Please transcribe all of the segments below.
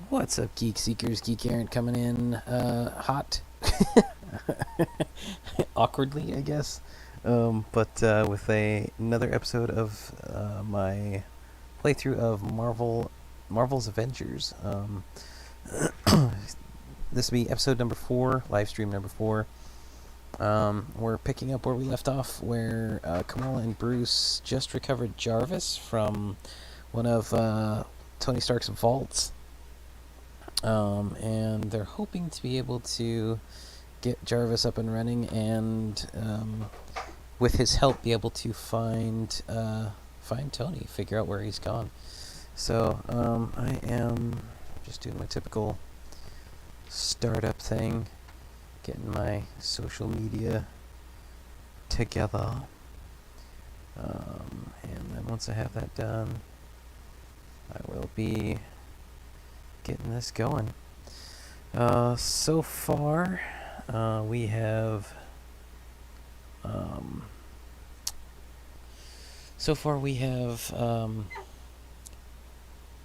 What's up, Geek Seekers? Geek Errant coming in hot. Awkwardly, I guess. But with another episode of my playthrough of Marvel's Avengers. This will be episode number 4, live stream number 4. We're picking up where we left off, where Kamala and Bruce just recovered Jarvis from one of Tony Stark's vaults. And they're hoping to be able to get Jarvis up and running, and with his help, be able to find Tony, figure out where he's gone. So I am just doing my typical startup thing, getting my social media together, and then once I have that done, I will be getting this going. So far, we have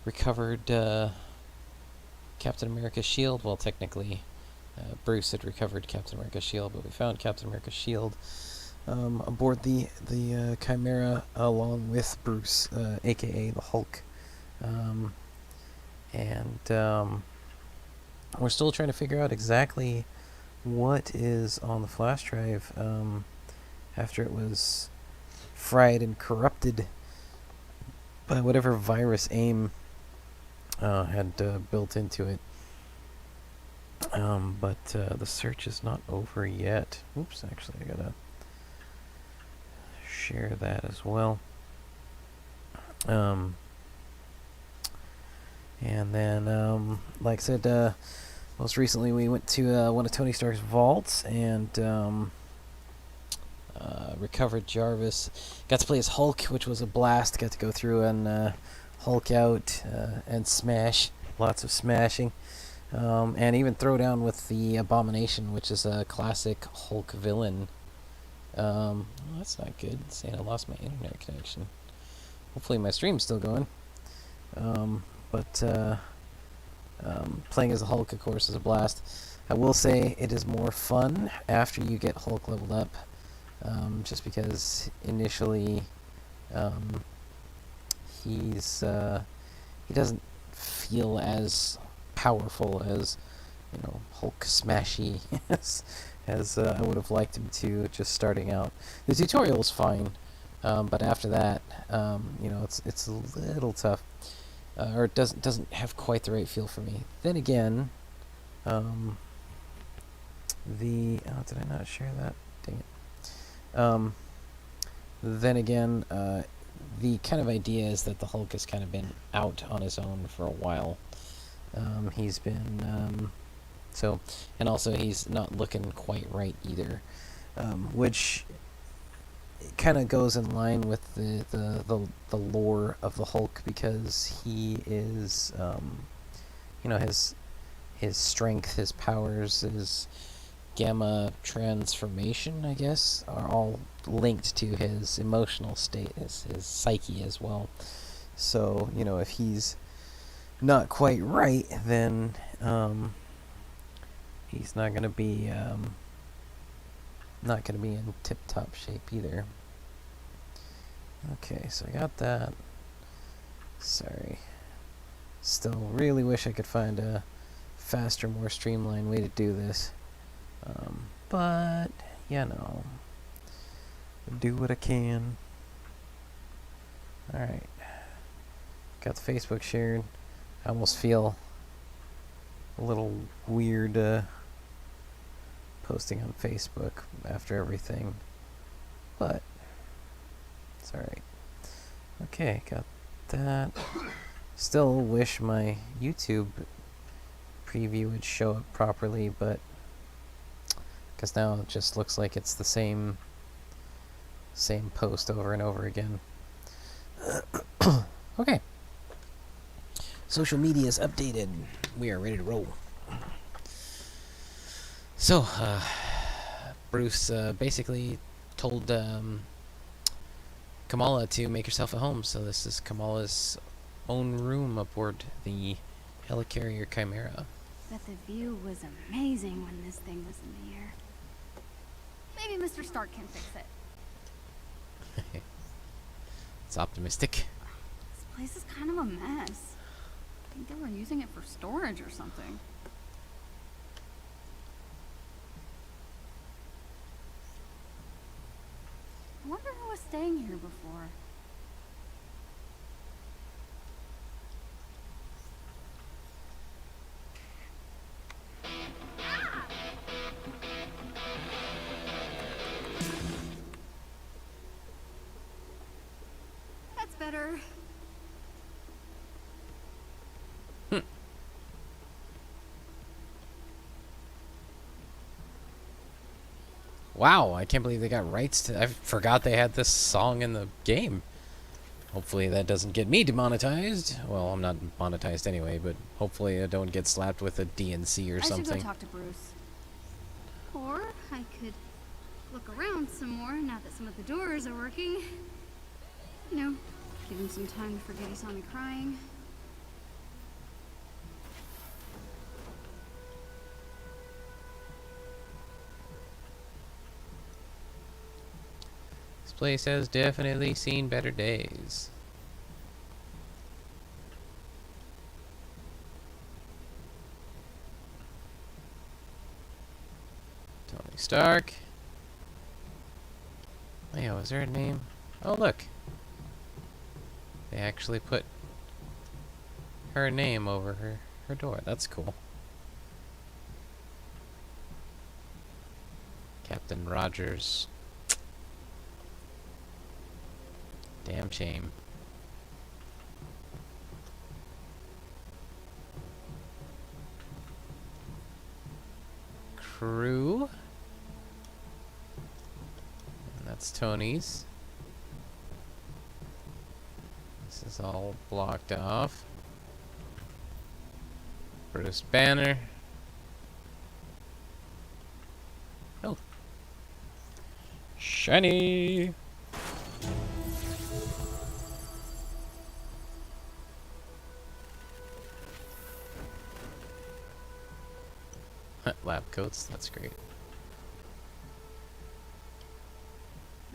recovered Captain America's shield. Well, technically, Bruce had recovered Captain America's shield, but we found Captain America's shield aboard the Chimera, along with Bruce, aka the Hulk. And we're still trying to figure out exactly what is on the flash drive after it was fried and corrupted by whatever virus AIM had built into it. But the search is not over yet. Oops, actually I gotta share that as well. And then, like I said, most recently we went to one of Tony Stark's vaults and recovered Jarvis. Got to play as Hulk, which was a blast. Got to go through and Hulk out and smash. Lots of smashing. And even throw down with the Abomination, which is a classic Hulk villain. Well, that's not good. It's saying I lost my internet connection. Hopefully my stream's still going. But playing as a Hulk, of course, is a blast. I will say it is more fun after you get Hulk leveled up, just because initially he doesn't feel as powerful as, Hulk smashy as I would have liked him to just starting out. The tutorial is fine, but after that, it's a little tough. Or it doesn't have quite the right feel for me. Then again, did I not share that? Dang it. Then again, the kind of idea is that the Hulk has kind of been out on his own for a while. He's been and also he's not looking quite right either, which kind of goes in line with the lore of the Hulk, because he is his strength, his powers, his gamma transformation, I guess, are all linked to his emotional state, his psyche as well. So if he's not quite right, then he's not gonna be in tip-top shape either. Okay, so I got that. Sorry. Still really wish I could find a faster, more streamlined way to do this. But, do what I can. Alright. Got the Facebook shared. I almost feel a little weird posting on Facebook after everything, but it's alright. Okay, got that. Still wish my YouTube preview would show up properly, but because now it just looks like it's the same post over and over again. Okay. Social media is updated. We are ready to roll. So, Bruce basically told Kamala to make herself at home. So this is Kamala's own room aboard the Helicarrier Chimera. Bet the view was amazing when this thing was in the air. Maybe Mr. Stark can fix it. It's optimistic. This place is kind of a mess. I think they were using it for storage or something. I wonder who was staying here before. That's better. Wow, I can't believe they got rights to... I forgot they had this song in the game. Hopefully that doesn't get me demonetized. Well, I'm not monetized anyway, but hopefully I don't get slapped with a DNC or something. I should go talk to Bruce. Or I could look around some more now that some of the doors are working. You know, give him some time to forget he saw me crying. This place has definitely seen better days. Tony Stark. Oh yeah, was there a name? Oh look. They actually put her name over her door. That's cool. Captain Rogers. Damn shame. Crew. And that's Tony's. This is all blocked off. Bruce Banner. Oh. Shiny! Lab coats, that's great.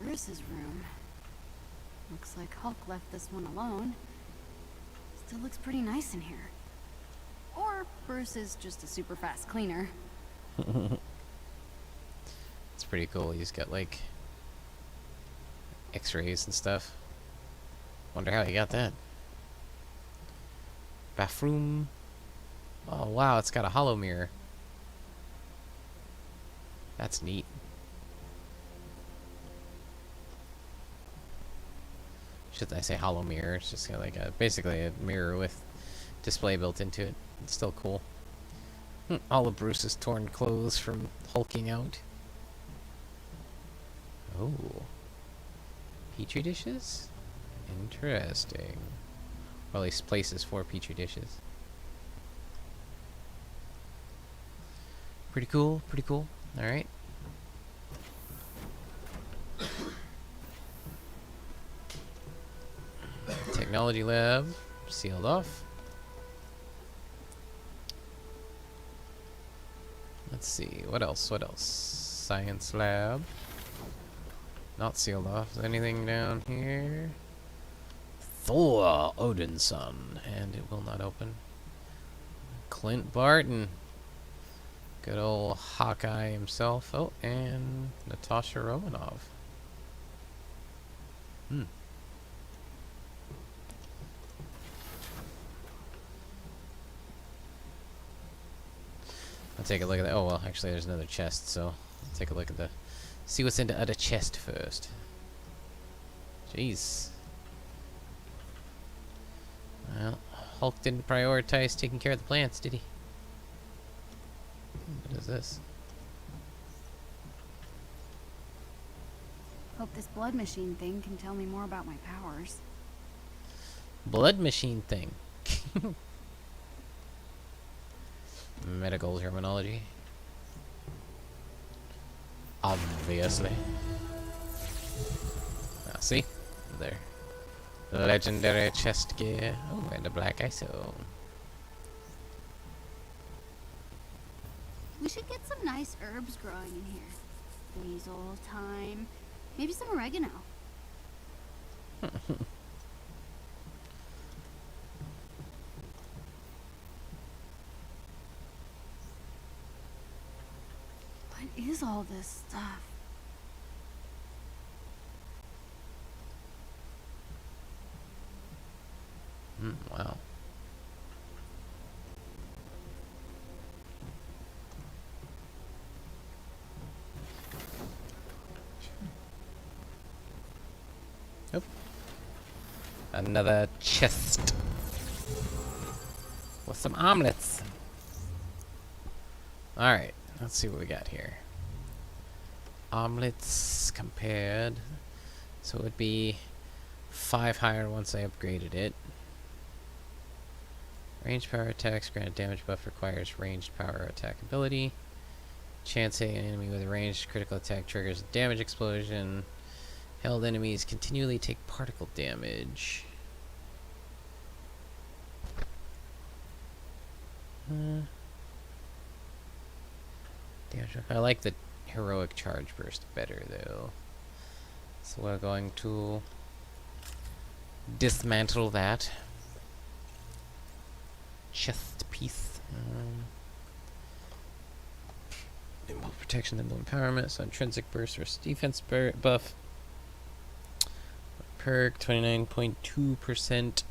Bruce's room. Looks like Hulk left this one alone. Still looks pretty nice in here. Or Bruce is just a super fast cleaner. It's pretty cool. He's got like X-rays and stuff. Wonder how he got that. Bathroom. Oh wow, it's got a hollow mirror. That's neat. Should I say hollow mirror? It's just got like a basically a mirror with display built into it. It's still cool. All of Bruce's torn clothes from hulking out. Oh. Petri dishes? Interesting. Or at least places for petri dishes. Pretty cool, pretty cool. Alright. Technology lab. Sealed off. Let's see. What else? What else? Science lab. Not sealed off. Is there anything down here? Thor Odinson. And it will not open. Clint Barton. Good old Hawkeye himself. Oh, and Natasha Romanoff. I'll take a look at that. Oh, well, actually, there's another chest, so I'll take a look at the... See what's in the other chest first. Jeez. Well, Hulk didn't prioritize taking care of the plants, did he? What is this? Hope this blood machine thing can tell me more about my powers. Blood machine thing. Medical terminology. Obviously. Ah, see? There. Legendary chest gear. Oh, and a black ISO. We should get some nice herbs growing in here. Basil, thyme, maybe some oregano. What is all this stuff? Wow. Oh. Another chest. With some omelets. Alright, let's see what we got here. Omelets compared. So it would be 5 higher once I upgraded it. Ranged power attacks, granted damage buff requires ranged power attack ability. Chance hitting an enemy with a ranged critical attack triggers a damage explosion. Held enemies continually take particle damage. Damage. I like the heroic charge burst better though. So we're going to dismantle that. Chest piece. Nimble protection, nimble empowerment, so intrinsic burst versus defense buff. Perk 29.2%.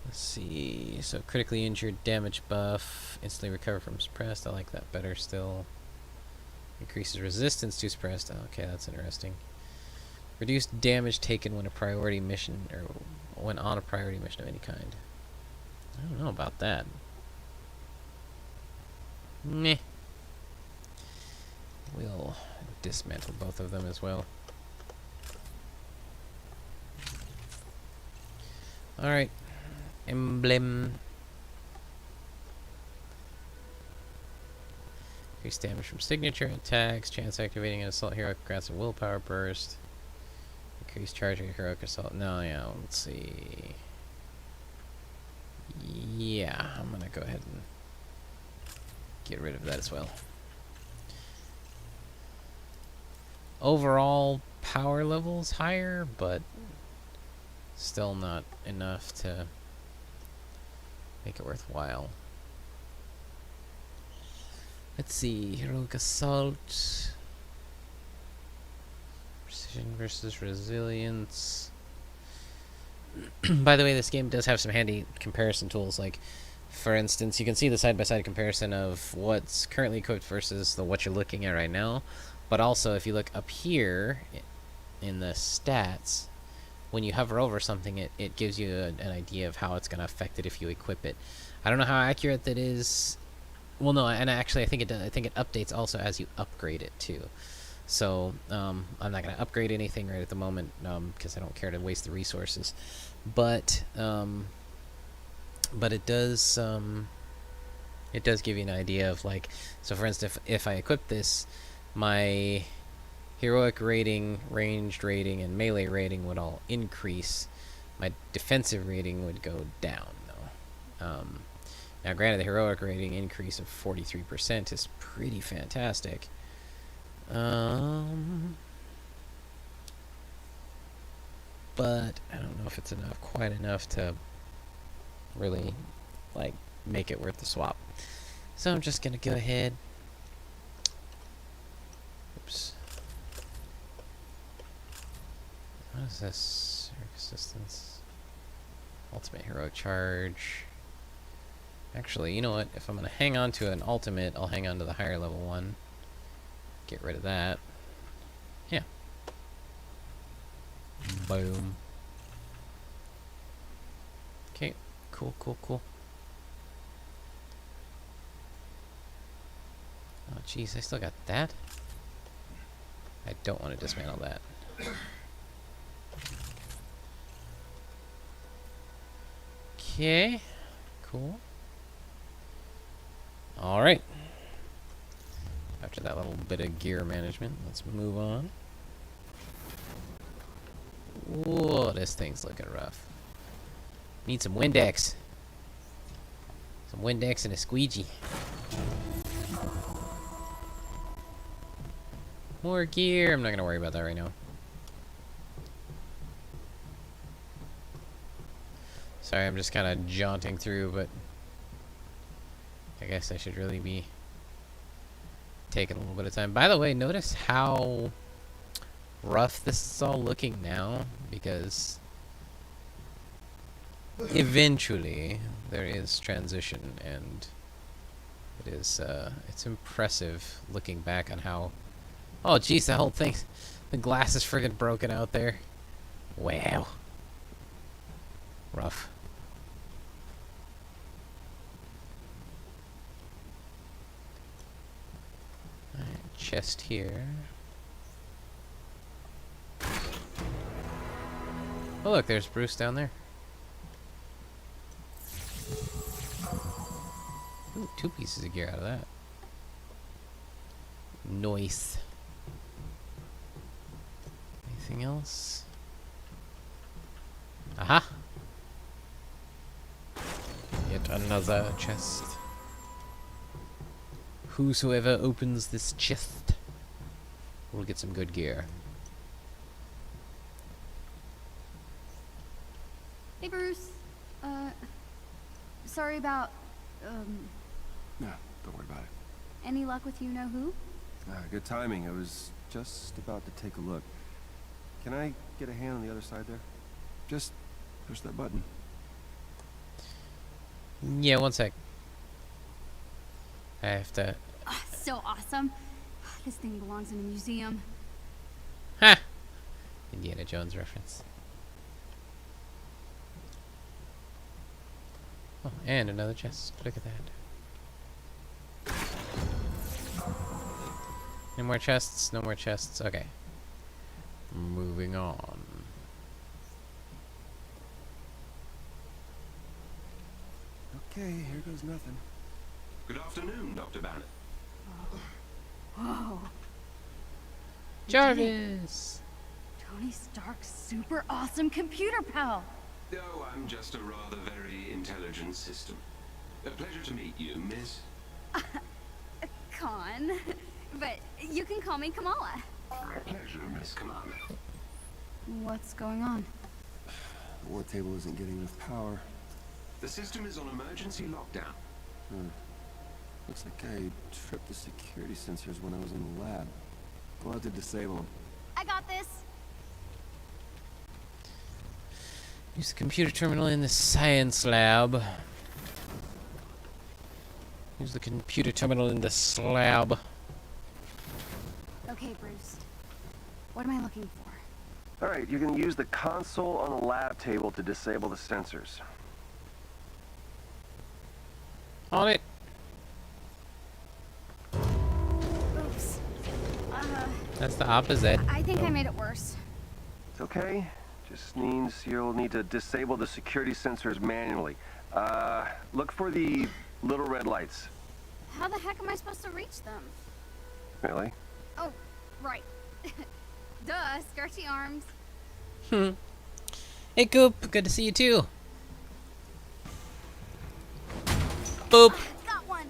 Let's see. So critically injured damage buff. Instantly recover from suppressed. I like that better still. Increases resistance to suppressed. Oh, okay, that's interesting. Reduced damage taken when a priority mission or when on a priority mission of any kind. I don't know about that. Meh. We'll dismantle both of them as well. Alright. Emblem. Increased damage from signature attacks. Chance activating an assault hero grants a willpower burst. Increased charging heroic assault. No, yeah, let's see. Yeah, I'm gonna go ahead and get rid of that as well. Overall power levels higher, but still not enough to make it worthwhile. Let's see, heroic assault, precision versus resilience. By the way, this game does have some handy comparison tools. Like, for instance, you can see the side-by-side comparison of what's currently equipped versus what you're looking at right now. But also, if you look up here in the stats, when you hover over something, it gives you an idea of how it's going to affect it if you equip it. I don't know how accurate that is. Well, no, and actually, I think it does. I think it updates also as you upgrade it too. So I'm not going to upgrade anything right at the moment because I don't care to waste the resources. But it does give you an idea of, like, so for instance, if I equip this, my heroic rating, ranged rating, and melee rating would all increase. My defensive rating would go down, though. Now, granted, the heroic rating increase of 43% is pretty fantastic. But I don't know if it's quite enough to really, like, make it worth the swap. So I'm just gonna go ahead. Oops. What is this? Resistance. Ultimate heroic charge. Actually, you know what? If I'm gonna hang on to an ultimate, I'll hang on to the higher level one. Get rid of that. Yeah. Boom. Okay. Cool. Oh, jeez, I still got that. I don't want to dismantle that. Okay. Cool. Alright. After that little bit of gear management, let's move on. Whoa, this thing's looking rough. Need some Windex. Some Windex and a squeegee. More gear. I'm not gonna worry about that right now. Sorry, I'm just kind of jaunting through, but I guess I should really be taking a little bit of time. By the way, notice how rough this is all looking now, because eventually there is transition, and it is it's impressive looking back on how, oh geez, the whole thing, the glass is friggin' broken out there. Wow. Rough. Alright, chest here. Oh look, there's Bruce down there. Ooh, 2 pieces of gear out of that. Nice. Anything else? Aha! Yet another chest. Whosoever opens this chest will get some good gear. Hey, Bruce. Sorry about, No, don't worry about it. any luck with you-know-who? Good timing. I was just about to take a look. Can I get a hand on the other side there? Just push that button. Yeah, one sec. I have to... Oh, so awesome. This thing belongs in a museum. Ha! Indiana Jones reference. Oh, and another chest. Look at that. No more chests, no more chests. Okay. Moving on. Okay, here goes nothing. Good afternoon, Dr. Banner. Whoa. Jarvis! Tony Stark's super awesome computer pal. Oh, I'm just a rather very intelligent system. A pleasure to meet you, Miss. Con. But you can call me Kamala. Pleasure, Miss Commander. What's going on? The war table isn't getting enough power. The system is on emergency lockdown. Looks like I tripped the security sensors when I was in the lab. Go out to disable them. I got this. Use the computer terminal in the science lab. Use the computer terminal in the slab. Okay, Bruce. What am I looking for? Alright, you can use the console on the lab table to disable the sensors. On it. Oops. That's the opposite. I think I made it worse. It's okay. Just means you'll need to disable the security sensors manually. Look for the little red lights. How the heck am I supposed to reach them? Really? Oh, right. Duh, skirty arms. Hey, Coop. Good to see you, too. Boop. Got one.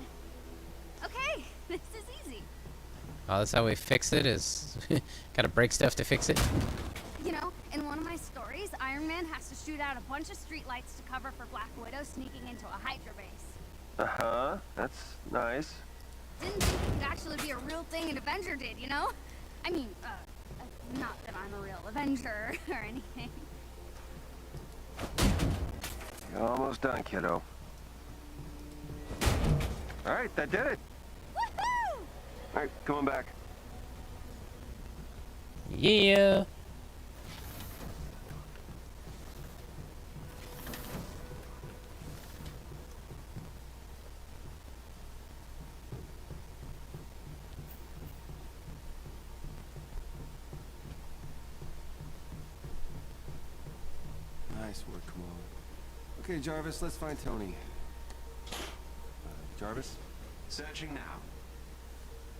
Okay, this is easy. Oh, that's how we fix it, is... gotta break stuff to fix it. You know, in one of my stories, Iron Man has to shoot out a bunch of streetlights to cover for Black Widow sneaking into a Hydra base. Uh-huh. That's nice. Didn't think it could actually be a real thing an Avenger did, you know? I mean, not that I'm a real Avenger or anything. You're almost done, kiddo. Alright, that did it. Woohoo! Alright, coming back. Yeah. Nice work, Kamala. Okay, Jarvis, let's find Tony. Jarvis? Searching now.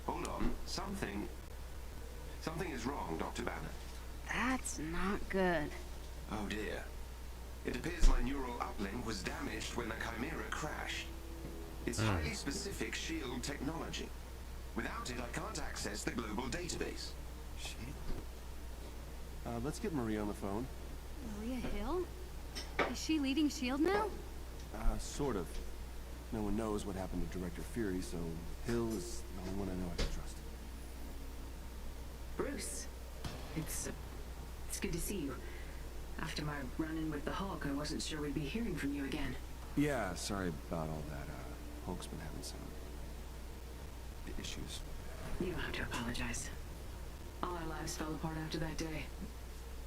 Hold on. Something is wrong, Dr. Banner. That's not good. Oh dear. It appears my neural uplink was damaged when the Chimera crashed. It's highly specific shield technology. Without it, I can't access the global database. Shit. Let's get Maria on the phone. Maria Hill? Is she leading S.H.I.E.L.D. now? Sort of. No one knows what happened to Director Fury, so Hill is the only one I know I can trust. Bruce, it's good to see you. After my run-in with the Hulk, I wasn't sure we'd be hearing from you again. Yeah, sorry about all that. Hulk's been having some issues. You don't have to apologize. All our lives fell apart after that day.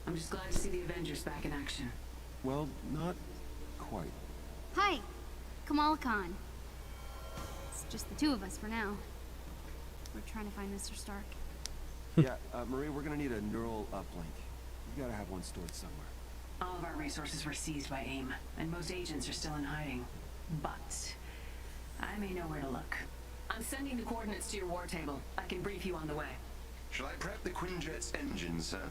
I'm just glad to see the Avengers back in action. Well, not quite. Hi, Kamala Khan. It's just the two of us for now. We're trying to find Mr. Stark. Yeah, Marie, we're gonna need a neural uplink. You gotta have one stored somewhere. All of our resources were seized by AIM, and most agents are still in hiding. But I may know where to look. I'm sending the coordinates to your war table. I can brief you on the way. Shall I prep the Quinjet's engine, sir?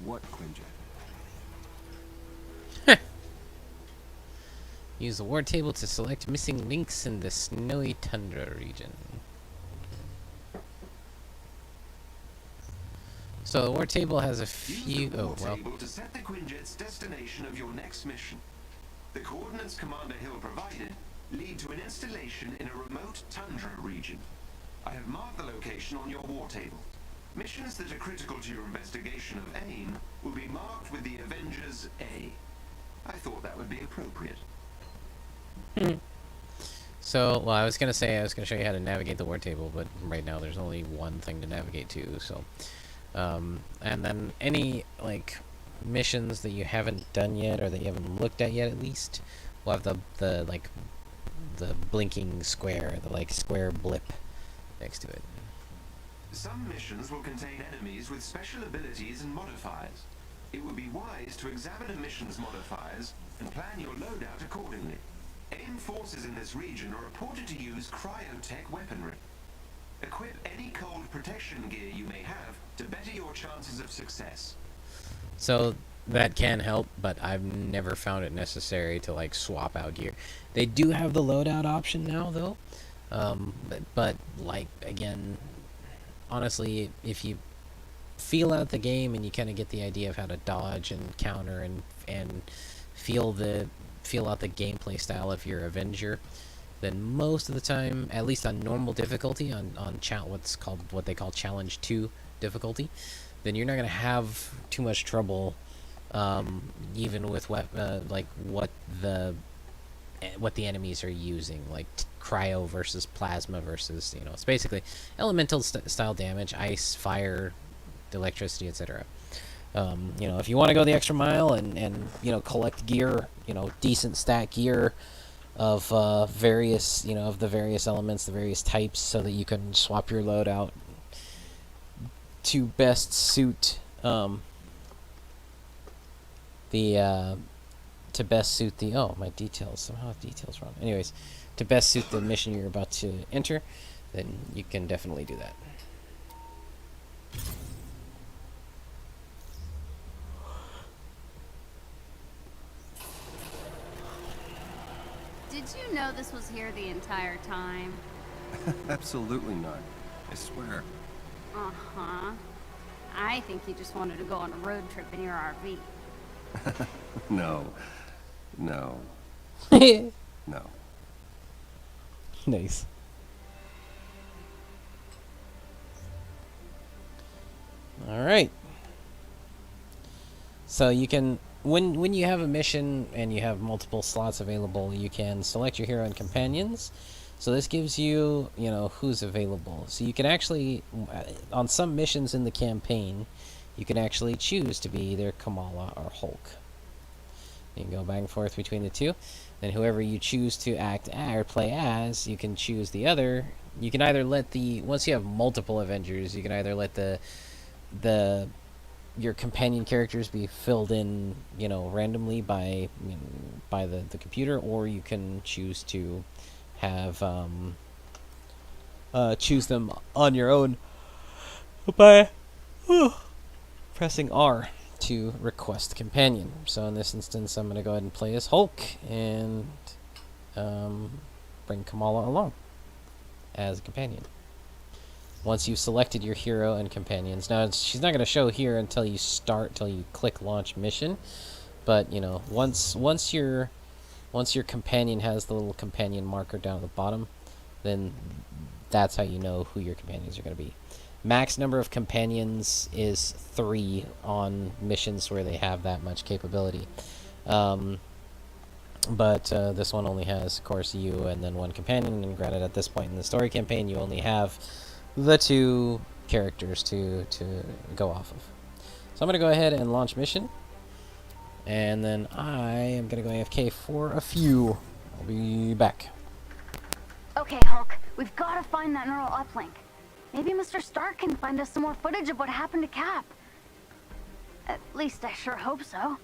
What Quinjet? Use the war table to select missing links in the snowy tundra region. So the war table has a few. Use the war Oh well. table to set the Quinjet's destination of your next mission. The coordinates Commander Hill provided lead to an installation in a remote tundra region. I have marked the location on your war table. Missions that are critical to your investigation of AIM will be marked with the Avengers A. I thought that would be appropriate. So, well, I was gonna show you how to navigate the war table, but right now there's only one thing to navigate to. So, and then any like missions that you haven't done yet or that you haven't looked at yet, at least, will have the like the blinking square, the like square blip next to it. Some missions will contain enemies with special abilities and modifiers. It would be wise to examine a mission's modifiers and plan your loadout accordingly. AIM forces in this region are reported to use cryotech weaponry. Equip any cold protection gear you may have to better your chances of success. So that can help, but I've never found it necessary to like swap out gear. They do have the loadout option now, though. But like again, honestly, if you feel out the game and you kind of get the idea of how to dodge and counter and feel out the gameplay style of your Avenger, then most of the time, at least on normal difficulty, on what they call Challenge 2 difficulty, then you're not gonna have too much trouble, even with like what the enemies are using, like cryo versus plasma versus, it's basically elemental style damage, ice, fire, electricity, etc. If you want to go the extra mile and collect gear, decent stat gear of various, of the various elements, the various types, so that you can swap your load out to best suit my details, somehow details wrong. Anyways, to best suit the mission you're about to enter, then you can definitely do that. Did you know this was here the entire time? Absolutely not. I swear. Uh-huh. I think you just wanted to go on a road trip in your RV. No. No. No. Nice. Alright. So you can, when you have a mission and you have multiple slots available, you can select your hero and companions. So this gives you, who's available. So you can actually, on some missions in the campaign, you can actually choose to be either Kamala or Hulk. You can go back and forth between the two. Then whoever you choose to act or play as, you can choose the other. You can either let once you have multiple Avengers, you can either let your companion characters be filled in, randomly by the computer, or you can choose to have choose them on your own by pressing R to request companion. So in this instance, I'm going to go ahead and play as Hulk and bring Kamala along as a companion. once you've selected your hero and companions. Now, she's not going to show here until you click launch mission. But, you know, once your companion has the little companion marker down at the bottom, then that's how you know who your companions are going to be. Max number of companions is 3 on missions where they have that much capability. But this one only has, of course, you and then 1 companion, and granted at this point in the story campaign you only have the 2 characters to go off of. So I'm going to go ahead and launch mission, and then I am going to go AFK for a few. I'll be back. Okay, Hulk, we've got to find that neural uplink. Maybe Mr. Stark can find us some more footage of what happened to Cap. At least I sure hope so.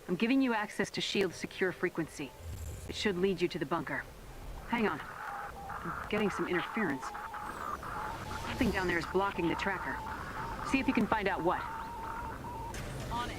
I'm giving you access to S.H.I.E.L.D.'s secure frequency. It should lead you to the bunker. Hang on. I'm getting some interference. Something down there is blocking the tracker. See if you can find out what. On it.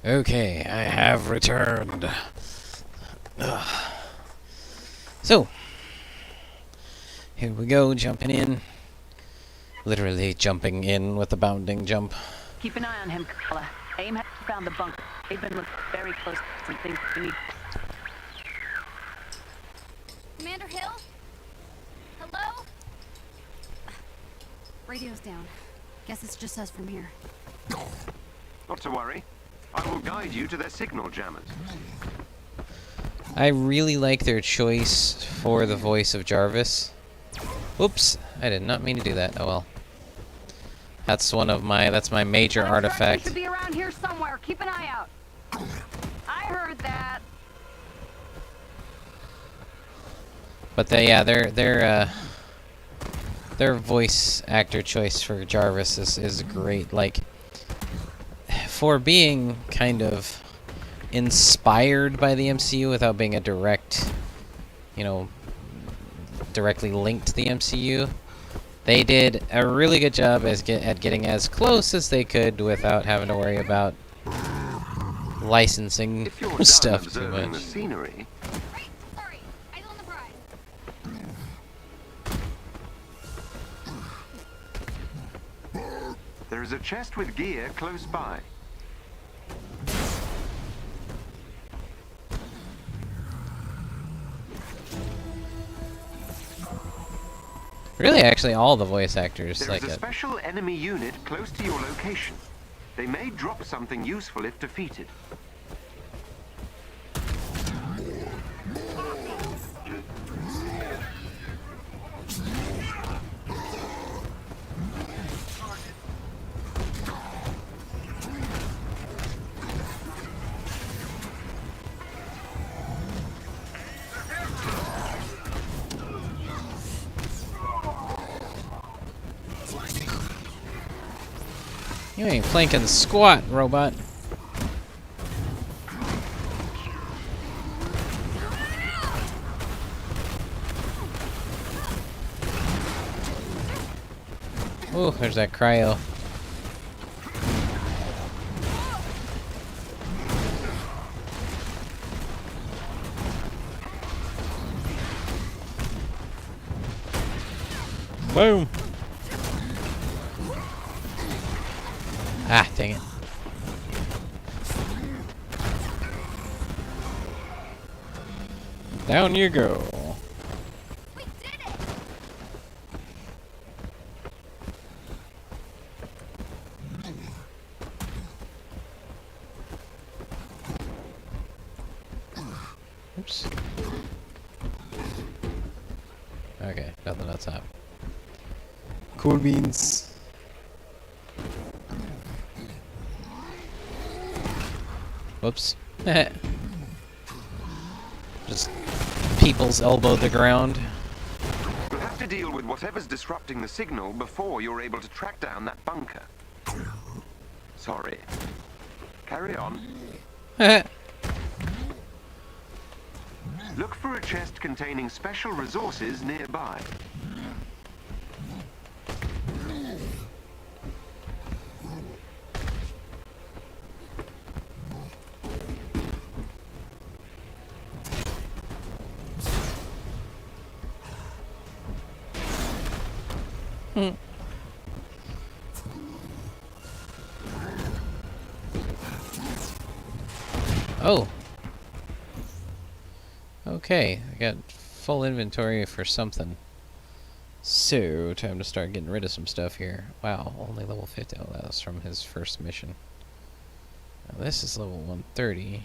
Okay, I have returned. Ugh. So, here we go, jumping in. Literally jumping in with a bounding jump. Keep an eye on him, Kala. AIM has found the bunker. They've been looking very close to things we need. Commander Hill? Hello? Radio's down. Guess it's just us from here. Not to worry. I will guide you to their signal jammers. I really like their choice for the voice of Jarvis. Whoops, I did not mean to do that. Oh well. That's my major artifact. Should be around here somewhere. Keep an eye out. I heard that. But their voice actor choice for Jarvis is great. Like, for being kind of inspired by the MCU without being a direct, directly linked to the MCU, they did a really good job at getting as close as they could without having to worry about licensing If you're stuff done too observing much. the scenery, Right, sorry. Eyes on the prize. there is a chest with gear close by. Really, actually, all the voice actors There like is a it. special enemy unit close to your location. They may drop something useful if defeated. You ain't flanking squat, robot. Ooh, there's that cryo. Boom. Ah, dang it. Down you go. We did it! Oops. Okay, nothing on top. Cool beans. Whoops. Just people's elbow the ground. We'll have to deal with whatever's disrupting the signal before you're able to track down that bunker. Sorry. Carry on. Look for a chest containing special resources nearby. Oh. Okay, I got full inventory for something. So, time to start getting rid of some stuff here. Wow, only level 50. Oh, that was from his first mission. Now this is level 130.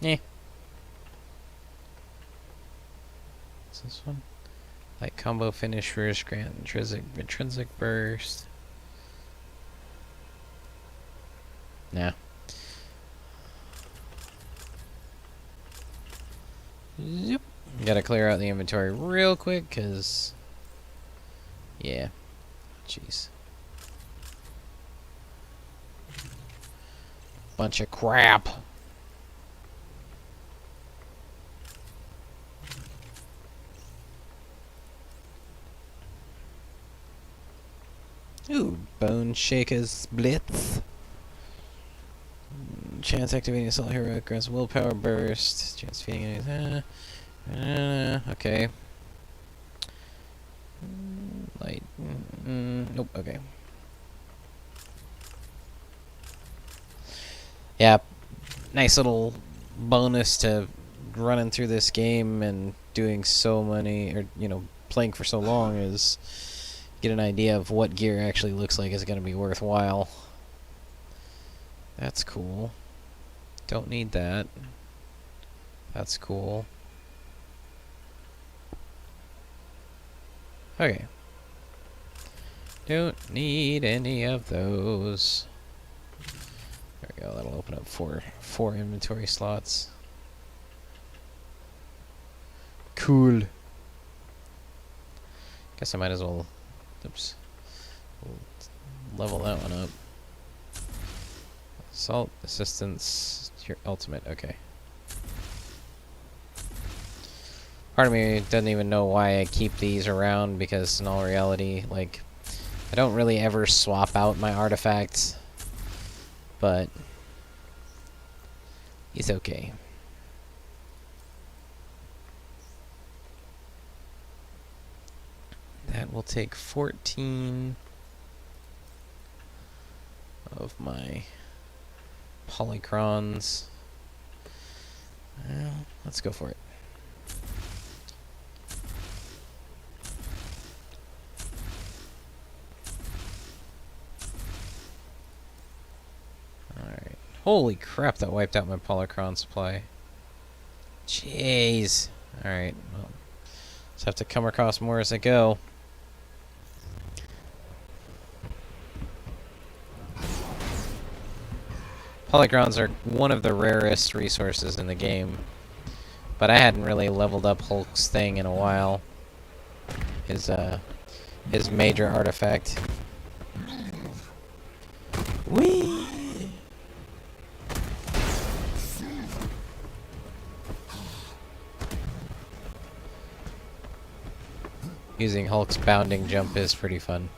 Eh. What's this one? Light combo finish, first grant intrinsic burst. Nah. Yep. Gotta clear out the inventory real quick, cause yeah. Jeez. Bunch of crap. Ooh, Bone Shaker's Blitz. Chance activating Assault Hero grants willpower burst. Chance feeding enemies. Okay. Light. Nope, okay. Yeah, nice little bonus to running through this game and doing so many, or, you know, playing for so long is get an idea of what gear actually looks like is going to be worthwhile. That's cool. Don't need that. That's cool. Okay. Don't need any of those. There we go. That'll open up four inventory slots. Cool. Guess I might as well. Oops. Level that one up. Assault, assistance, your ultimate. Okay. Part of me doesn't even know why I keep these around, because in all reality, like, I don't really ever swap out my artifacts. But it's okay. That will take 14 of my polycrons. Well, let's go for it. Alright. Holy crap, that wiped out my polycron supply. Jeez. Alright, well, just have to come across more as I go. Polycrons are one of the rarest resources in the game, but I hadn't really leveled up Hulk's thing in a while. His major artifact. Whee! Using Hulk's bounding jump is pretty fun.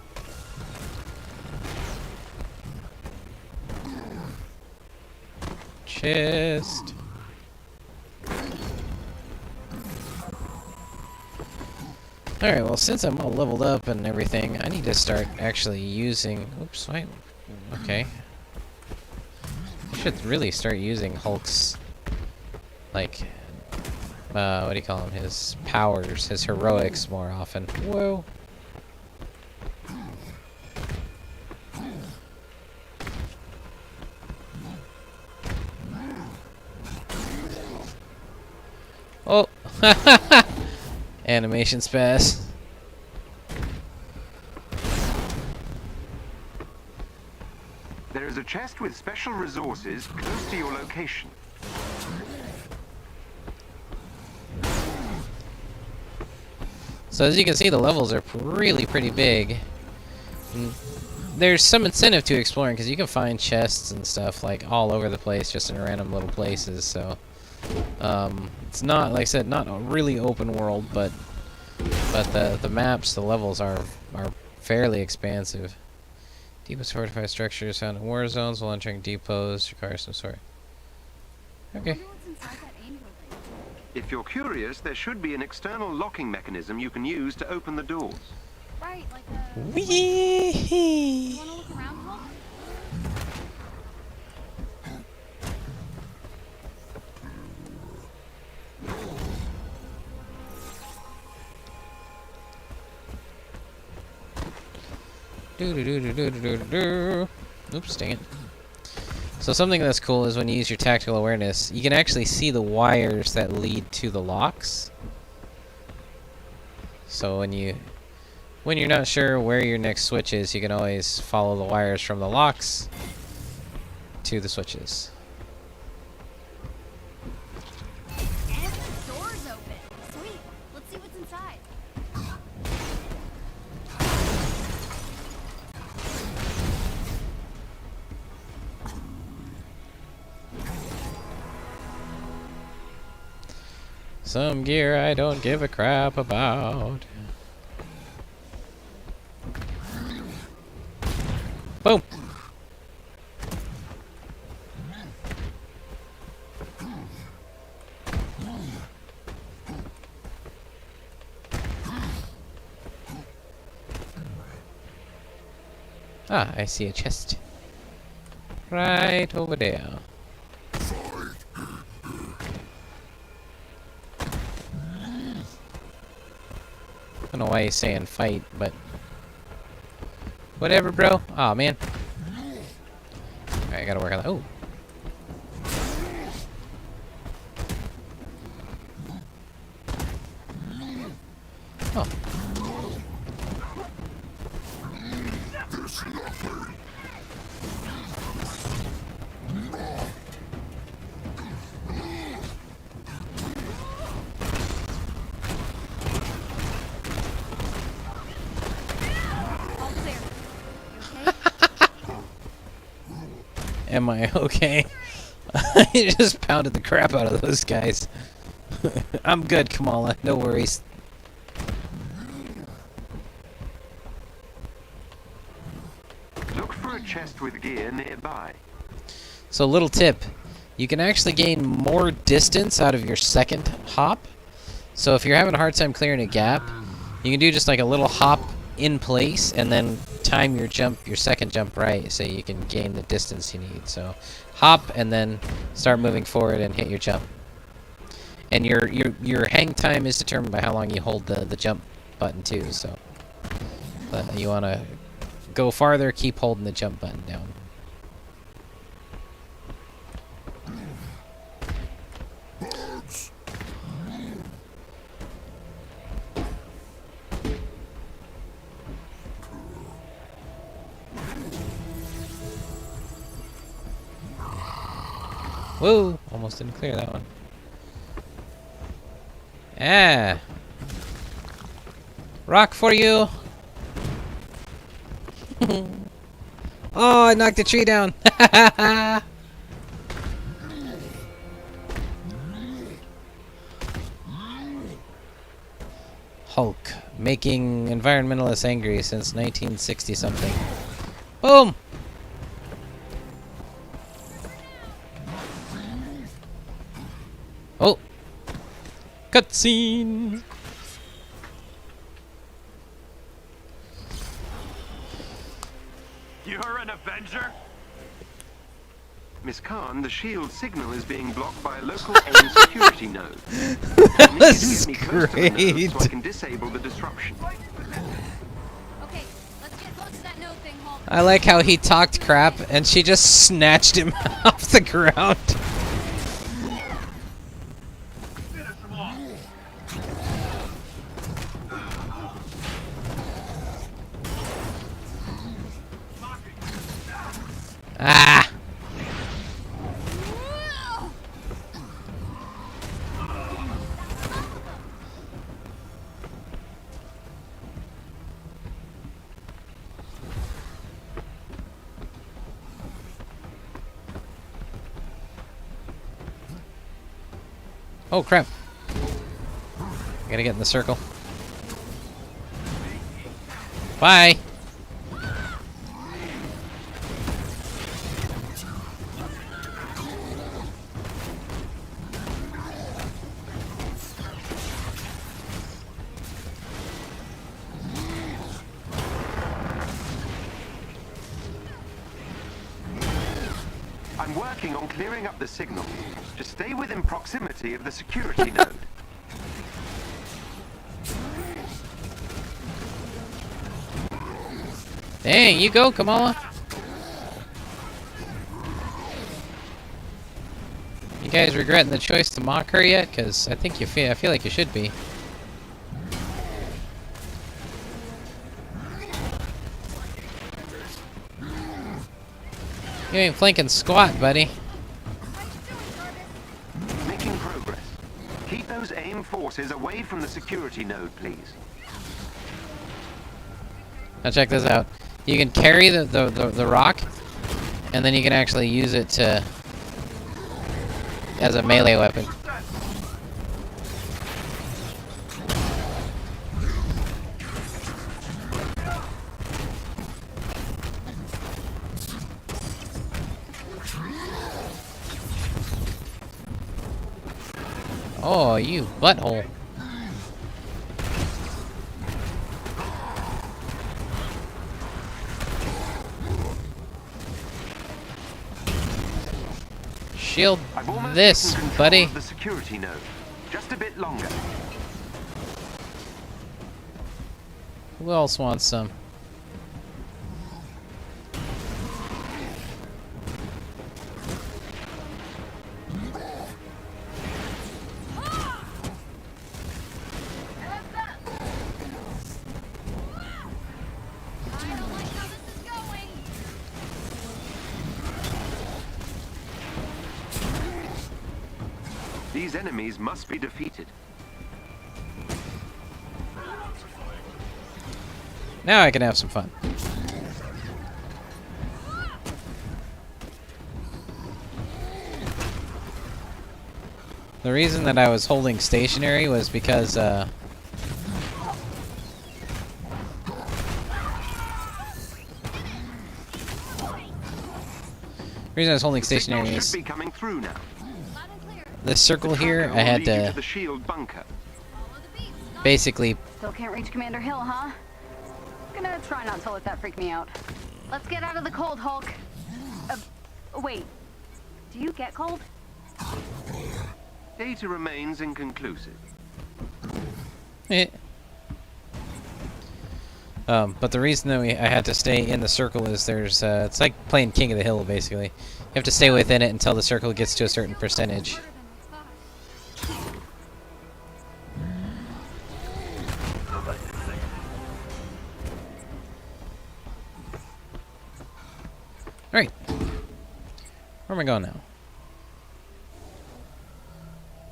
Chest. Alright, well, since I'm all leveled up and everything, I need to start actually using... Oops, wait. Okay. I should really start using Hulk's, like, what do you call them? His powers, his heroics more often. Whoa. Oh! Animation spaz. There is a chest with special resources close to your location. So as you can see, the levels are really pretty big. And there's some incentive to exploring, because you can find chests and stuff like all over the place, just in random little places. So it's not, like I said, not a really open world, but the maps, the levels are fairly expansive. Depots, fortified structures found in war zones while entering depots require some sort. Okay. If you're curious, there should be an external locking mechanism you can use to open the doors. Right, like a... Wee! You wanna look around, Hulk? Oops, dang it. So something that's cool is when you use your tactical awareness, you can actually see the wires that lead to the locks. So when you're not sure where your next switch is, you can always follow the wires from the locks to the switches. And the door's open. Sweet. Let's see what's inside. Some gear I don't give a crap about. Boom. Ah, I see a chest. Right over there. I don't know why he's saying fight, but whatever, bro. Aw, man. Alright, I gotta work on that. Oh. Oh. All clear. You okay? Am I okay? I just pounded the crap out of those guys. I'm good, Kamala. No worries. Look for a chest with gear nearby. So, little tip. You can actually gain more distance out of your second hop. So if you're having a hard time clearing a gap, you can do just like a little hop in place and then time your jump, your second jump right, so you can gain the distance you need. So hop and then start moving forward and hit your jump. And your hang time is determined by how long you hold the jump button too. So you want to go farther, keep holding the jump button down. Whoa! Almost didn't clear that one. Ah! Rock for you! Oh, I knocked the tree down! Hulk, making environmentalists angry since 1960 something. Boom! Oh! Cutscene! You're an Avenger? Miss Khan, the shield signal is being blocked by a local AIM security node. That's Get me close to the node great! so I can disable the disruption. Okay, let's get close to that node thing, Hulk. I like how he talked crap and she just snatched him off the ground. Ah! Oh crap. I gotta get in the circle. Bye! I'm working on clearing up the signal. Just stay within proximity of the security node. Dang, you go, Kamala. You guys regretting the choice to mock her yet? Because I think I feel like you should be. You ain't flanking squat, buddy. Making progress. Keep those AIM forces away from the security node, please. Now check this out. You can carry the rock, and then you can actually use it as a melee weapon. Oh, you butthole. Shield I've almost this, taken control buddy. of the security node. Just a bit longer. Who else wants some? I don't like how this is going. These enemies must be defeated. Now I can have some fun. The reason that I was holding stationary was because, the reason I was holding stationary Signal is should be coming through now. Loud and clear. this circle The here, tracker I will had lead you to the shield bunker. Follow the beats. basically, Still can't reach Commander Hill, huh? Gonna try not to let that freak me out. Let's get out of the cold, Hulk. Wait. Do you get cold? Data remains inconclusive. but the reason that I had to stay in the circle is there's, it's like playing King of the Hill, basically. You have to stay within it until the circle gets to a certain percentage. Harder than I thought. Alright. Where am I going now?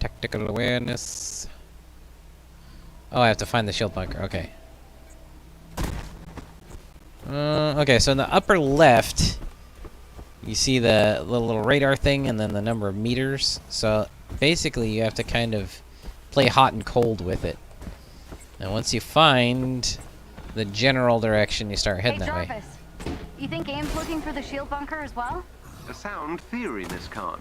Tactical awareness. Oh, I have to find the shield bunker. Okay. Okay, so in the upper left, you see the little radar thing and then the number of meters. So basically, you have to kind of play hot and cold with it. And once you find the general direction, you start heading that way. Jarvis. You think AIM's looking for the shield bunker as well? A sound theory, Miss Khan.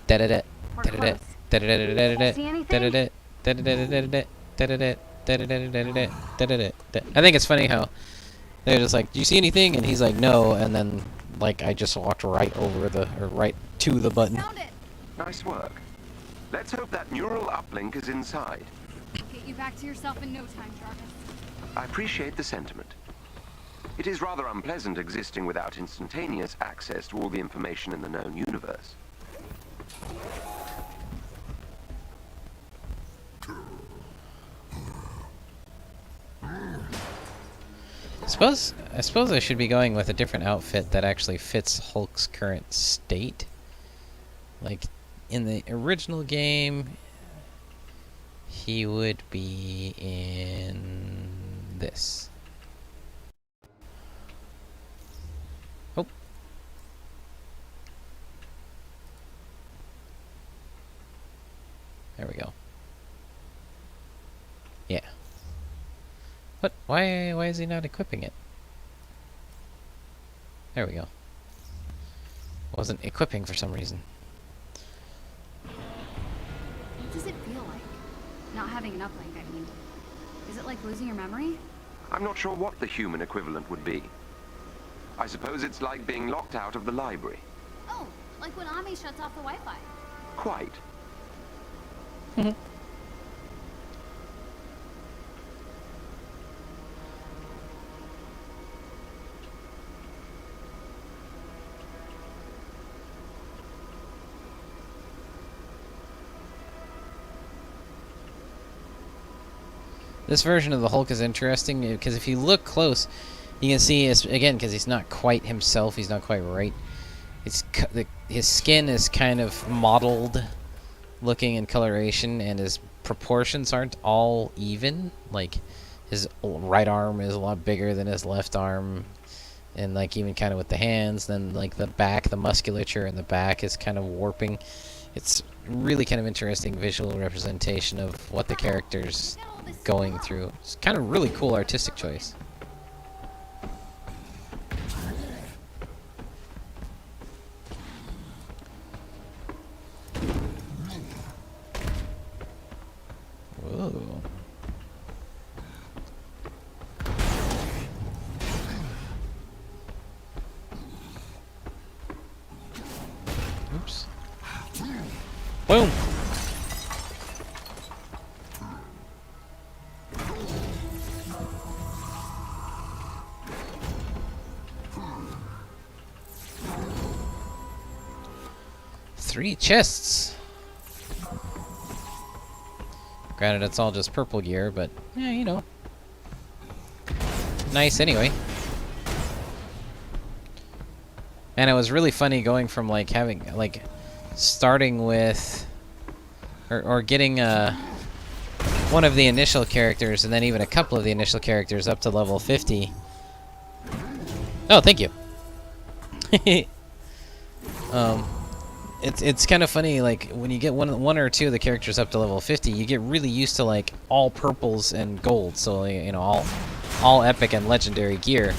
Da-da-da. We're Da-da-da. close. Da-da-da-da-da-da. See anything? Da-da-da. Da-da-da-da-da-da. Da-da-da. Da-da-da-da-da-da. Da-da-da. I think it's funny how they're just like, "Do you see anything?" And he's like, "No," and then like I just walked right over the or right to the button. Found it. Nice work. Let's hope that neural uplink is inside. Get you back to yourself in no time, Jarvis. I appreciate the sentiment. It is rather unpleasant existing without instantaneous access to all the information in the known universe. I suppose I should be going with a different outfit that actually fits Hulk's current state. Like in the original game, he would be in this. Oh. There we go. Yeah. What? Why is he not equipping it? There we go. Wasn't equipping for some reason. What does it feel like? Not having an uplink, I mean. Is it like losing your memory? I'm not sure what the human equivalent would be. I suppose it's like being locked out of the library. Oh, like when Ami shuts off the Wi-Fi. Quite. This version of the Hulk is interesting because if you look close, you can see, again, because he's not quite himself, he's not quite right. His skin is kind of mottled looking in coloration, and his proportions aren't all even. Like, his right arm is a lot bigger than his left arm, and like even kind of with the hands. Then like the back, the musculature in the back is kind of warping. It's really kind of interesting visual representation of what the character's going through. It's kind of really cool artistic choice. Whoa. Oops. Boom! Three chests. Granted, it's all just purple gear, but yeah, you know. Nice anyway. And it was really funny going from like having like starting with or getting one of the initial characters and then even a couple of the initial characters up to level 50. Oh, thank you. It's kind of funny, like when you get one or two of the characters up to level 50, you get really used to like all purples and gold, so you know all epic and legendary gear.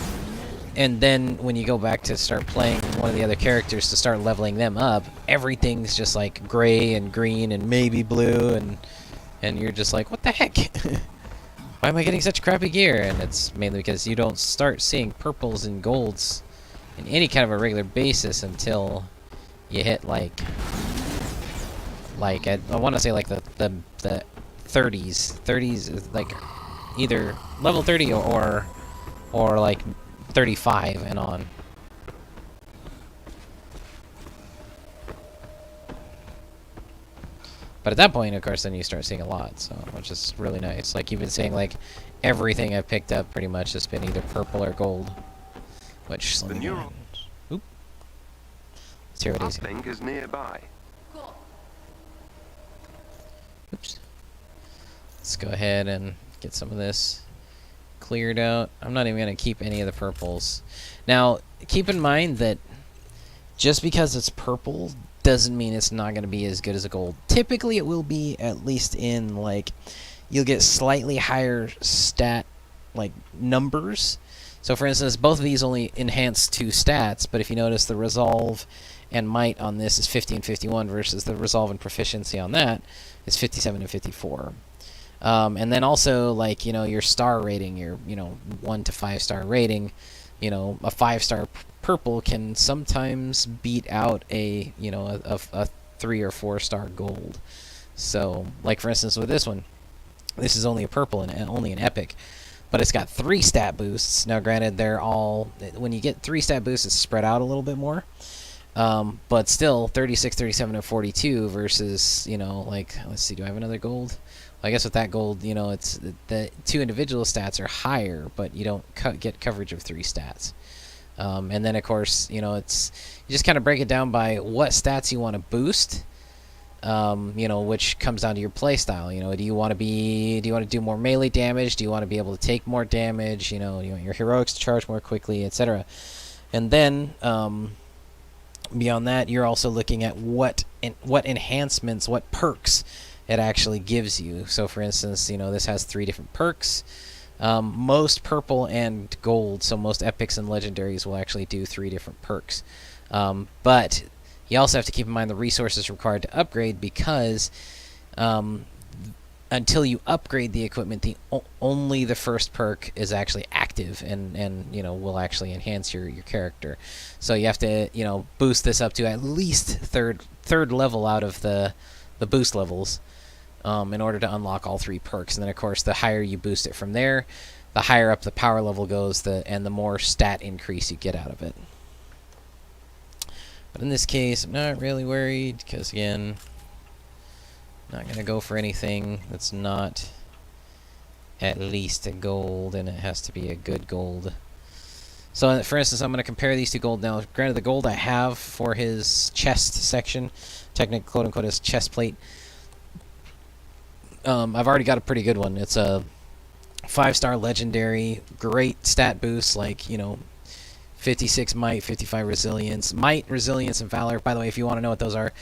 And then when you go back to start playing one of the other characters to start leveling them up, everything's just like gray and green and maybe blue, and you're just like, what the heck? Why am I getting such crappy gear? And it's mainly because you don't start seeing purples and golds in any kind of a regular basis until you hit like I want to say like the 30s is like either level 30 or like 35 and on. But at that point, of course, then you start seeing a lot, so which is really nice. Like you've been seeing, like everything I've picked up pretty much has been either purple or gold. Which The neural oop. Let's hear what it is. uplink is nearby. Oops. Let's go ahead and get some of this cleared out. I'm not even going to keep any of the purples. Now, keep in mind that just because it's purple doesn't mean it's not going to be as good as a gold. Typically, it will be, at least in, like, you'll get slightly higher stat, like, numbers. So, for instance, both of these only enhance 2 stats, but if you notice, the Resolve and Might on this is 50 and 51 versus the Resolve and Proficiency on that is 57 and 54. And then also, like, you know, your star rating, your, you know, 1 to 5 star rating, you know, a 5-star purple can sometimes beat out a, you know, a 3 or 4 star gold. So, like, for instance, with this one, this is only a purple and only an epic, but it's got 3 stat boosts. Now, granted, they're all, when you get 3 stat boosts, it's spread out a little bit more. But still, 36, 37, and 42 versus, you know, like, let's see, do I have another gold? Well, I guess with that gold, you know, it's the 2 individual stats are higher, but you don't get coverage of 3 stats. And then, of course, you know, it's, you just kind of break it down by what stats you want to boost, you know, which comes down to your playstyle. You know, do you want to do more melee damage? Do you want to be able to take more damage? You know, you want your heroics to charge more quickly, etc. And then, beyond that, you're also looking at what enhancements, what perks it actually gives you. So, for instance, you know, this has 3 different perks. Most purple and gold, so most epics and legendaries will actually do 3 different perks. But you also have to keep in mind the resources required to upgrade, because until you upgrade the equipment, only the first perk is actually active and you know, will actually enhance your character. So you have to, you know, boost this up to at least third level out of the boost levels in order to unlock all 3 perks. And then, of course, the higher you boost it from there, the higher up the power level goes, and the more stat increase you get out of it. But in this case, I'm not really worried, because, again, not going to go for anything that's not at least a gold, and it has to be a good gold. So, for instance, I'm going to compare these 2 gold now. Granted, the gold I have for his chest section, technically, quote-unquote, his chest plate, I've already got a pretty good one. It's a 5-star legendary, great stat boost, like, you know, 56 might, 55 resilience. Might, resilience, and valor. By the way, if you want to know what those are,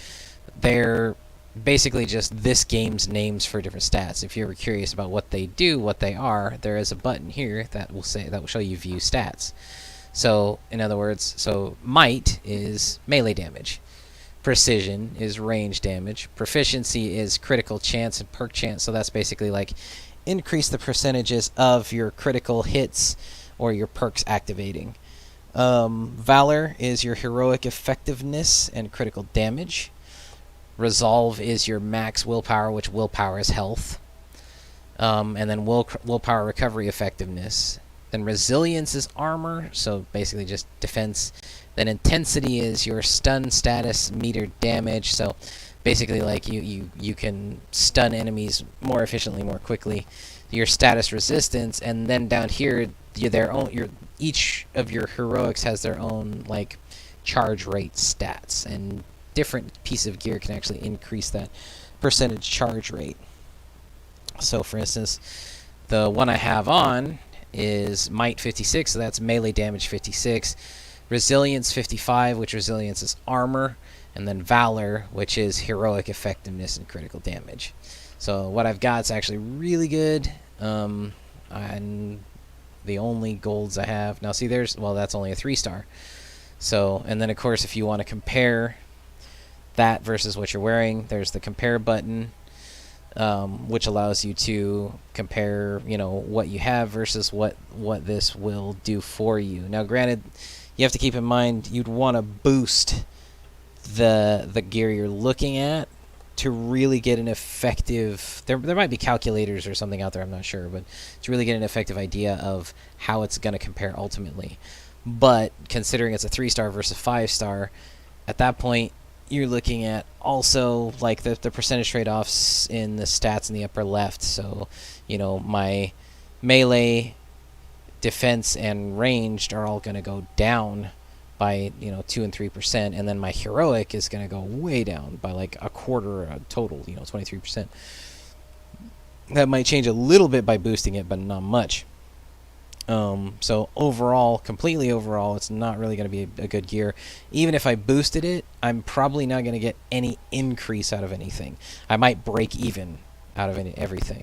they're basically just this game's names for different stats. If you're ever curious about what they do, what they are, there is a button here that will show you view stats. So in other words, so might is melee damage, precision is range damage, proficiency is critical chance and perk chance. So that's basically like increase the percentages of your critical hits or your perks activating. Valor is your heroic effectiveness and critical damage. Resolve is your max willpower, which willpower is health. And then willpower recovery effectiveness. Then resilience is armor, so basically just defense. Then intensity is your stun status meter damage, so basically like you can stun enemies more efficiently, more quickly. Your status resistance, and then down here each of your heroics has their own like charge rate stats, and different piece of gear can actually increase that percentage charge rate. So for instance, the one I have on is might 56, so that's melee damage 56, resilience 55, which resilience is armor, and then valor, which is heroic effectiveness and critical damage. So what I've got is actually really good. And the only golds I have now, see, that's only a 3-star. So, and then of course if you want to compare that versus what you're wearing, there's the compare button, which allows you to compare, what you have versus what this will do for you. Now granted, you have to keep in mind you'd want to boost the gear you're looking at to really get an effective, there might be calculators or something out there, I'm not sure, but to really get an effective idea of how it's going to compare ultimately. But considering it's a 3-star versus 5-star, at that point you're looking at also like the percentage trade-offs in the stats in the upper left. So my melee, defense, and ranged are all going to go down by 2 and 3%, and then my heroic is going to go way down by like a quarter total, 23%. That might change a little bit by boosting it, but not much. So overall, completely overall, it's not really going to be a good gear. Even if I boosted it, I'm probably not going to get any increase out of anything. I might break even out of everything.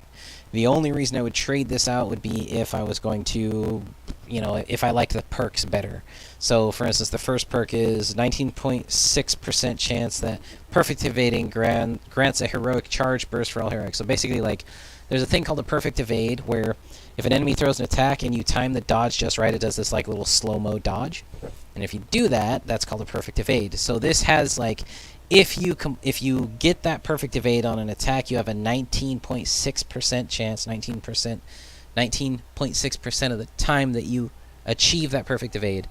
The only reason I would trade this out would be if I was going to, if I liked the perks better. So, for instance, the first perk is 19.6% chance that perfect evading grants a heroic charge burst for all heroics. So basically, like, there's a thing called a perfect evade where if an enemy throws an attack and you time the dodge just right, it does this like little slow-mo dodge. And if you do that, that's called a perfect evade. So this has like, if you get that perfect evade on an attack, you have a 19.6% chance, 19.6% of the time that you achieve that perfect evade,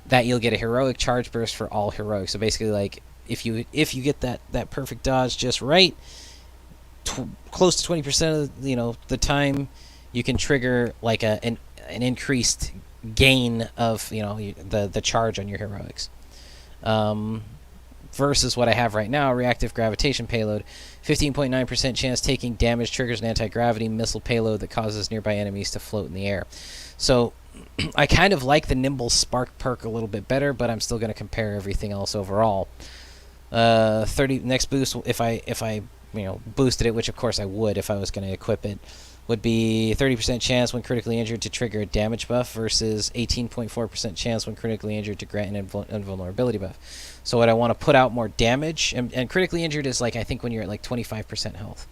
that you'll get a heroic charge burst for all heroics. So basically, like, if you get that perfect dodge just right, close to 20% of the time, you can trigger like an increased gain of the charge on your heroics. Versus what I have right now, reactive gravitation payload, 15.9% chance taking damage, triggers an anti-gravity missile payload that causes nearby enemies to float in the air. So I kind of like the nimble spark perk a little bit better, but I'm still going to compare everything else overall. 30 next boost, if I boosted it, which of course I would if I was going to equip it, would be 30% chance when critically injured to trigger a damage buff versus 18.4% chance when critically injured to grant an invulnerability buff. So would I want to put out more damage? And critically injured is like, I think when you're at like 25% health.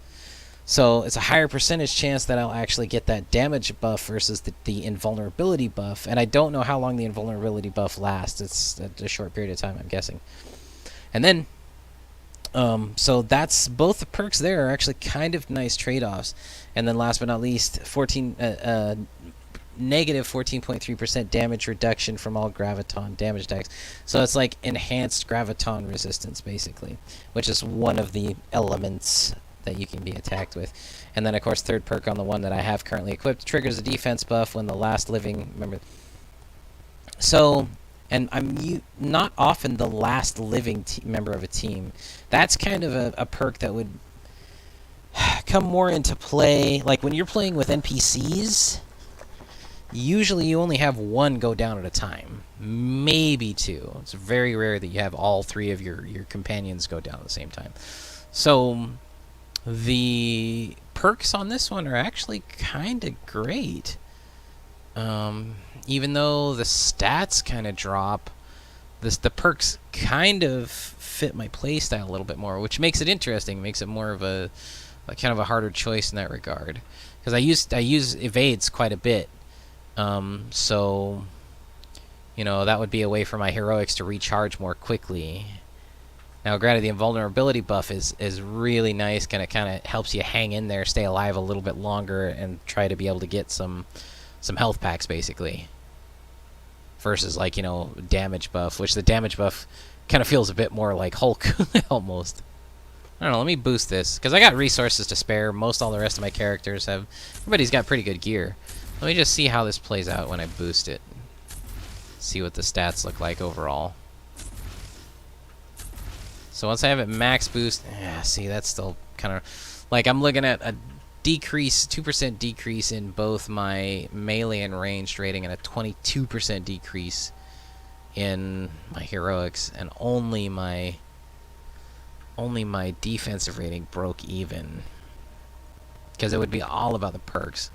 So it's a higher percentage chance that I'll actually get that damage buff versus the invulnerability buff. And I don't know how long the invulnerability buff lasts. It's a short period of time, I'm guessing. And then so that's both the perks there are actually kind of nice trade-offs. And then last but not least, negative 14.3% damage reduction from all graviton damage decks. So it's like enhanced graviton resistance, basically, which is one of the elements that you can be attacked with. And then, of course, third perk on the one that I have currently equipped triggers a defense buff when the last living member. So, and I'm not often the last living member of a team. That's kind of a perk that would come more into play. Like when you're playing with NPCs, usually you only have one go down at a time. Maybe two. It's very rare that you have all three of your companions go down at the same time. So the perks on this one are actually kind of great. Even though the stats kind of drop, the perks kind of fit my playstyle a little bit more, which makes it interesting, makes it more of a kind of a harder choice in that regard. Because I use evades quite a bit, so you know that would be a way for my heroics to recharge more quickly. Now, granted, the invulnerability buff is really nice, kind of helps you hang in there, stay alive a little bit longer, and try to be able to get some health packs, basically. Versus, like, you know, damage buff, which the damage buff kind of feels a bit more like Hulk, almost. I don't know, let me boost this, because I got resources to spare. Most all the rest of my characters have... Everybody's got pretty good gear. Let me just see how this plays out when I boost it. See what the stats look like overall. So once I have it max boost, see, that's still kind of... Like, I'm looking at a decrease, 2% decrease in both my melee and ranged rating, and a 22% decrease in my heroics, and only my defensive rating broke even. Because it would be all about the perks.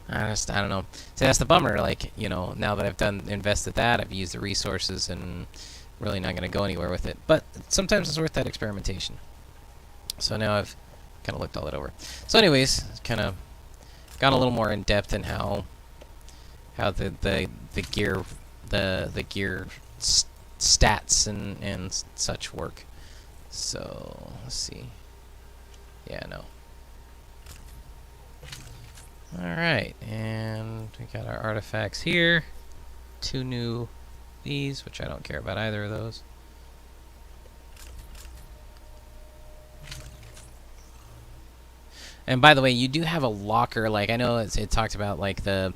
I don't know. See, that's the bummer. Like, you know, now that I've invested that, I've used the resources, and really not going to go anywhere with it. But sometimes it's worth that experimentation. So now I've kind of looked all that over. So anyways, kind of gone a little more in depth in how the gear stats and such work. So let's see. Yeah, no. All right, and we got our artifacts here. 2 new these, which I don't care about either of those. And by the way, you do have a locker. Like, I know it talked about like the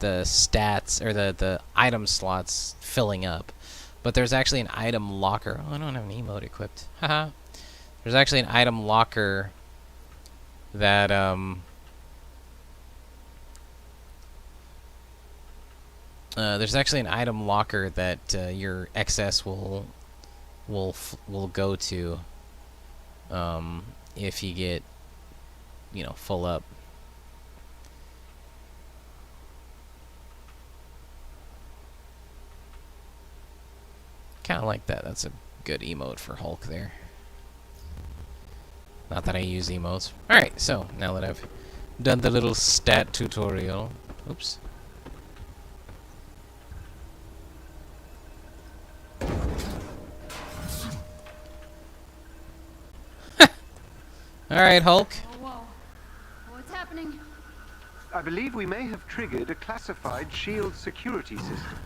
stats or the item slots filling up, but there's actually an item locker. Oh, I don't have an emote equipped. Haha. There's actually an item locker that there's actually an item locker that your excess will go to if you get, you know, full up. Kind of like that. That's a good emote for Hulk there. Not that I use emotes. Alright, so now that I've done the little stat tutorial. Oops. Alright, Hulk. Whoa. What's happening? I believe we may have triggered a classified shield security system.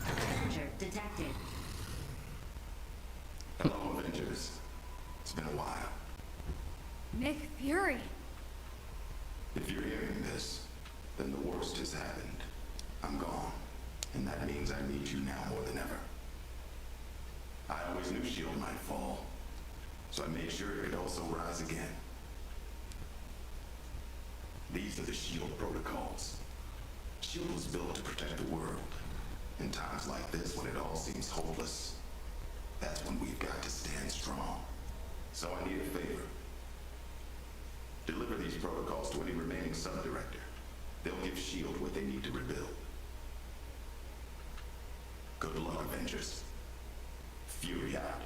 Avenger detected. Hello, Avengers. It's been a while. Nick Fury. If you're hearing this, then the worst has happened. I'm gone, and that means I need you now more than ever. I always knew S.H.I.E.L.D. might fall, so I made sure it could also rise again. These are the S.H.I.E.L.D. protocols. S.H.I.E.L.D. was built to protect the world. In times like this, when it all seems hopeless, that's when we've got to stand strong. So I need a favor. Deliver these protocols to any remaining sub-director. They'll give S.H.I.E.L.D. what they need to rebuild. Good luck, Avengers. Fury out.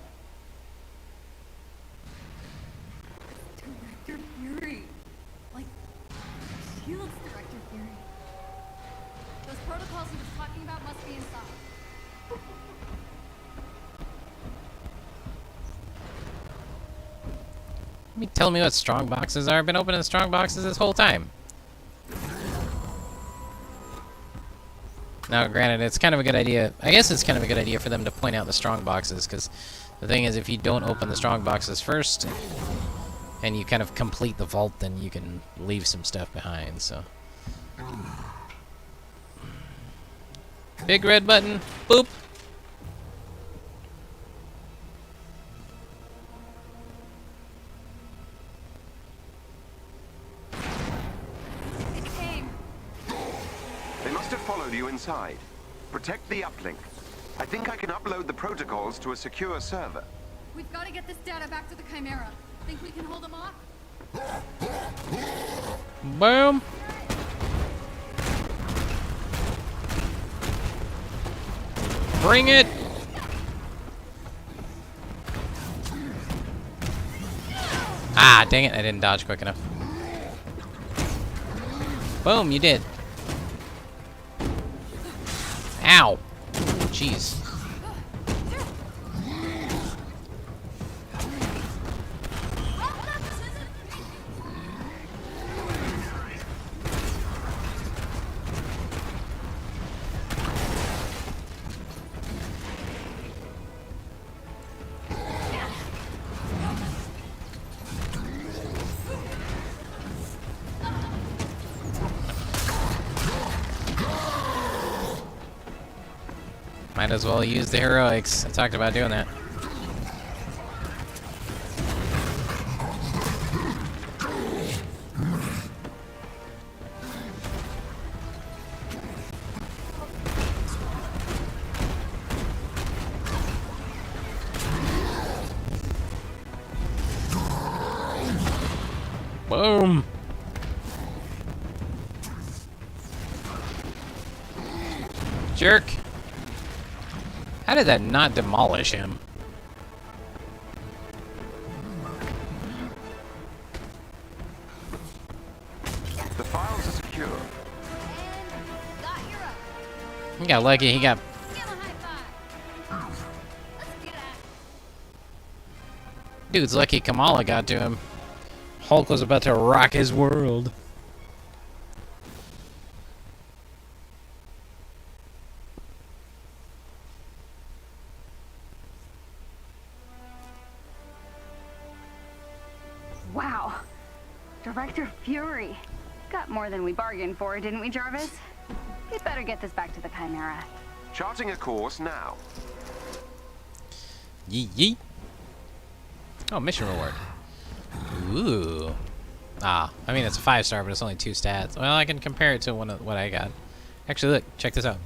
Director Fury. Like, S.H.I.E.L.D.'s Director Fury. Those protocols he was talking about must be inside. You telling me what strong boxes are? I've been opening strong boxes this whole time. Now, granted, it's kind of a good idea. I guess it's kind of a good idea for them to point out the strong boxes, because the thing is, if you don't open the strong boxes first, and you kind of complete the vault, then you can leave some stuff behind, so. Big red button. Boop. They must have followed you inside. Protect the uplink. I think I can upload the protocols to a secure server. We've got to get this data back to the Chimera. Think we can hold them off? Boom. Bring it. Ah, dang it. I didn't dodge quick enough. Boom, you did. Ow. Jeez. Might as well use the heroics. I talked about doing that. Boom! Jerk! How did that not demolish him? The files are secure. And got your up. He got lucky. He got. Give him a high five. Let's get at it. Dude's lucky Kamala got to him. Hulk was about to rock his world. Wow. Director Fury. Got more than we bargained for, didn't we, Jarvis? We'd better get this back to the Chimera. Charting a course now. Yee yee. Oh, mission reward. Ooh. Ah, I mean it's a 5-star, but it's only 2 stats. Well, I can compare it to what I got. Actually, look, check this out.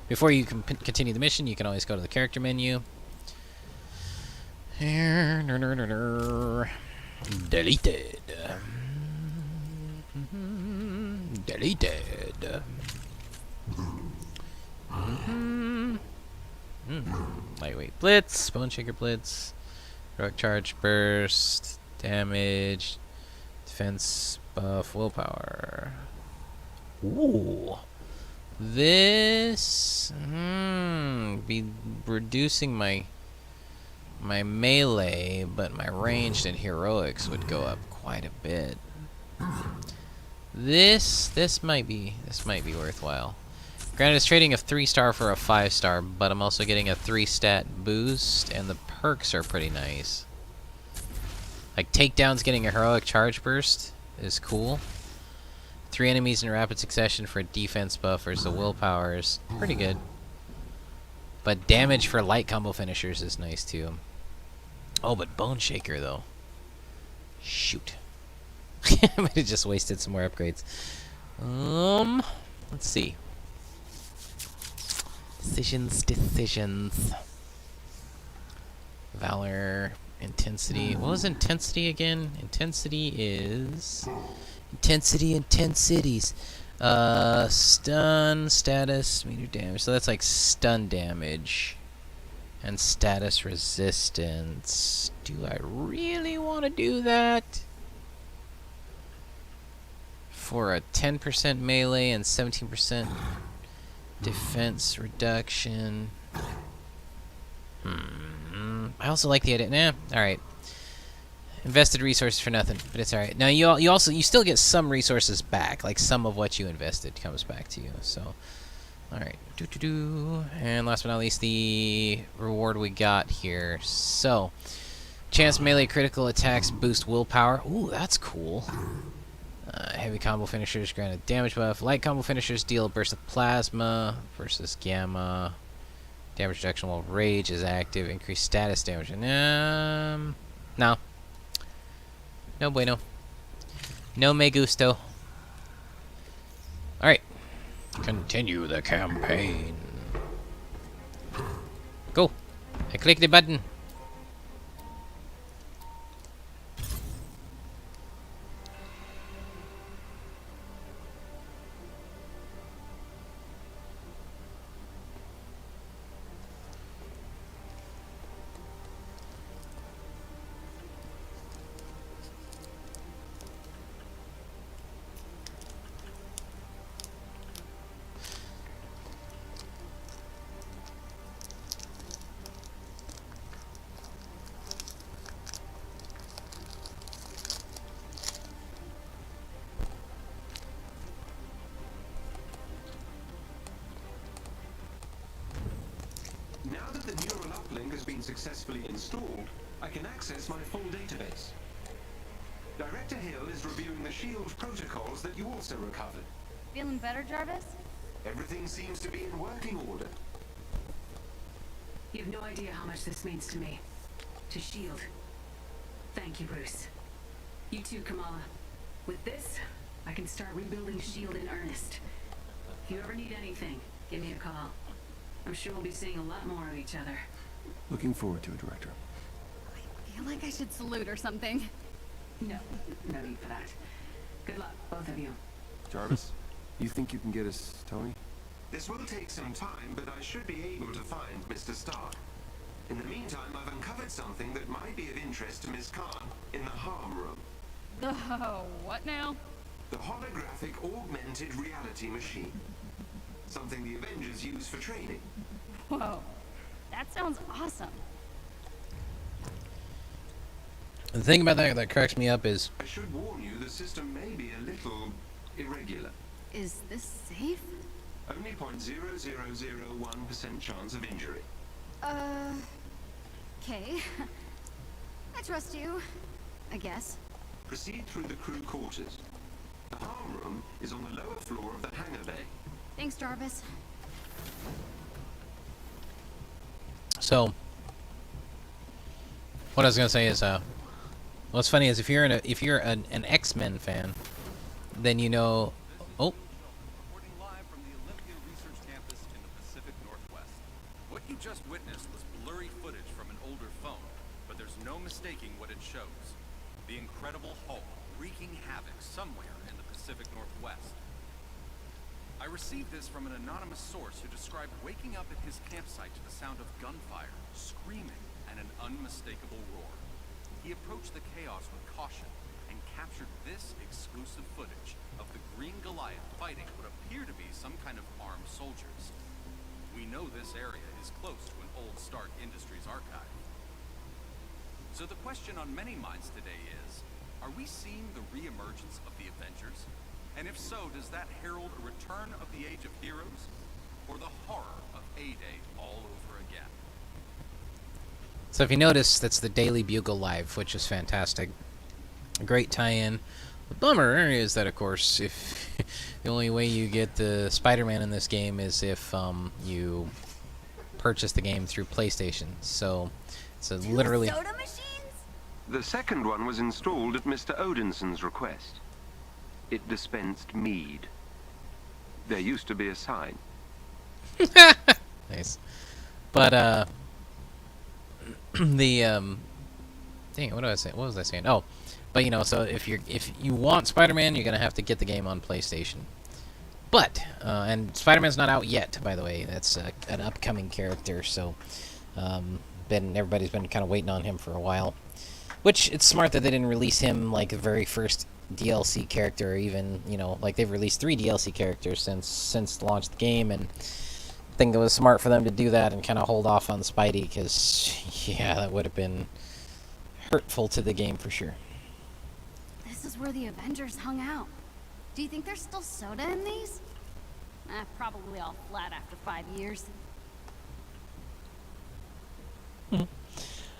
Before you can continue the mission, you can always go to the character menu. Deleted. Deleted. Lightweight blitz, bone shaker blitz, heroic charge burst, damage, defense buff, willpower. Ooh. This be reducing my melee, but my ranged and heroics would go up quite a bit. This might be worthwhile. Granted, it's trading a 3-star for a 5-star, but I'm also getting a 3-stat boost, and the perks are pretty nice. Like takedowns, getting a heroic charge burst is cool. 3 enemies in rapid succession for a defense buff versus the willpower is pretty good. But damage for light combo finishers is nice too. Oh, but Bone Shaker though. Shoot. I might have just wasted some more upgrades. Let's see. Decisions. Valor, intensity. What was intensity again? Intensity is intensities. Stun, status, meter damage. So that's like stun damage and status resistance. Do I really want to do that? For a 10% melee and 17% defense reduction. I also like the idea. Nah, alright. Invested resources for nothing, but it's alright. Now you still get some resources back, like some of what you invested comes back to you. So, alright. And last but not least, the reward we got here. So, chance melee critical attacks boost willpower. Ooh, that's cool. Heavy combo finishers grant a damage buff. Light combo finishers deal a burst of plasma versus gamma. Damage reduction while rage is active. Increased status damage. No. No bueno. No me gusto. Alright. Continue the campaign. Go. I click the button. Now that the neural uplink has been successfully installed, I can access my full database. Director Hill is reviewing the SHIELD protocols that you also recovered. Feeling better, Jarvis? Everything seems to be in working order. You have no idea how much this means to me. To SHIELD. Thank you, Bruce. You too, Kamala. With this, I can start rebuilding SHIELD in earnest. If you ever need anything, give me a call. I'm sure we'll be seeing a lot more of each other. Looking forward to it, Director. I feel like I should salute or something. No, no need for that. Good luck, both of you. Jarvis, you think you can get us Tony? This will take some time, but I should be able to find Mr. Stark. In the meantime, I've uncovered something that might be of interest to Ms. Khan in the harm room. The what now? The holographic augmented reality machine. Something the Avengers use for training. Whoa, that sounds awesome. The thing about that cracks me up is I should warn you, the system may be a little irregular. Is this safe? Only 0.0001% chance of injury. Okay. I trust you. I guess. Proceed through the crew quarters. The harm room is on the lower floor of the hangar bay. Thanks, Jarvis. so. What I was gonna say is, what's funny is if you're an X-Men fan, then you know. Oh. Reporting live from the Olympia Research Campus in the Pacific Northwest. What you just witnessed was blurry footage from an older phone, but there's no mistaking what it shows. The Incredible Hulk wreaking havoc somewhere in the Pacific Northwest. I received this from an anonymous source who described waking up at his campsite to the sound of gunfire, screaming, and an unmistakable roar. He approached the chaos with caution and captured this exclusive footage of the Green Goliath fighting what appear to be some kind of armed soldiers. We know this area is close to an old Stark Industries archive. So the question on many minds today is, are we seeing the re-emergence of the Avengers? And if so, does that herald a return of the Age of Heroes? Or the horror of A-Day all over again? So if you notice, that's the Daily Bugle Live, which is fantastic. A great tie-in. The bummer is that, of course, if the only way you get the Spider-Man in this game is if you purchase the game through PlayStation. So it's a literally. Soda machines? The second one was installed at Mr. Odinson's request. It dispensed mead. There used to be a sign. Nice. But the dang it, what was I saying? Oh, but you know, so if you want Spider-Man, you're gonna have to get the game on PlayStation. But and Spider-Man's not out yet, by the way. That's an upcoming character, so everybody's been kind of waiting on him for a while. Which it's smart that they didn't release him like the very first DLC character, or even, you know, like they've released 3 DLC characters since the launch of the game, and I think it was smart for them to do that and kind of hold off on Spidey, because yeah, that would have been hurtful to the game for sure. This is where the Avengers hung out. Do you think there's still soda in these? Probably all flat after 5 years.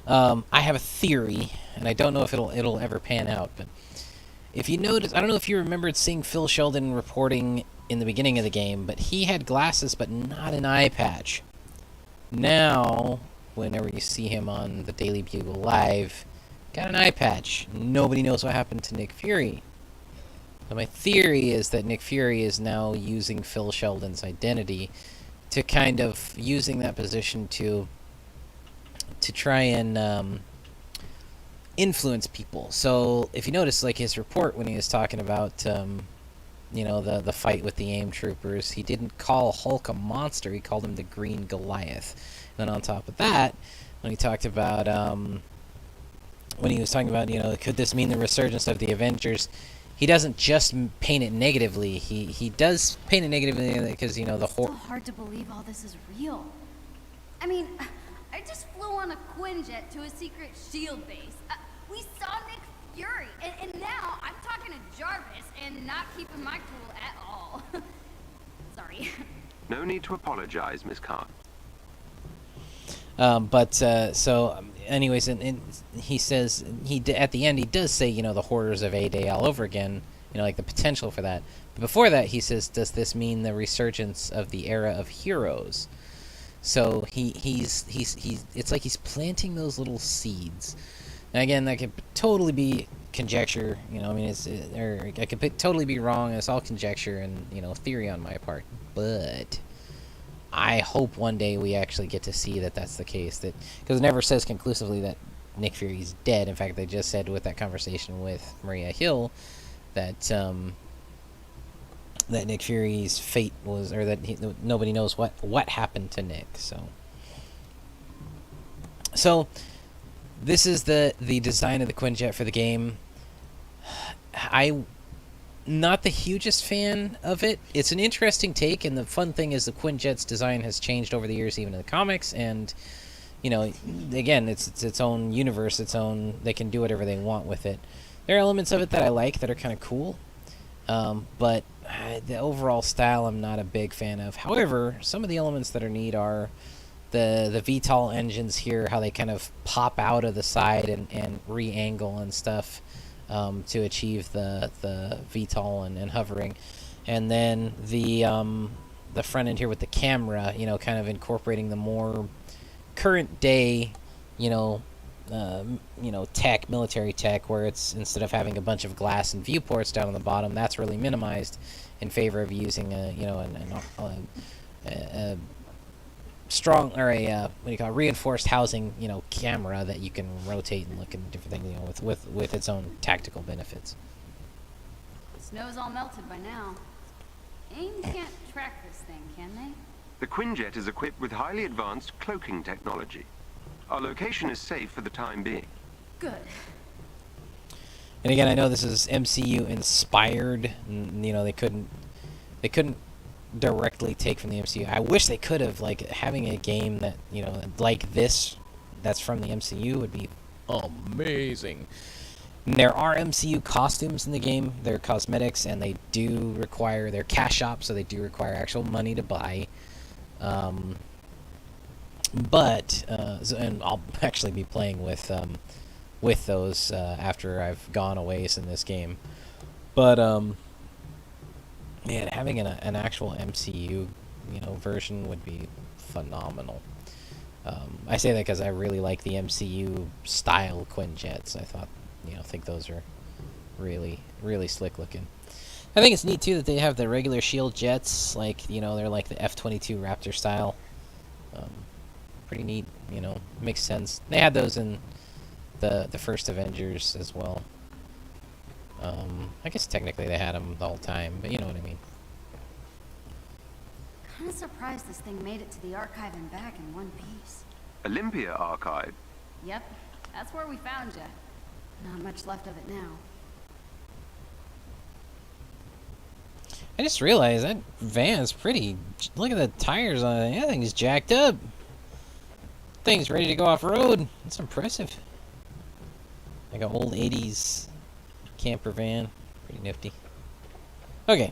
I have a theory, and I don't know if it'll ever pan out, but if you notice, I don't know if you remembered seeing Phil Sheldon reporting in the beginning of the game, but he had glasses but not an eye patch. Now, whenever you see him on the Daily Bugle Live, got an eye patch. Nobody knows what happened to Nick Fury. So my theory is that Nick Fury is now using Phil Sheldon's identity to kind of using that position to to try and influence people. So if you notice, like his report when he was talking about the fight with the AIM troopers, he didn't call Hulk a monster. He called him the Green Goliath. And then on top of that, when he talked about when he was talking about could this mean the resurgence of the Avengers, he doesn't just paint it negatively. He does paint it negatively because the It's still hard to believe all this is real. I mean, I just flew on a Quinjet to a secret SHIELD base. We saw Nick Fury, and now I'm talking to Jarvis and not keeping my cool at all. Sorry. No need to apologize, Miss Khan. Anyways, and he says at the end he does say the horrors of A-Day all over again, like the potential for that. But before that, he says, does this mean the resurgence of the era of heroes? So he's it's like he's planting those little seeds. And again, that could totally be conjecture. I could totally be wrong. It's all conjecture and theory on my part. But I hope one day we actually get to see that that's the case. That because it never says conclusively that Nick Fury's dead. In fact, they just said with that conversation with Maria Hill that that Nick Fury's fate was, or that nobody knows what happened to Nick. So this is the design of the Quinjet for the game. I'm not the hugest fan of it. It's an interesting take, and the fun thing is the Quinjet's design has changed over the years, even in the comics. And again, it's its own universe, they can do whatever they want with it. There are elements of it that I like that are kind of cool, but the overall style I'm not a big fan of. However, some of the elements that are neat are the VTOL engines here, how they kind of pop out of the side and re-angle and stuff to achieve the VTOL and hovering. And then the front end here with the camera, kind of incorporating the more current day, tech, military tech, where it's, instead of having a bunch of glass and viewports down on the bottom, that's really minimized in favor of using a strong, or a reinforced housing, camera that you can rotate and look at different things, with its own tactical benefits. Snow's all melted by now. AIM can't track this thing, can they? The Quinjet is equipped with highly advanced cloaking technology. Our location is safe for the time being. Good. And again, I know this is MCU inspired. They couldn't directly take from the MCU. I wish they could have, like, having a game that, like this, that's from the MCU would be amazing. And there are MCU costumes in the game. They're cosmetics, and they do require, they're cash shops, so they do require actual money to buy. And I'll actually be playing with those after I've gone a ways in this game. But man, having an actual MCU version would be phenomenal. I say that because I really like the MCU style Quinjets. I think those are really, really slick looking. I think it's neat too that they have the regular shield jets, like they're like the F-22 Raptor style. Pretty neat, makes sense. They had those in the first Avengers as well. I guess technically they had them the whole time, but you know what I mean. Kinda surprised this thing made it to the archive and back in one piece. Olympia Archive. Yep, that's where we found you. Not much left of it now. I just realized that van's pretty. Look at the tires on it. That thing's jacked up. Thing's ready to go off road. That's impressive. Like an old 80s camper van. Pretty nifty. Okay.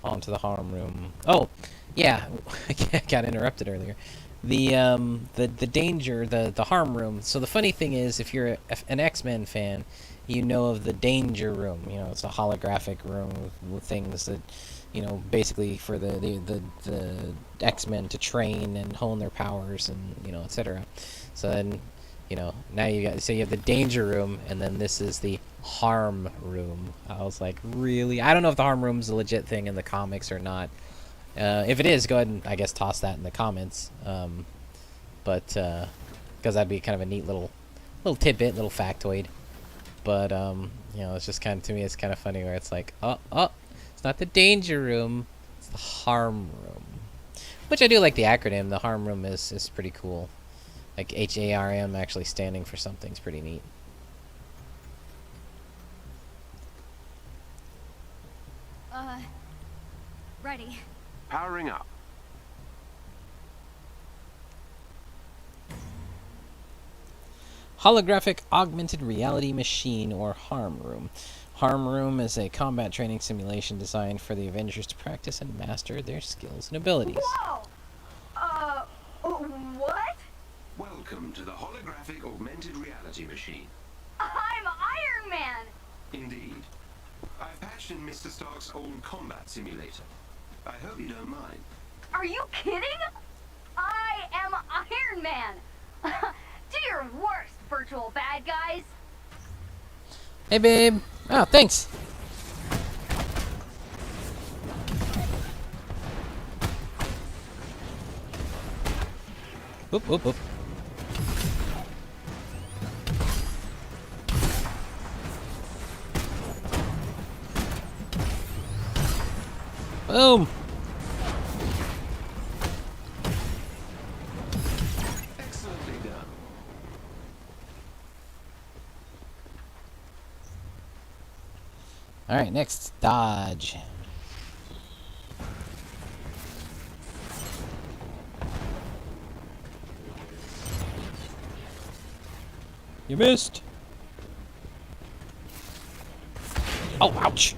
On to the harm room. Oh, yeah. I got interrupted earlier. The danger, the harm room. So the funny thing is, if you're an X-Men fan, you know of the danger room. It's a holographic room with things that, basically for the X-Men to train and hone their powers and, etc. So then, now you have the danger room, and then this is the harm room. I was like, really? I don't know if the harm room's a legit thing in the comics or not. If it is, go ahead and, I guess, toss that in the comments. but because that'd be kind of a neat little tidbit, little factoid. But you know, it's just kind of, to me, it's kind of funny where it's like, oh, it's not the danger room, it's the harm room. Which I do like the acronym. The harm room is pretty cool. Like HARM actually standing for something's pretty neat. Ready. Powering up. Holographic Augmented Reality Machine, or HARM Room. HARM Room is a combat training simulation designed for the Avengers to practice and master their skills and abilities. Whoa! What? Welcome to the holographic augmented reality machine. I'm Iron Man! Indeed. I've patched in Mr. Stark's old combat simulator. I hope you don't mind. Are you kidding? I am Iron Man! Do your worst, virtual bad guys! Hey, babe. Oh, thanks. Whoop, whoop, whoop. Boom. Excellently done. All right, next, dodge. You missed. Oh, ouch.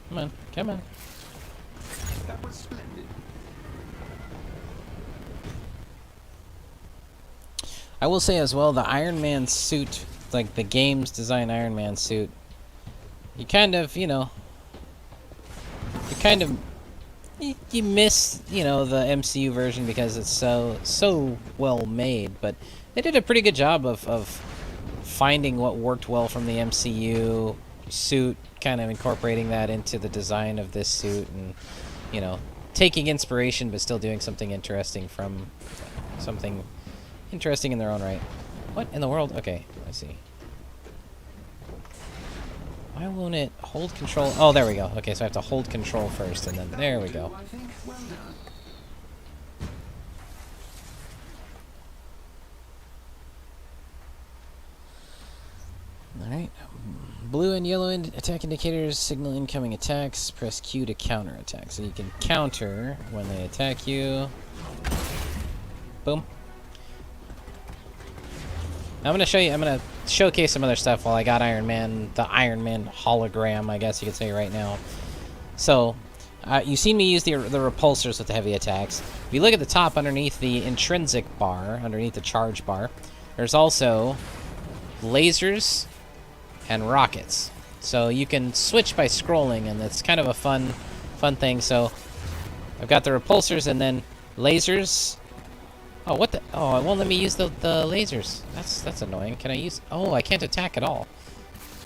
Come on, come on. That was splendid. I will say as well, the Iron Man suit, like the game's design Iron Man suit, you kind of, you know, you miss, you know, the MCU version because it's so well made, but they did a pretty good job of finding what worked well from the MCU suit, kind of incorporating that into the design of this suit, and, you know, taking inspiration but still doing something interesting from something interesting in their own right. What in the world? Okay, I see. Why won't it hold control? Oh, there we go. Okay, so I have to hold control first, and then there we go. I think well done. Alright. Blue and yellow attack indicators signal incoming attacks. Press Q to counter attack. So you can counter when they attack you. Boom. I'm going to show you, I'm going to showcase some other stuff while I got Iron Man, the Iron Man hologram, I guess you could say right now. So, you've seen me use the repulsors with the heavy attacks. If you look at the top underneath the intrinsic bar, underneath the charge bar, there's also lasers and rockets. So you can switch by scrolling, and it's kind of a fun thing. So I've got the repulsors and then lasers. Oh, what the? Oh, it won't let me use the lasers. That's annoying. Can I use? Oh, I can't attack at all.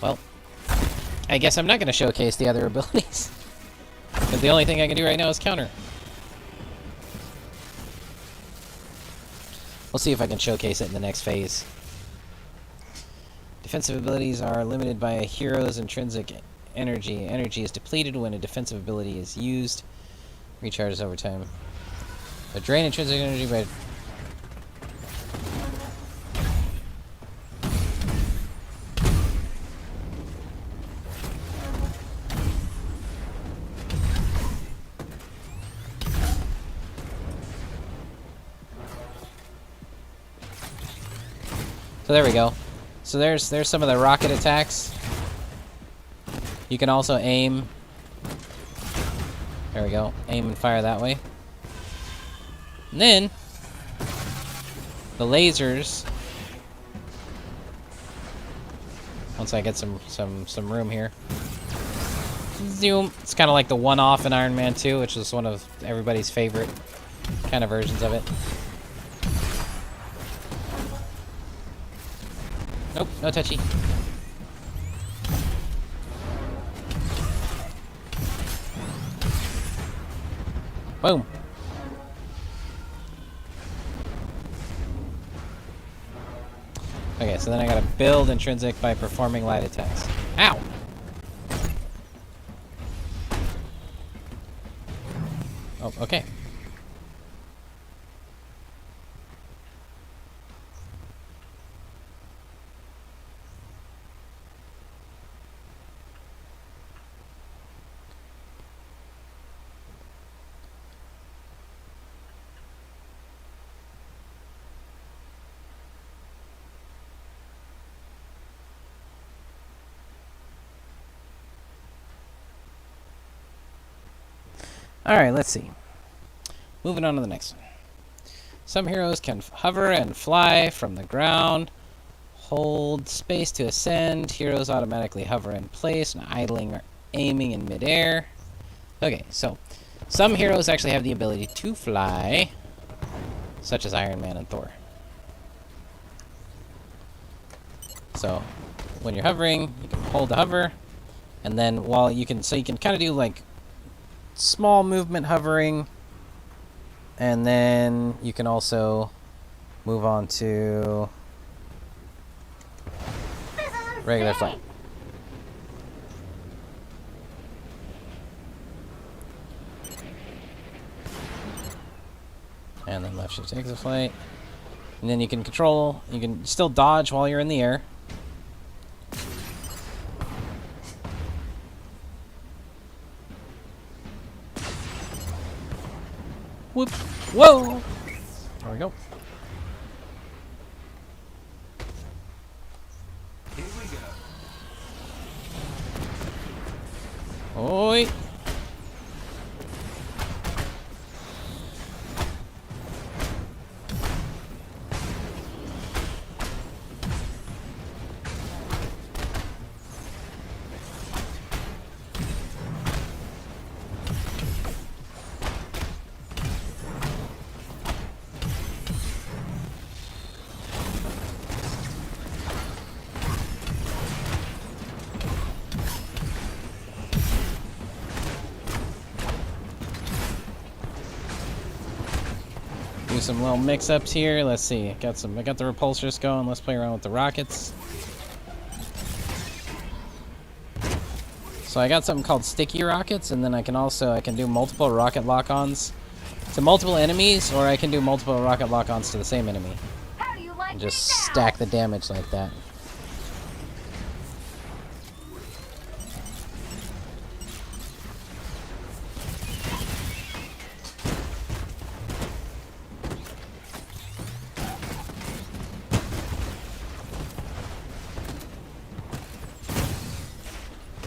Well, I guess I'm not going to showcase the other abilities. Because the only thing I can do right now is counter. We'll see if I can showcase it in the next phase. Defensive abilities are limited by a hero's intrinsic energy. Energy is depleted when a defensive ability is used. Recharges over time. But drain intrinsic energy by... So there we go. So there's some of the rocket attacks. You can also aim. There we go. Aim and fire that way. And then the lasers. Once I get some room here. Zoom. It's kind of like the one-off in Iron Man 2, which is one of everybody's favorite kind of versions of it. Nope, no touchy. Boom. so then I gotta build intrinsic by performing light attacks. Ow! Oh, okay. Alright, let's see. Moving on to the next one. Some heroes can hover and fly from the ground. Hold space to ascend. Heroes automatically hover in place, and idling or aiming in midair. Okay, so some heroes actually have the ability to fly, such as Iron Man and Thor. So when you're hovering, you can hold the hover, and then while you can kind of do like small movement hovering, and then you can also move on to regular flight. And then left shift exit flight. And then you can still dodge while you're in the air. Whoop. Whoa! There we go. Here we go. Oi! Do some little mix-ups here. Let's see. I got the repulsors going. Let's play around with the rockets. So I got something called sticky rockets, and then I can do multiple rocket lock-ons to multiple enemies, or I can do multiple rocket lock-ons to the same enemy. How do you like And just stack the damage like that.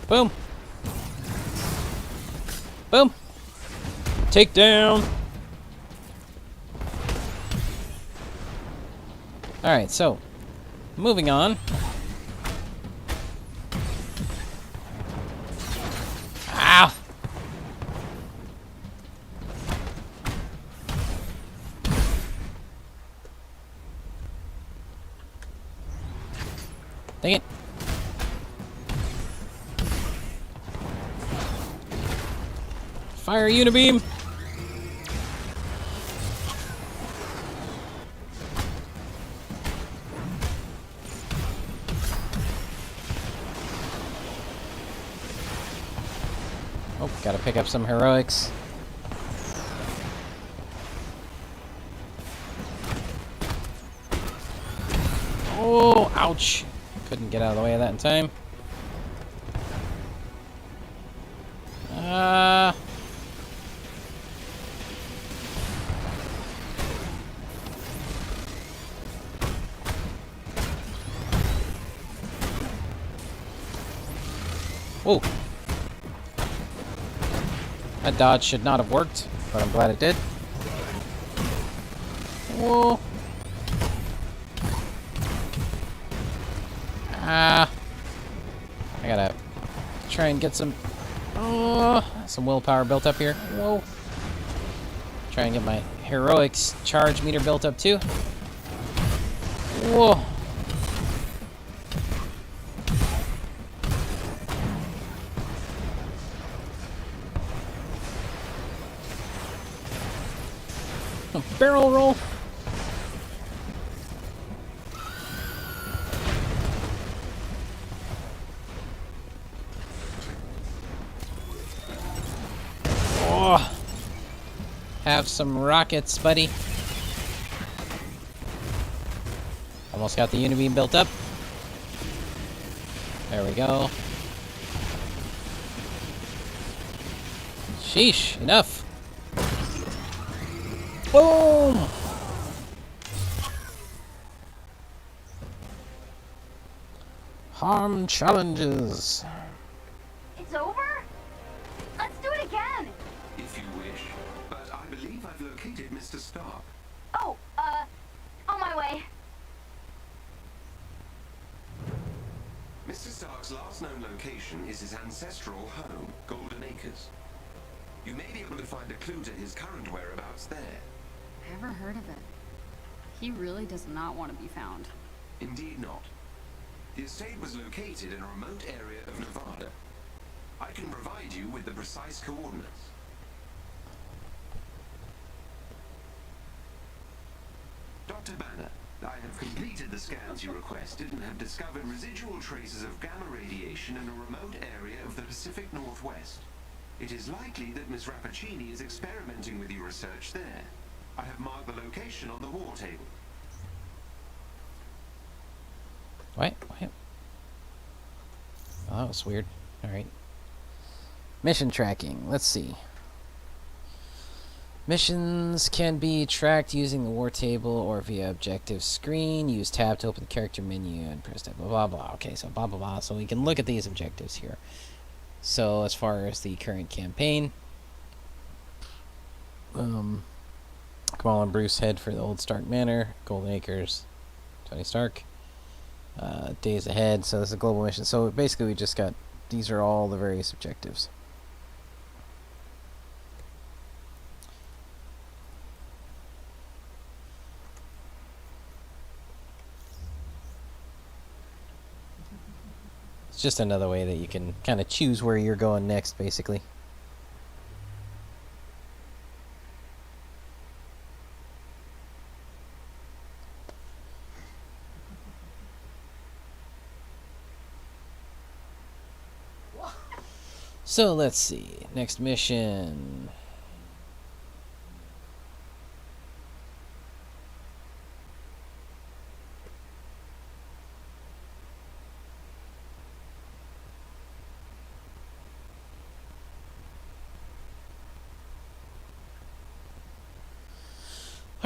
Boom. Boom. Take down. Alright, so moving on. Ow! Dang it. Fire unibeam! Oh, gotta pick up some heroics. Oh, ouch! Couldn't get out of the way of that in time. Whoa. That dodge should not have worked, but I'm glad it did. Whoa. I gotta try and get some willpower built up here. Whoa. Try and get my heroics charge meter built up too. Whoa. Barrel roll. Oh! Have some rockets, buddy. Almost got the unibeam built up. There we go. Sheesh, enough. Boom! Harm challenges. It's over? Let's do it again! If you wish. But I believe I've located Mr. Stark. Oh, on my way. Mr. Stark's last known location is his ancestral home, Golden Acres. You may be able to find a clue to his current whereabouts there. Never heard of it. He really does not want to be found. Indeed not. The estate was located in a remote area of Nevada. I can provide you with the precise coordinates. Dr. Banner, I have completed the scans you requested and have discovered residual traces of gamma radiation in a remote area of the Pacific Northwest. It is likely that Miss Rappaccini is experimenting with your research there. I have marked the location on the war table. What? Oh, that was weird. Alright. Mission tracking. Let's see. Missions can be tracked using the war table or via objective screen. Use tab to open the character menu and press tab. Blah, blah, blah. Okay, so blah, blah, blah. So we can look at these objectives here. So as far as the current campaign, Kamala and Bruce head for the Old Stark Manor, Golden Acres, Tony Stark. Days ahead, so this is a global mission. So basically we just got, these are all the various objectives. It's just another way that you can kind of choose where you're going next, basically. So let's see. Next mission.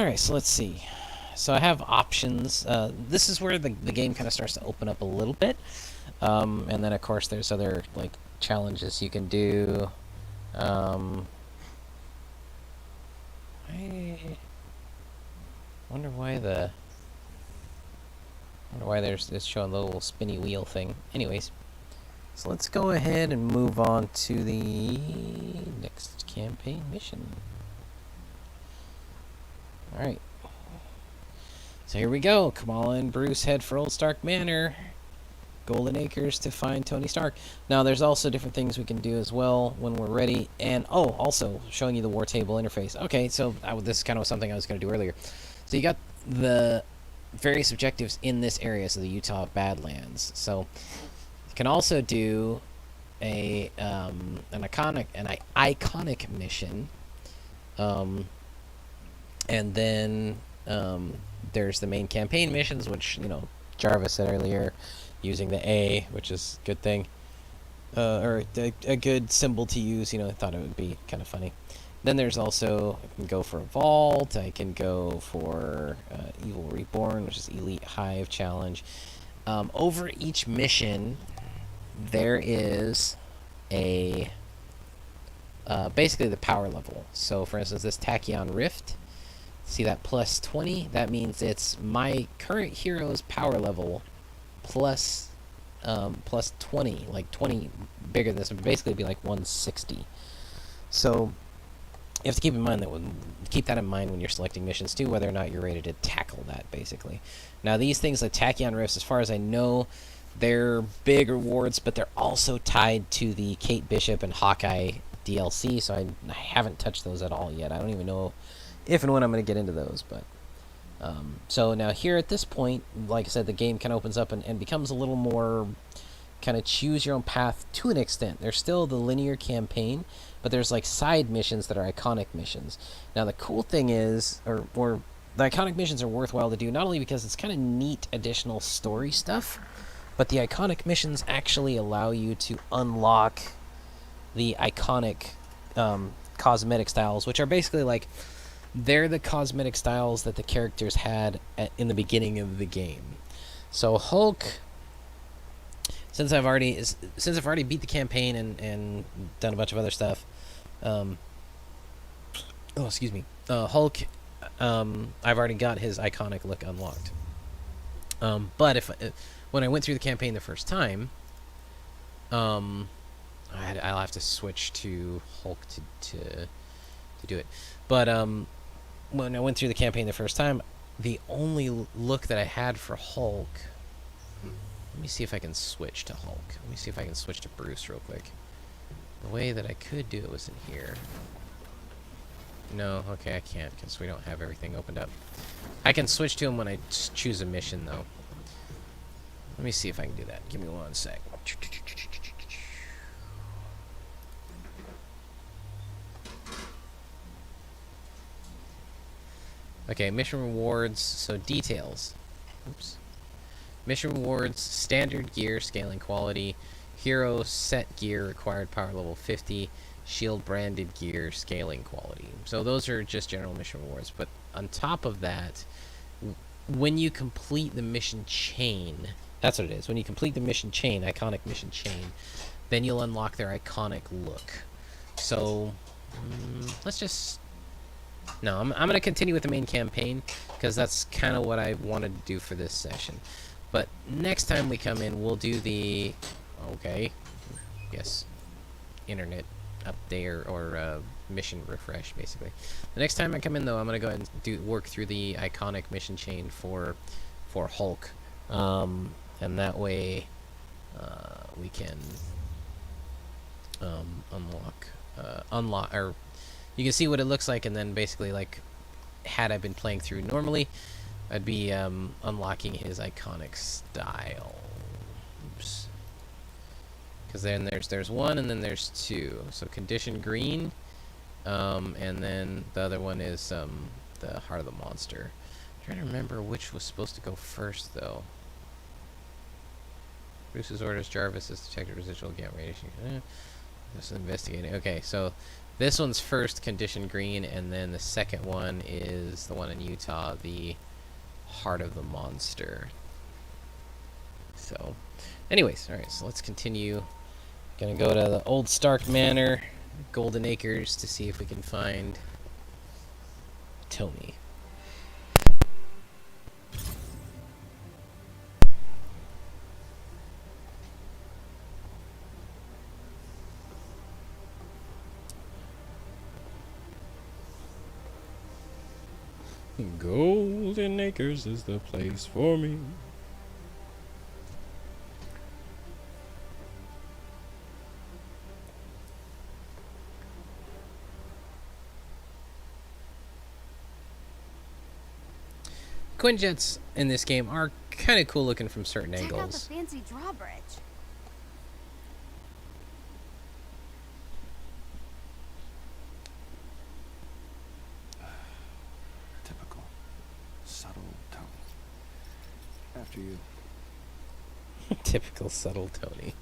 Alright, so let's see. So I have options. This is where the game kind of starts to open up a little bit. And then, of course, there's other, like, challenges you can do. I wonder why there's it's showing the little spinny wheel thing. Anyways, so let's go ahead and move on to the next campaign mission. All right. So here we go. Kamala and Bruce head for Old Stark Manor, Golden Acres, to find Tony Stark. Now, there's also different things we can do as well when we're ready. And, oh, also showing you the war table interface. Okay, so this is kind of something I was going to do earlier. So you got the various objectives in this area, so the Utah Badlands. So you can also do an iconic mission. And then there's the main campaign missions, which, you know, Jarvis said earlier, using the A, which is a good thing, or a good symbol to use. You know, I thought it would be kind of funny. Then there's also, I can go for a vault, I can go for Evil Reborn, which is Elite Hive Challenge. Over each mission, there is a, basically the power level. So, for instance, this Tachyon Rift, see that plus 20? That means it's my current hero's power level plus 20, like 20 bigger than this. It would basically be like 160. So you have to keep that in mind when you're selecting missions too, whether or not you're ready to tackle that, basically. Now, these things like Tachyon Rifts, as far as I know, they're big rewards, but they're also tied to the Kate Bishop and Hawkeye DLC, so I haven't touched those at all yet. I don't even know if and when I'm going to get into those, but so now here at this point, like I said, the game kind of opens up and becomes a little more kind of choose your own path to an extent. There's still the linear campaign, but there's like side missions that are iconic missions. Now the cool thing is, or the iconic missions are worthwhile to do, not only because it's kind of neat additional story stuff, but the iconic missions actually allow you to unlock the iconic cosmetic styles, which are basically like, they're the cosmetic styles that the characters had in the beginning of the game. So Hulk, since I've already beat the campaign and done a bunch of other stuff, Hulk, I've already got his iconic look unlocked. But when I went through the campaign the first time, I'll have to switch to Hulk to do it. But when I went through the campaign the first time, the only look that I had for Hulk... Let me see if I can switch to Hulk. Let me see if I can switch to Bruce real quick. The way that I could do it was in here. No, okay, I can't, because we don't have everything opened up. I can switch to him when I choose a mission, though. Let me see if I can do that. Give me 1 sec. Okay, mission rewards, so details. Oops. Mission rewards, standard gear, scaling quality, hero set gear, required power level 50, shield branded gear, scaling quality. So those are just general mission rewards, but on top of that, when you complete the mission chain, that's what it is. When you complete the mission chain, iconic mission chain, then you'll unlock their iconic look. So, let's just... No, I'm going to continue with the main campaign, because that's kind of what I wanted to do for this session. But next time we come in, we'll do the... Okay. Yes. Internet update or mission refresh, basically. The next time I come in, though, I'm going to go ahead and work through the iconic mission chain for Hulk. And that way, we can unlock, or you can see what it looks like, and then basically, like, had I been playing through normally, I'd be unlocking his iconic style. Oops. Because then there's one, and then there's two. So condition green, and then the other one is the Heart of the Monster. I'm trying to remember which was supposed to go first, though. Bruce's orders. Jarvis has detected residual gamma radiation. Just investigating. Okay, so this one's first, condition green, and then the second one is the one in Utah, the Heart of the Monster. So, anyways, alright, so let's continue. Gonna go to the Old Stark Manor, Golden Acres, to see if we can find Tony. Golden Acres is the place for me. Quinjets in this game are kind of cool looking from certain angles. Check out the fancy drawbridge. Typical. Subtle Tony. After you. Typical subtle Tony.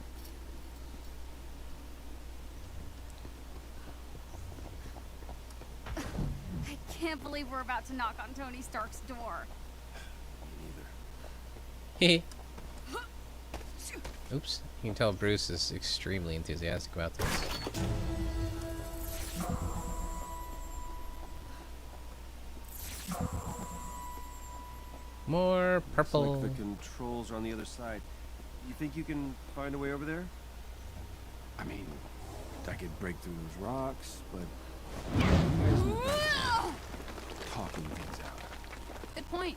I can't believe we're about to knock on Tony Stark's door. Hehe. Oops. You can tell Bruce is extremely enthusiastic about this. More purple. Looks like the controls are on the other side. You think you can find a way over there? I mean, I could break through those rocks, but talking things out. Good point.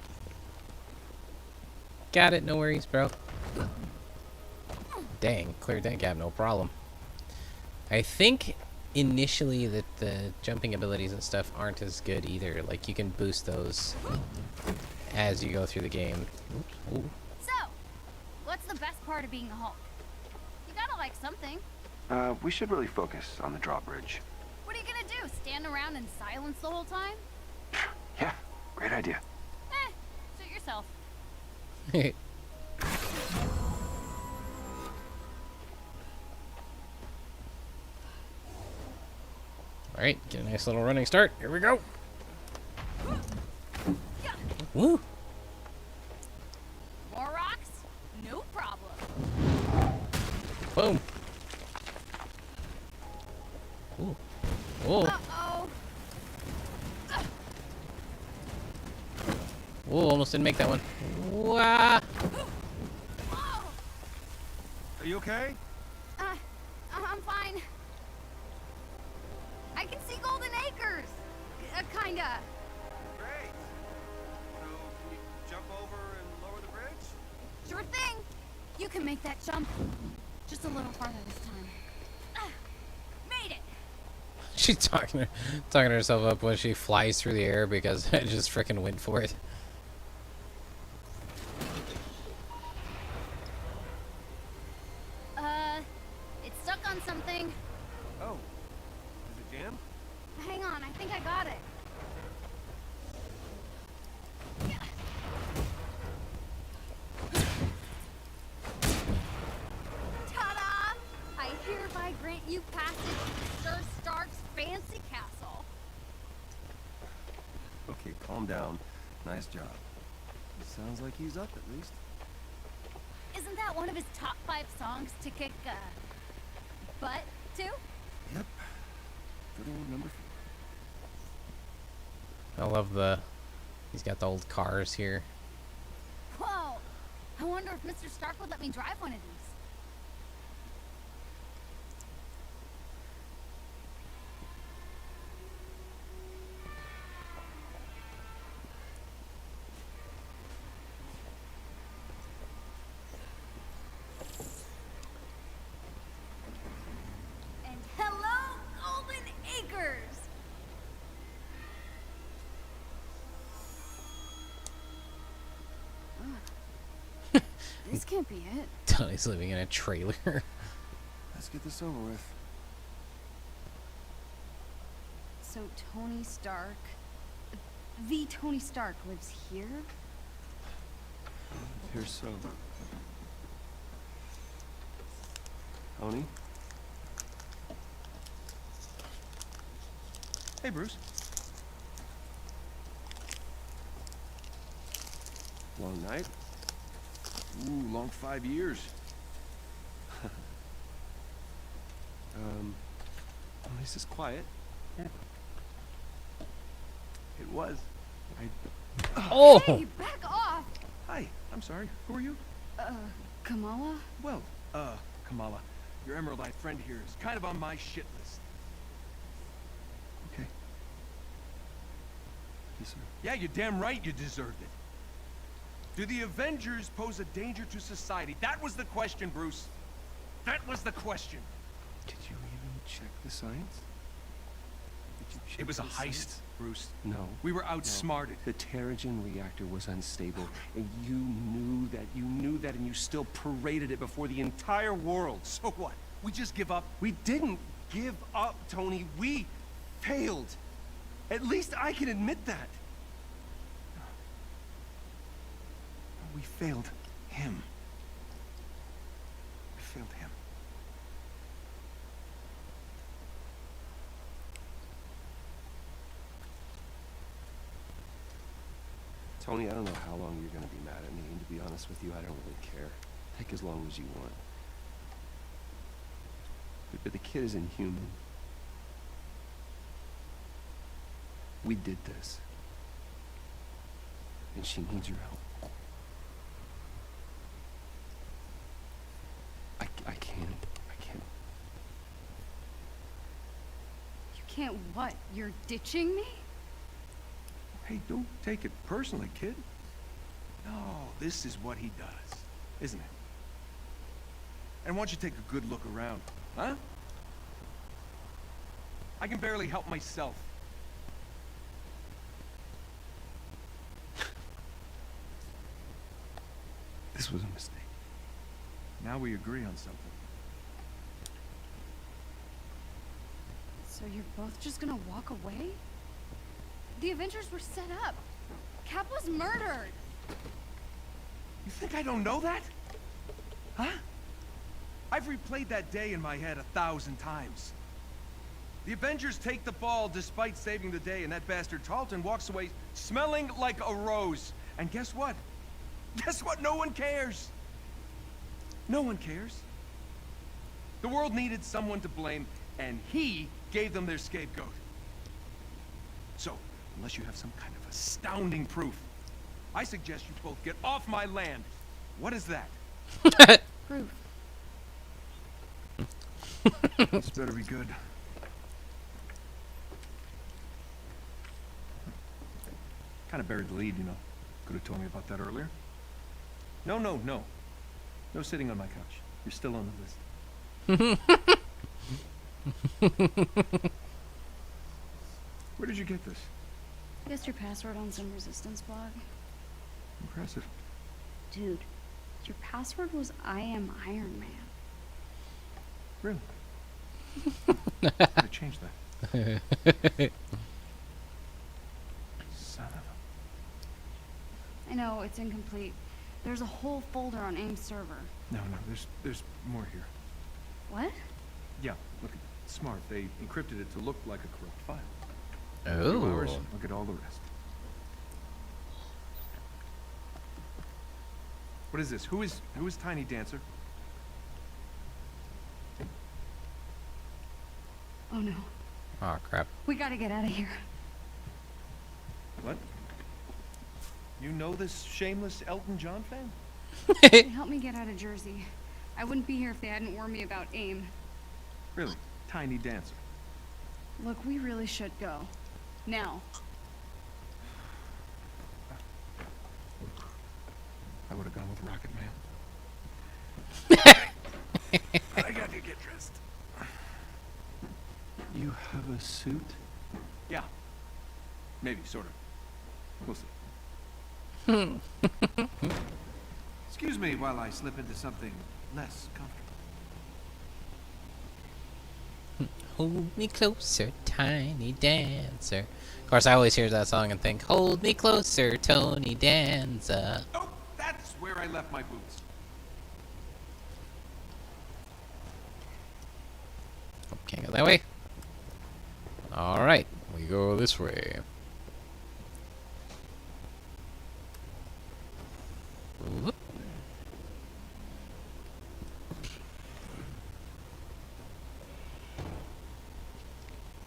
Got it, no worries, bro. Dang, cleared that gap, no problem. I think initially that the jumping abilities and stuff aren't as good either. Like, you can boost those as you go through the game. Oops. So, what's the best part of being the Hulk? like something. We should really focus on the drawbridge. What are you gonna do? Stand around in silence the whole time? Yeah, great idea. Suit yourself. Alright, get a nice little running start. Here we go. Woo! More rocks? No problem. Boom. Ooh. Whoa. Uh-oh. Whoa, almost didn't make that one. Wah! Whoa. Are you okay? I'm fine. I can see Golden Acres. Kinda. Great. So, can you jump over and lower the bridge? Sure thing. You can make that jump. Just a little farther this time. Made it. She's talking herself up when she flies through the air because I just frickin' went for it. It's stuck on something. Oh. Is it jammed? Hang on, I think I got it. Ta-da! I hereby grant you passage to Sir Stark's fancy castle. Okay, calm down. Nice job. It sounds like he's up at least. Isn't that one of his top 5 songs to kick, butt to? Yep. Good old number 4. I love he's got the old cars here. Whoa! I wonder if Mr. Stark would let me drive one of these. And hello, Golden Acres! This can't be it. Tony's living in a trailer. Let's get this over with. So Tony Stark, the Tony Stark lives here? Here's so. Tony? Hey, Bruce. Long night? Ooh, long 5 years. At least it's quiet. Yeah. It was. Oh! Hey, back off! Hi, I'm sorry. Who are you? Kamala? Well, Kamala, your Emerald-eyed friend here is kind of on my shit list. Okay. Yes, sir. Yeah, you're damn right you deserved it. Do the Avengers pose a danger to society? That was the question, Bruce. That was the question. Did you even check the science? Did you check It was a the heist, science? Bruce. No. We were outsmarted. The Terrigen reactor was unstable, and you knew that, and you still paraded it before the entire world. So what? We just give up? We didn't give up, Tony. We failed. At least I can admit that. We failed him. We failed him. Tony, I don't know how long you're gonna be mad at me, and to be honest with you, I don't really care. Take as long as you want. But the kid is inhuman. We did this. And she needs your help. I can't. You can't what? You're ditching me? Hey, don't take it personally, kid. No, this is what he does, isn't it? And why don't you take a good look around, huh? I can barely help myself. This was a mistake. Now we agree on something. So you're both just gonna walk away? The Avengers were set up. Cap was murdered. You think I don't know that? Huh? I've replayed that day in my head 1,000 times. The Avengers take the fall despite saving the day, and that bastard Tarleton walks away smelling like a rose. And guess what? Guess what? No one cares. No one cares. The world needed someone to blame, and he gave them their scapegoat. So, unless you have some kind of astounding proof, I suggest you both get off my land. What is that? Proof. This better be good. Kind of buried the lead, you know. Could have told me about that earlier. No. No sitting on my couch. You're still on the list. Where did you get this? Guessed your password on some resistance blog. Impressive. Dude, your password was I am Iron Man. Really? Gotta change that. Son of a... I know, it's incomplete. There's a whole folder on AIM's server. No, there's more here. What? Yeah, look, it's smart. They encrypted it to look like a corrupt file. Oh. 2 hours, look at all the rest. What is this? Who is Tiny Dancer? Oh no. Oh, crap. We gotta get out of here. What? You know this shameless Elton John fan? They helped me get out of Jersey. I wouldn't be here if they hadn't warned me about AIM. Really? Tiny Dancer. Look, we really should go. Now. I would have gone with Rocket Man. I got to get dressed. You have a suit? Yeah. Maybe, sort of. We'll see. Excuse me while I slip into something less comfortable. Hold me closer, Tiny Dancer. Of course, I always hear that song and think, hold me closer, Tony Danza. Oh, that's where I left my boots. Can't go that way. Alright, we go this way. Whoop.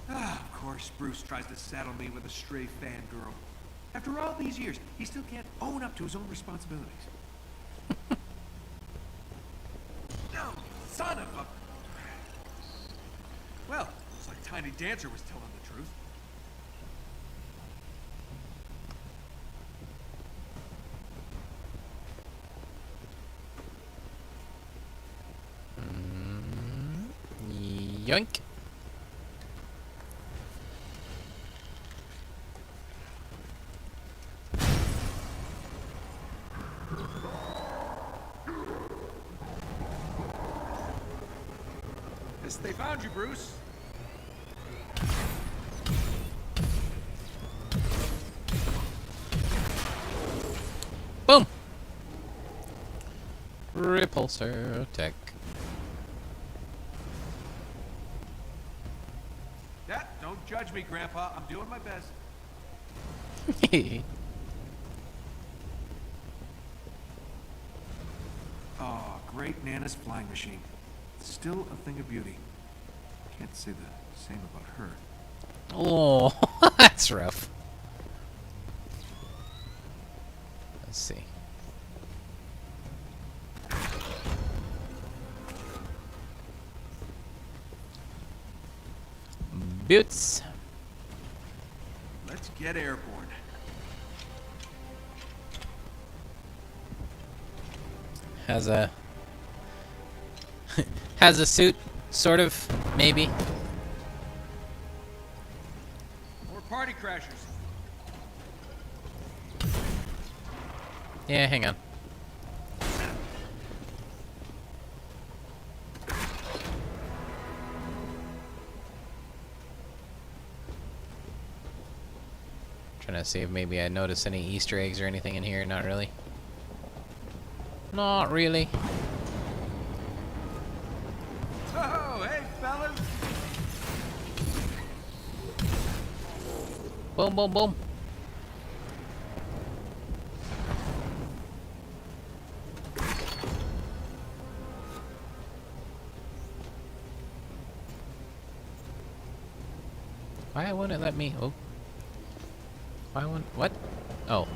Of course, Bruce tries to saddle me with a stray fangirl. After all these years, he still can't own up to his own responsibilities. No, son of a... Well, it's like Tiny Dancer was telling the truth. Yoink. Yes, they found you, Bruce. Boom. Repulsor tech. Yeah, don't judge me, Grandpa. I'm doing my best. Oh, great Nana's flying machine. Still a thing of beauty. Can't say the same about her. Oh, that's rough. Let's see. Boots. Let's get airborne. Has a has a suit, sort of, maybe. More party crashers. Yeah, hang on. Trying to see if maybe I noticed any Easter eggs or anything in here. Not really. Not really. Oh, hey, fellas. Boom, boom, boom. Why wouldn't it let me? Oh. Why wouldn't? What? Oh.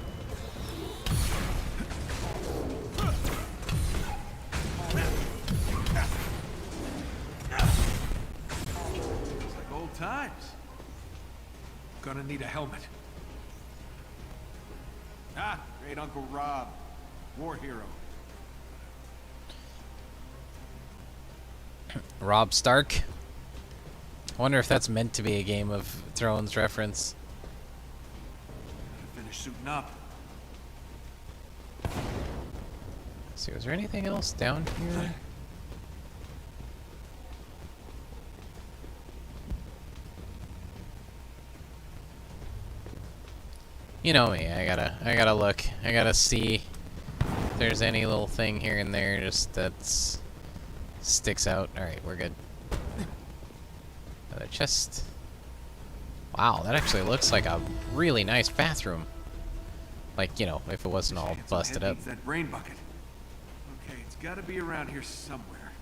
It's like old times. Gonna need a helmet. Ah, great Uncle Rob. War hero. Rob Stark. I wonder if that's meant to be a Game of Thrones reference. Gotta finish suiting up. Let's see, was there anything else down here? You know me, I gotta look. I gotta see if there's any little thing here and there just that's sticks out. Alright, we're good. Another chest. Wow, that actually looks like a really nice bathroom. Like, you know, if it wasn't all busted up. That brain bucket. Okay, it's gotta be around here somewhere.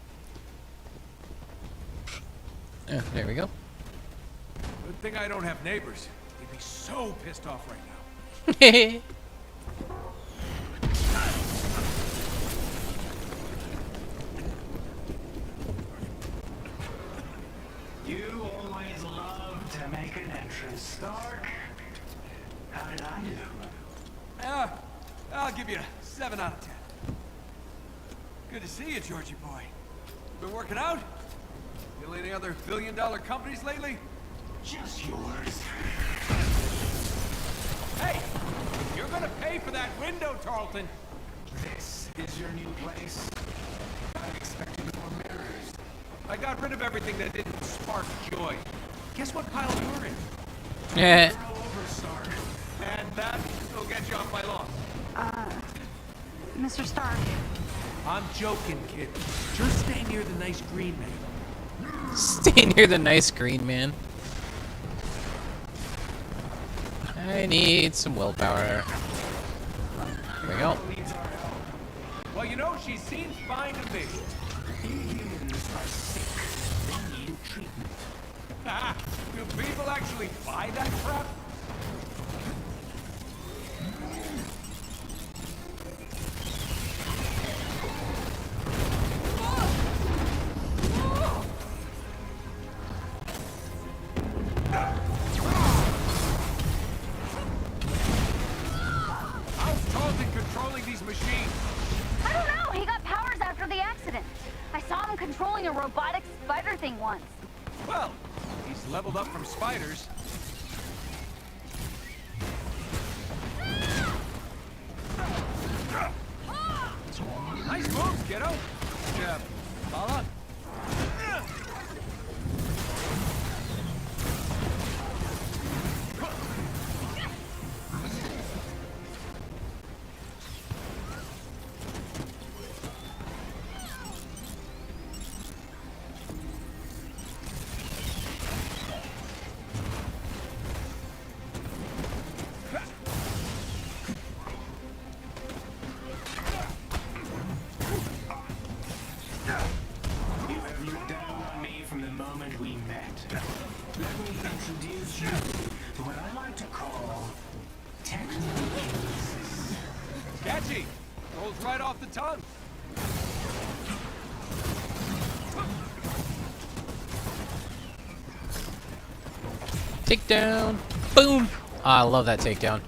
Yeah, there we go. Good thing I don't have neighbors. They'd be so pissed off right now. You always love to make an entrance, Stark. How did I do? I'll give you a 7 out of 10. Good to see you, Georgie boy. You been working out? Feel any other billion-dollar companies lately? Just yours. Hey, you're gonna pay for that window, Tarleton. This is your new place. I'm expecting more mirrors. I got rid of everything that didn't spark joy. Guess what pile you're in? Yeah. Throw over, Stark. And that will get you off my lawn. Mr. Stark. I'm joking, kid. Just stay near the nice green man. Stay near the nice green man. I need some willpower. Here we go. Well, you know, she seems fine to me. Humans are sick. They need treatment. Ah, do people actually buy that crap? How's Tarleton controlling these machines? I don't know. He got powers after the accident. I saw him controlling a robotic spider thing once. Well, he's leveled up from spiders. Nice moves, kiddo. Yeah, follow. You have looked down on me from the moment we met. Let me introduce you to what I like to call technokinesis. Catchy. Rolls right off the tongue. Takedown. Boom. Ah, I love that takedown.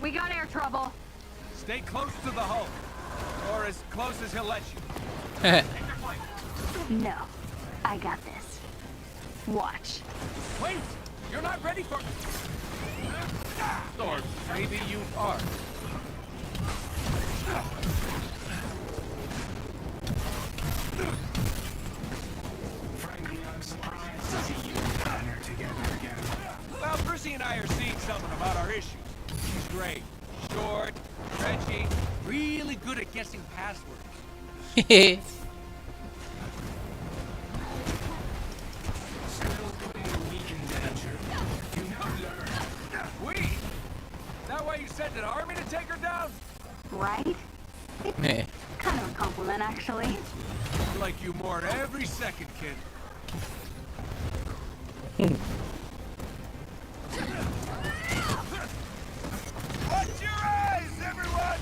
We got air trouble. Stay close to the hull. Or as close as he'll let you. No, I got this. Watch. Wait! You're not ready for... Or maybe you are. great. Short, stretchy, really good at guessing passwords. Still putting a weak in danger. You never learn. We? Is that why you sent an army to take her down? Right? Meh. Kind of a compliment, actually. I like you more every second, kid. Watch your eyes, everyone!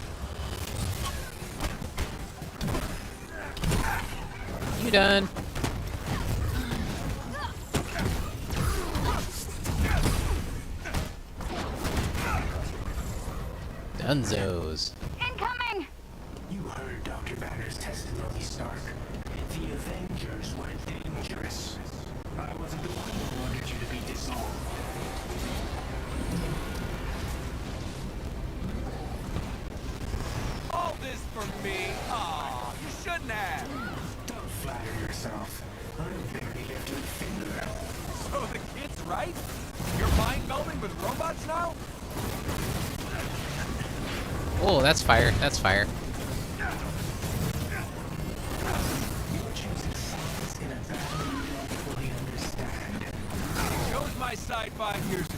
You done? Dunzos. Incoming! You heard Dr. Banner's testimony, Stark. The Avengers were dangerous. I wasn't the one who wanted you to be dissolved. All this for me? Aw, you shouldn't have. Don't flatter yourself. I'm barely left with finger. So the kid's right? You're mind melding with robots now? Oh, that's fire. That's fire. You're choosing sides in a battle you don't fully understand. I chose my side 5 years ago.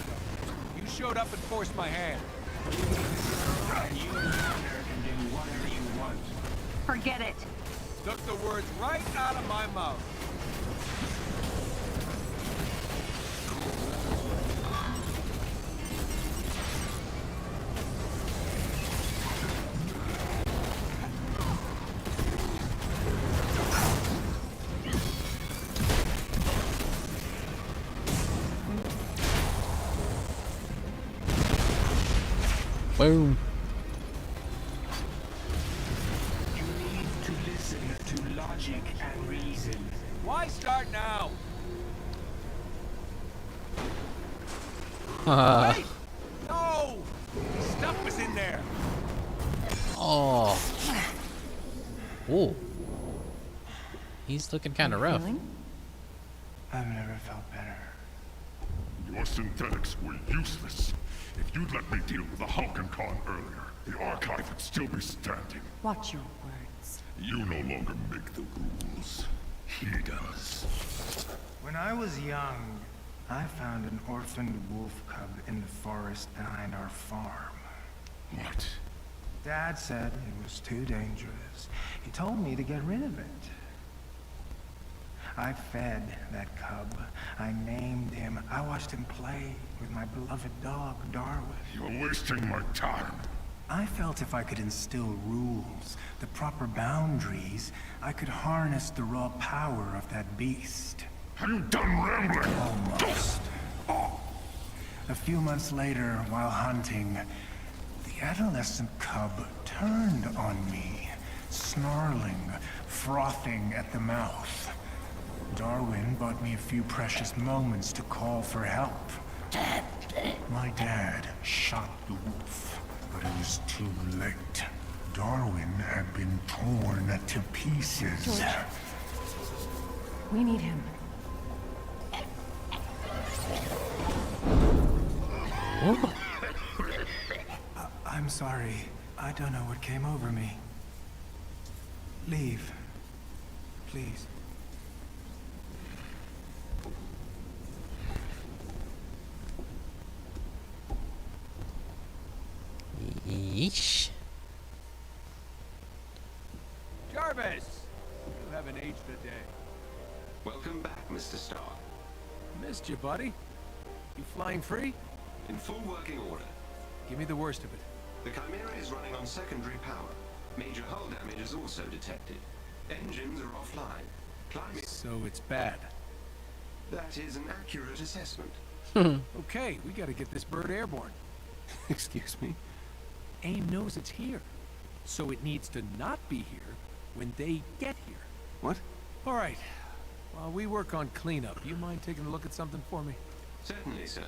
You showed up and forced my hand. And you and Banner can do whatever you want. Forget it. Took the words right out of my mouth. Boom. You need to listen to logic and reason. Why start now? Wait! No! Stuff was in there. Oh. Ooh. He's looking kind of rough. I've never felt better. Your synthetics were useless. If you'd let me deal with the Hulk Khan earlier, the archive would still be standing. Watch your words. You no longer make the rules. He does. When I was young, I found an orphaned wolf cub in the forest behind our farm. What? Dad said it was too dangerous. He told me to get rid of it. I fed that cub. I named him. I watched him play with my beloved dog, Darwin. You're wasting my time. I felt if I could instill rules, the proper boundaries, I could harness the raw power of that beast. Have you done rambling? Almost. A few months later, while hunting, the adolescent cub turned on me, snarling, frothing at the mouth. Darwin bought me a few precious moments to call for help. My dad shot the wolf, but it was too late. Darwin had been torn to pieces. George. We need him. I'm sorry. I don't know what came over me. Leave. Please. Yeesh. Jarvis! You haven't aged a day. Welcome back, Mr. Stark. Missed you, buddy. You flying free? In full working order. Give me the worst of it. The Chimera is running on secondary power. Major hull damage is also detected. Engines are offline. Climate... So it's bad. That is an accurate assessment. Okay, we gotta get this bird airborne. Excuse me? AIM knows it's here. So it needs to not be here when they get here. What? Alright. While we work on cleanup, you mind taking a look at something for me? Certainly, sir.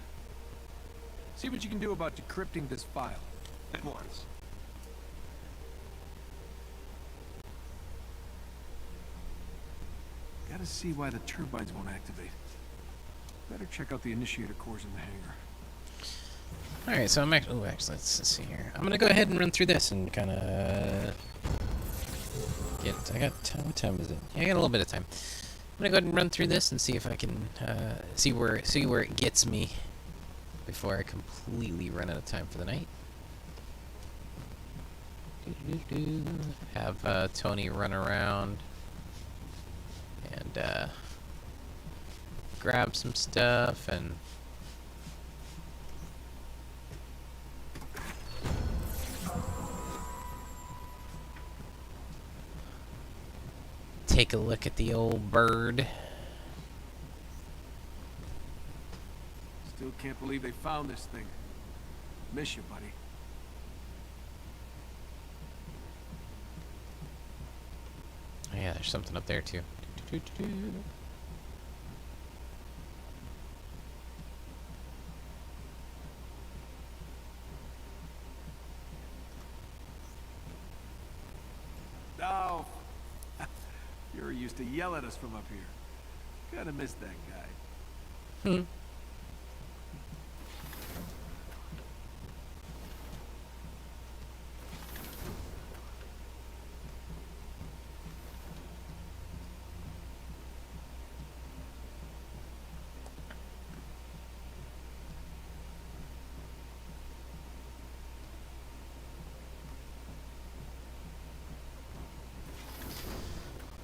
See what you can do about decrypting this file. At once. Gotta see why the turbines won't activate. Better check out the initiator cores in the hangar. Alright, so I'm actually... Oh, actually, let's see here. I'm gonna go ahead and run through this and kind of... I got time. What time is it? Yeah, I got a little bit of time. I'm gonna go ahead and run through this and see if I can see where it gets me before I completely run out of time for the night. Have Tony run around and grab some stuff and take a look at the old bird. Still can't believe they found this thing. Miss you, buddy. Oh yeah, there's something up there too. No. Fury used to yell at us from up here. Kinda miss that guy. Hmm.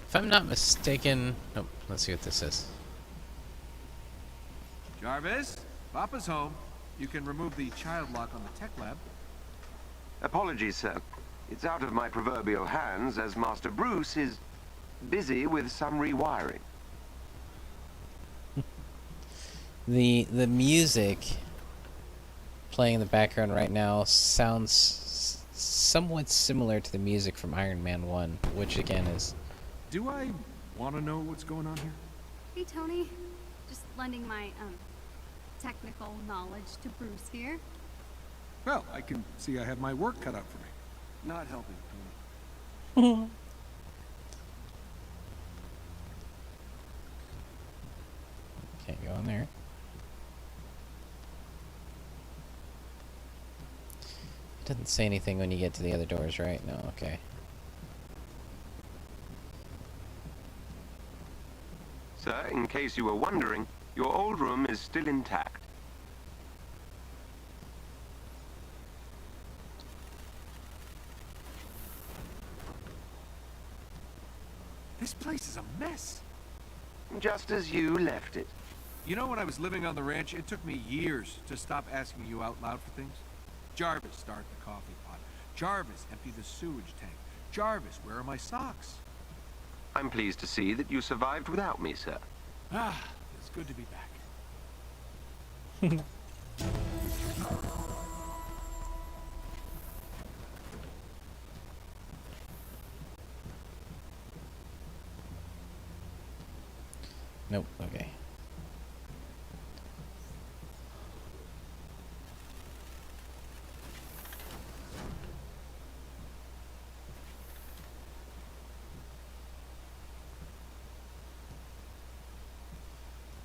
If I'm not mistaken... Nope, let's see what this is. Jarvis, Papa's home. You can remove the child lock on the tech lab. Apologies, sir. It's out of my proverbial hands as Master Bruce is busy with some rewiring. The music playing in the background right now sounds somewhat similar to the music from Iron Man 1, which again is... Do I want to know what's going on here? Hey, Tony. Just lending my, technical knowledge to Bruce here. Well, I can see I have my work cut out for me. Not helping, Tony. Can't go in there. It doesn't say anything when you get to the other doors, right? No, okay. Sir, in case you were wondering, your old room is still intact. This place is a mess. Just as you left it. You know, when I was living on the ranch, it took me years to stop asking you out loud for things. Jarvis, start the coffee pot. Jarvis, empty the sewage tank. Jarvis, where are my socks? I'm pleased to see that you survived without me, sir. Ah, it's good to be back. Nope, okay.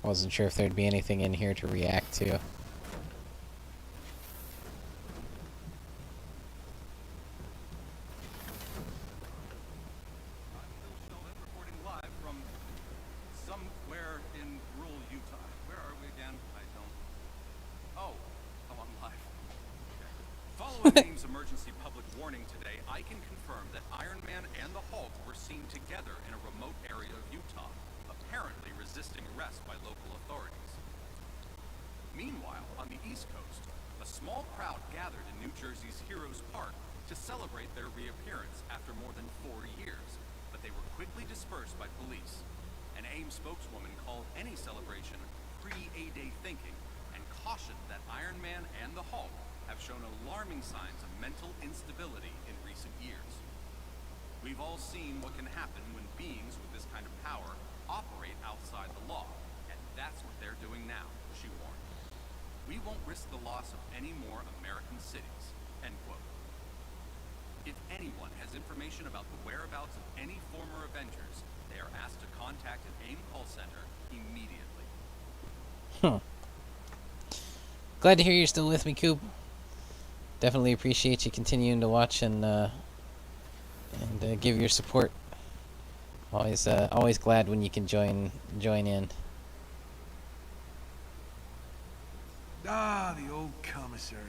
Wasn't sure if there'd be anything in here to react to. Reporting live from somewhere in rural Utah. Where are we again? I don't... Oh, I'm on live. Following AIM's emergency public warning today, I can confirm that Iron Man and the Hulk were seen together in a remote area of Utah, apparently resisting arrest by local authorities. Meanwhile, on the East Coast, a small crowd gathered in New Jersey's Heroes Park to celebrate their reappearance after more than 4 years, but they were quickly dispersed by police. An AIM spokeswoman called any celebration pre-A-Day thinking and cautioned that Iron Man and the Hulk have shown alarming signs of mental instability in recent years. We've all seen what can happen when beings with this kind of power operate outside the law, and that's what they're doing now, she warned. We won't risk the loss of any more American cities, end quote. If anyone has information about the whereabouts of any former Avengers, they are asked to contact an AIM call center immediately. Glad to hear you're still with me, Coop. definitely appreciate you continuing to watch and give your support. Always glad when you can join in. Ah, the old commissary.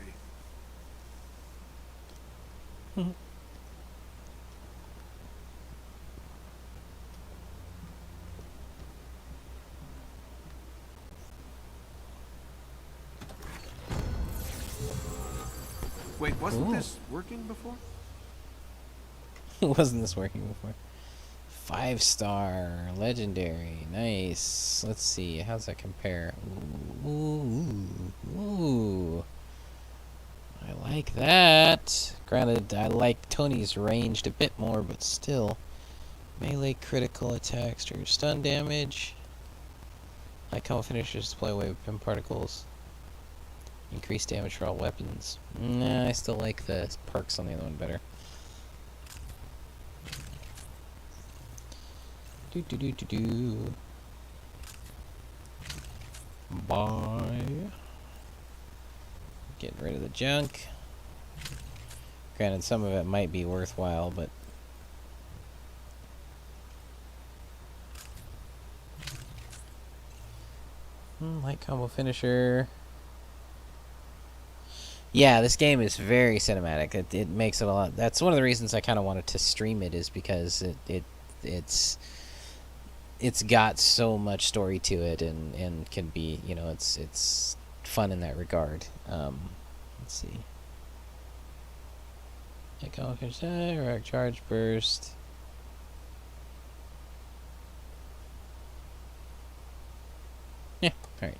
Wait, wasn't Ooh. this working before? Wasn't this working before? 5-star, legendary, nice. Let's see, how's that compare? Ooh. I like that. Granted, I like Tony's ranged a bit more, but still. Melee critical attacks trigger stun damage. Like combo finishers display away with pin particles. Increased damage for all weapons. Nah, I still like the perks on the other one better. Do. Bye. Getting rid of the junk. Granted, some of it might be worthwhile, but light combo finisher. Yeah, this game is very cinematic. It makes it a lot. That's one of the reasons I kind of wanted to stream it, is because it's got so much story to it, and can be, you know, it's fun in that regard. Let's see. Direct charge burst. Yeah, alright.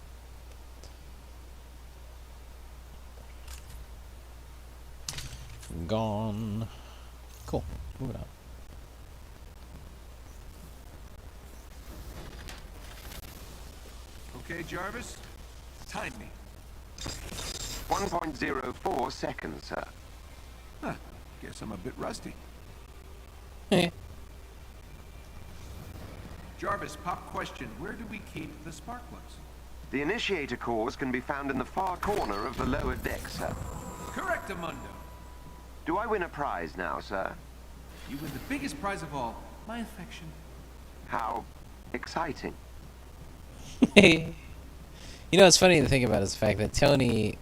Gone. Cool. Moving on. Okay, Jarvis. Time me. 1.04 seconds, sir. Huh. Guess I'm a bit rusty. Jarvis, pop question. Where do we keep the spark plugs? The initiator cores can be found in the far corner of the lower deck, sir. Correctamundo. Do I win a prize now, sir? You win the biggest prize of all, my affection. How exciting. You know, what's funny to think about is the fact that Tony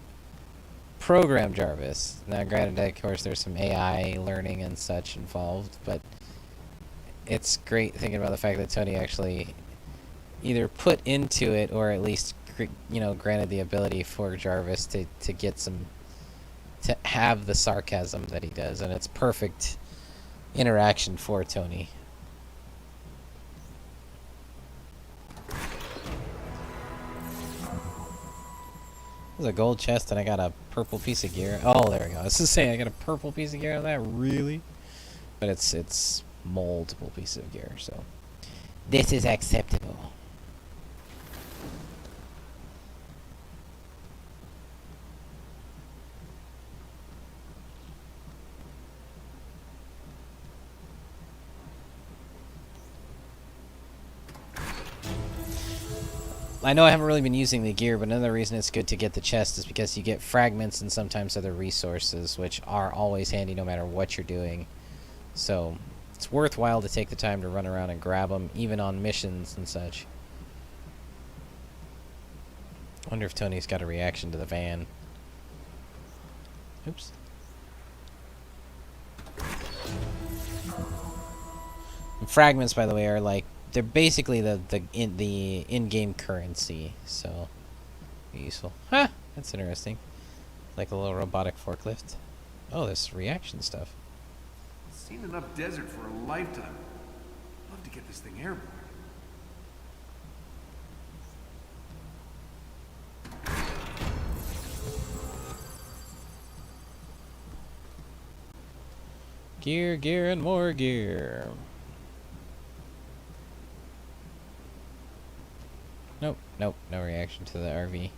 programmed Jarvis. Now, granted, of course, there's some AI learning and such involved, but it's great thinking about the fact that Tony actually either put into it, or at least, you know, granted the ability for Jarvis to get some, to have the sarcasm that he does, and it's perfect interaction for Tony. There's a gold chest and I got a purple piece of gear. Oh, there we go. I was just saying I got a purple piece of gear out of that, really? But it's multiple pieces of gear, so this is acceptable. I know I haven't really been using the gear, but another reason it's good to get the chest is because you get fragments and sometimes other resources, which are always handy no matter what you're doing. So it's worthwhile to take the time to run around and grab them, even on missions and such. I wonder if Tony's got a reaction to the van. Oops. And fragments, by the way, are like, they're basically the in-game currency, so useful. Huh, that's interesting. Like a little robotic forklift. Oh, there's reaction stuff. Seen enough desert for a lifetime. Love to get this thing airborne. Gear, gear, and more gear. Nope, no reaction to the RV.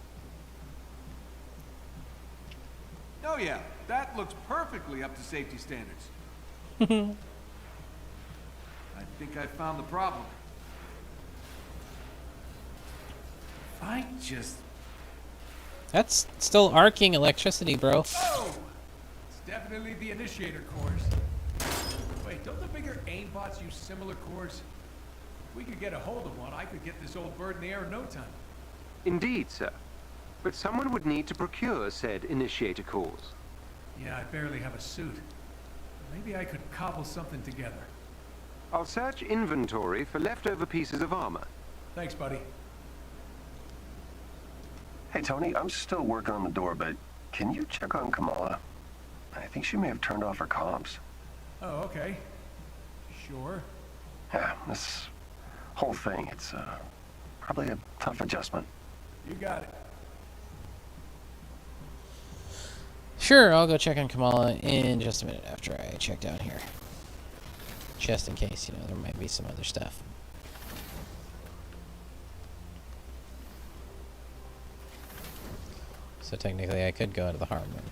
Oh yeah, that looks perfectly up to safety standards. I think I found the problem. If I just... That's still arcing electricity, bro. Oh! Definitely the initiator cores. Wait, don't the bigger aimbots use similar cores? If we could get a hold of one, I could get this old bird in the air in no time. Indeed, sir. But someone would need to procure said initiator cores. Yeah, I barely have a suit. Maybe I could cobble something together. I'll search inventory for leftover pieces of armor. Thanks, buddy. Hey, Tony, I'm still working on the door, but can you check on Kamala? I think she may have turned off her comms. Oh, okay. Sure. Yeah, this whole thing, it's probably a tough adjustment. You got it. Sure, I'll go check on Kamala in just a minute after I check down here. Just in case, you know, there might be some other stuff. So technically I could go into the harm room.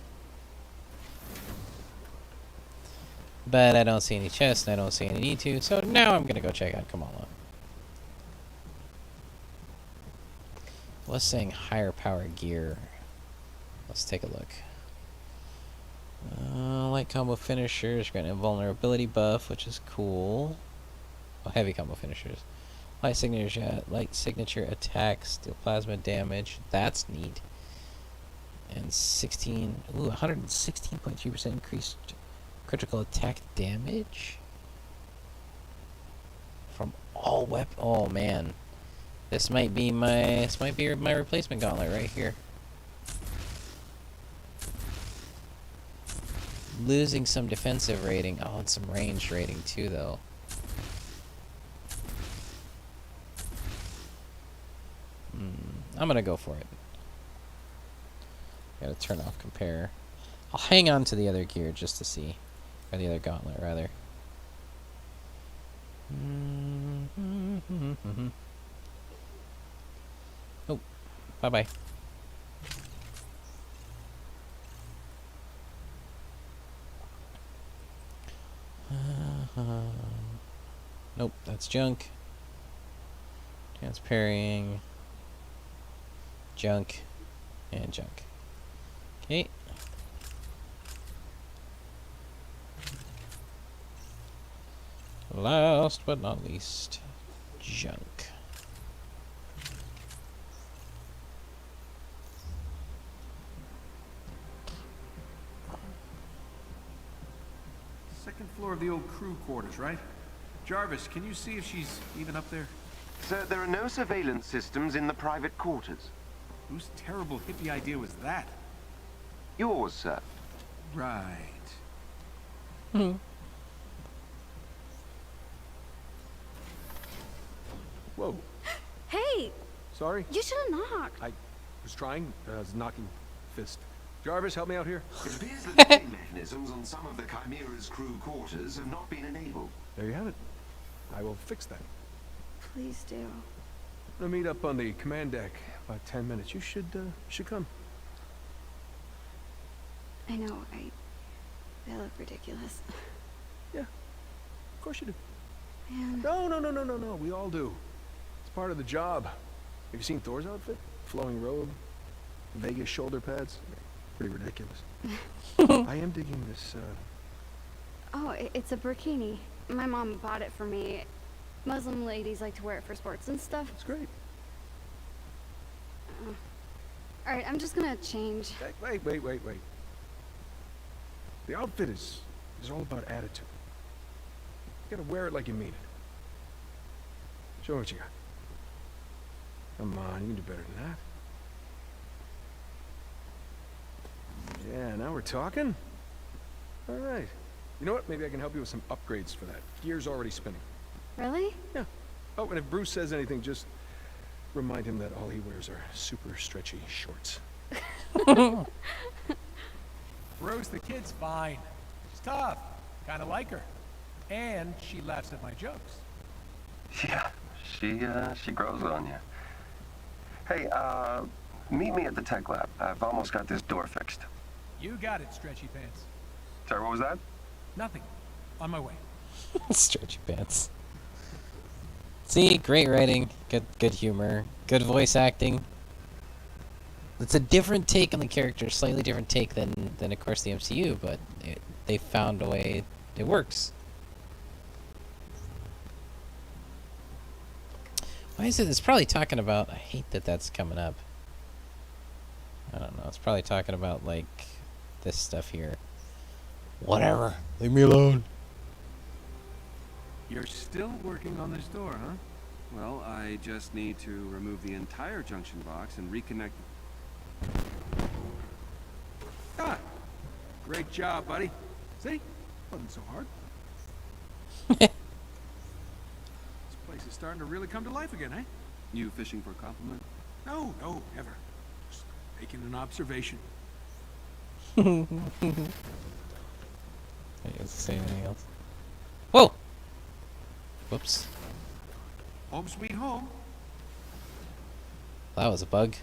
But I don't see any chests, and I don't see any need to, so now I'm gonna go check out Kamala. Let's saying higher power gear. Let's take a look. Light combo finishers, grant invulnerability buff, which is cool. Oh, heavy combo finishers. Light signature attack, steel plasma damage. That's neat. And 116.3% increased critical attack damage from all weapons. Oh man, this might be my replacement gauntlet right here. Losing some defensive rating. Oh, and some ranged rating too, though. I'm gonna go for it. Gotta turn off compare. I'll hang on to the other gear just to see. Or the other gauntlet, rather. Oh, bye-bye. Nope, that's junk. Transparrying. Junk. And junk. Okay. Last but not least, junk. Second floor of the old crew quarters, right? Jarvis, can you see if she's even up there? Sir, there are no surveillance systems in the private quarters. Whose terrible hippie idea was that? Yours, sir. Right. Whoa. Hey! Sorry? You should have knocked. I was trying. I was knocking fist. Jarvis, help me out here. It appears that the same mechanisms on some of the Chimera's crew quarters have not been enabled. There you have it. I will fix that. Please do. We'll meet up on the command deck. About 10 minutes. You should come. I know, I look ridiculous. Yeah. Of course you do. Man. No. We all do. It's part of the job. Have you seen Thor's outfit? Flowing robe, Vegas shoulder pads. Pretty ridiculous. I am digging this, Oh, it's a burkini. My mom bought it for me. Muslim ladies like to wear it for sports and stuff. It's great. Alright, I'm just gonna change. Wait. The outfit is all about attitude. You gotta wear it like you mean it. Show me what you got. Come on, you can do better than that. Yeah, now we're talking. All right. You know what? Maybe I can help you with some upgrades for that. Gear's already spinning. Really? Yeah. Oh, and if Bruce says anything, just remind him that all he wears are super stretchy shorts. Rose the kid's fine. She's tough. Kinda like her. And she laughs at my jokes. Yeah, she grows on you. Hey, meet me at the tech lab. I've almost got this door fixed. You got it, Stretchy Pants. Sorry, what was that? Nothing. On my way. Stretchy pants. See, great writing, good humor, good voice acting. It's a different take on the character, slightly different take than of course the MCU, but they found a way. It works. Why is it? It's probably talking about. I hate that that's coming up. I don't know. It's probably talking about like this stuff here. Whatever. Leave me alone. You're still working on this door, huh? Well, I just need to remove the entire junction box and reconnect. Ah, great job, buddy. See? Wasn't so hard. This place is starting to really come to life again, eh? You fishing for a compliment? No, no, never. Just making an observation. I didn't say anything else. Whoa! Whoops. Home sweet home. That was a bug.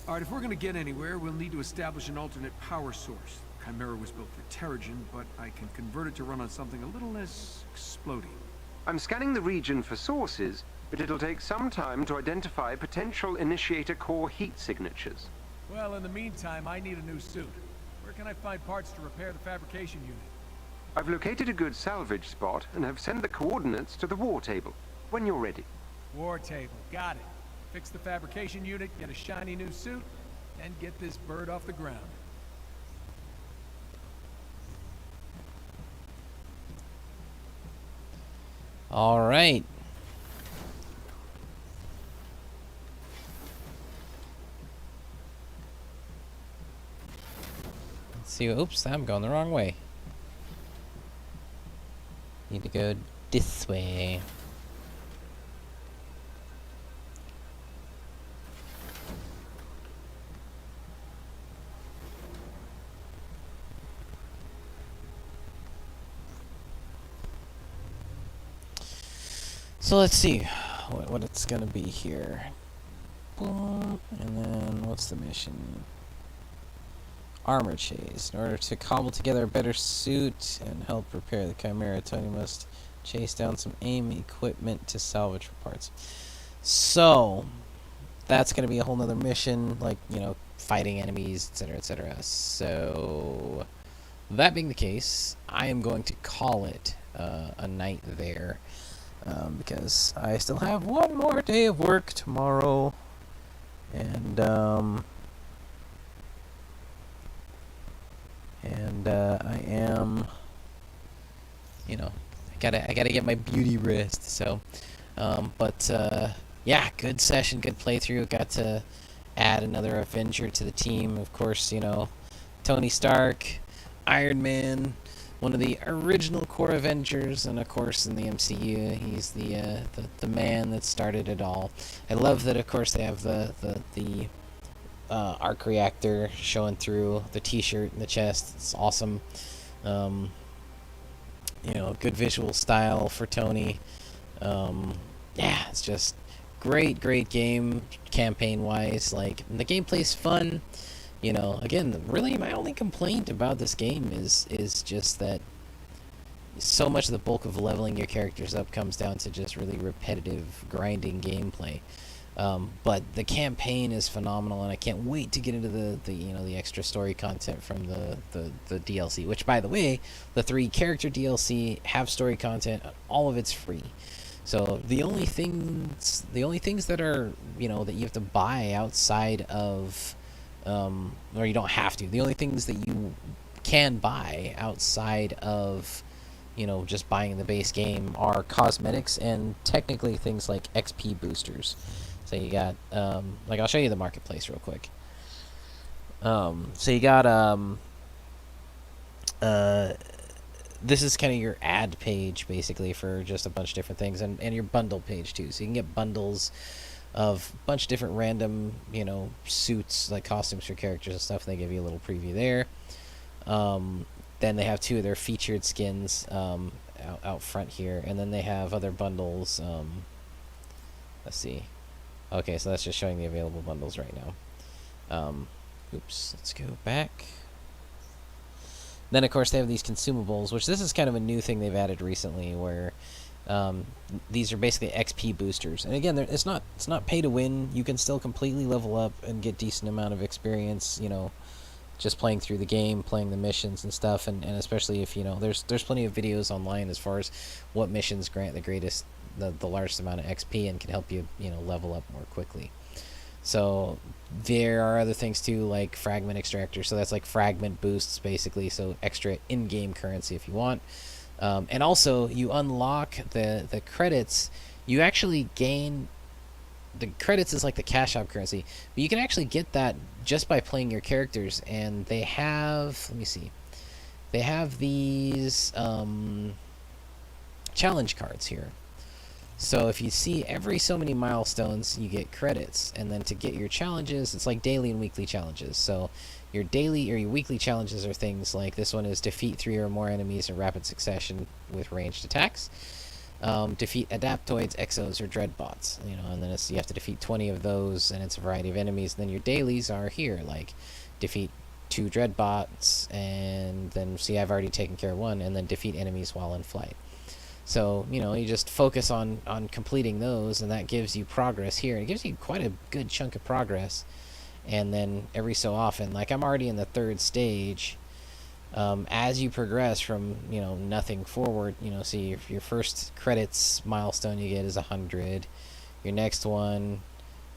All right, if we're going to get anywhere, we'll need to establish an alternate power source. Chimera was built for Terrigen, but I can convert it to run on something a little less exploding. I'm scanning the region for sources, but it'll take some time to identify potential initiator core heat signatures. Well, in the meantime, I need a new suit. Where can I find parts to repair the fabrication unit? I've located a good salvage spot and have sent the coordinates to the war table. When you're ready. War table, got it. Fix the fabrication unit, get a shiny new suit, and get this bird off the ground. All right. Let's see. Oops, I'm going the wrong way. Need to go this way. So let's see what it's gonna be here. Boom, and then what's the mission? Armor chase. In order to cobble together a better suit and help repair the Chimera, Tony must chase down some AIM equipment to salvage for parts. So that's gonna be a whole nother mission, like, you know, fighting enemies, etc., etc. So that being the case, I am going to call it a night there. Because I still have one more day of work tomorrow, and I am, you know, I gotta get my beauty rest. So, yeah, good session, good playthrough. Got to add another Avenger to the team. Of course, you know, Tony Stark, Iron Man, one of the original core Avengers, and of course in the MCU, he's the man that started it all. I love that, of course, they have the arc reactor showing through the T-shirt and the chest. It's awesome. You know, good visual style for Tony. Yeah, it's just great game, campaign-wise. Like, the gameplay's fun. You know, again, really my only complaint about this game is just that so much of the bulk of leveling your characters up comes down to just really repetitive, grinding gameplay. But the campaign is phenomenal, and I can't wait to get into the you know, the extra story content from the DLC. Which, by the way, the 3 character DLC have story content. All of it's free. So the only things that are, you know, that you have to buy outside of, or you don't have to. The only things that you can buy outside of, you know, just buying the base game are cosmetics and technically things like XP boosters. So you got, like, I'll show you the marketplace real quick. So you got, this is kind of your ad page, basically, for just a bunch of different things, and your bundle page, too. So you can get bundles of a bunch of different random, you know, suits, like costumes for characters and stuff. They give you a little preview there. Then they have 2 of their featured skins out front here, and then they have other bundles. Let's see. Okay, so that's just showing the available bundles right now. Oops, let's go back. Then, of course, they have these consumables, which this is kind of a new thing they've added recently, where these are basically XP boosters. And again, it's not pay to win. You can still completely level up and get decent amount of experience, you know, just playing through the game, playing the missions and stuff, and especially if, you know, there's plenty of videos online as far as what missions grant the largest amount of XP and can help you, you know, level up more quickly. So there are other things too, like fragment extractor. So that's like fragment boosts, basically. So extra in-game currency if you want. And also, you unlock the credits. You actually gain... The credits is like the cash out currency. But you can actually get that just by playing your characters. And they have... Let me see. They have these challenge cards here. So if you see every so many milestones, you get credits. And then to get your challenges, it's like daily and weekly challenges. So your daily or your weekly challenges are things like, this one is defeat 3 or more enemies in rapid succession with ranged attacks. Defeat adaptoids, exos, or dreadbots. You know, and then you have to defeat 20 of those, and it's a variety of enemies. And then your dailies are here, like defeat 2 dreadbots, and then see, I've already taken care of 1, and then defeat enemies while in flight. So, you know, you just focus on completing those, and that gives you progress here. It gives you quite a good chunk of progress. And then every so often, like I'm already in the 3rd stage, as you progress from, you know, nothing forward, you know, see if your first credits milestone you get is 100, your next one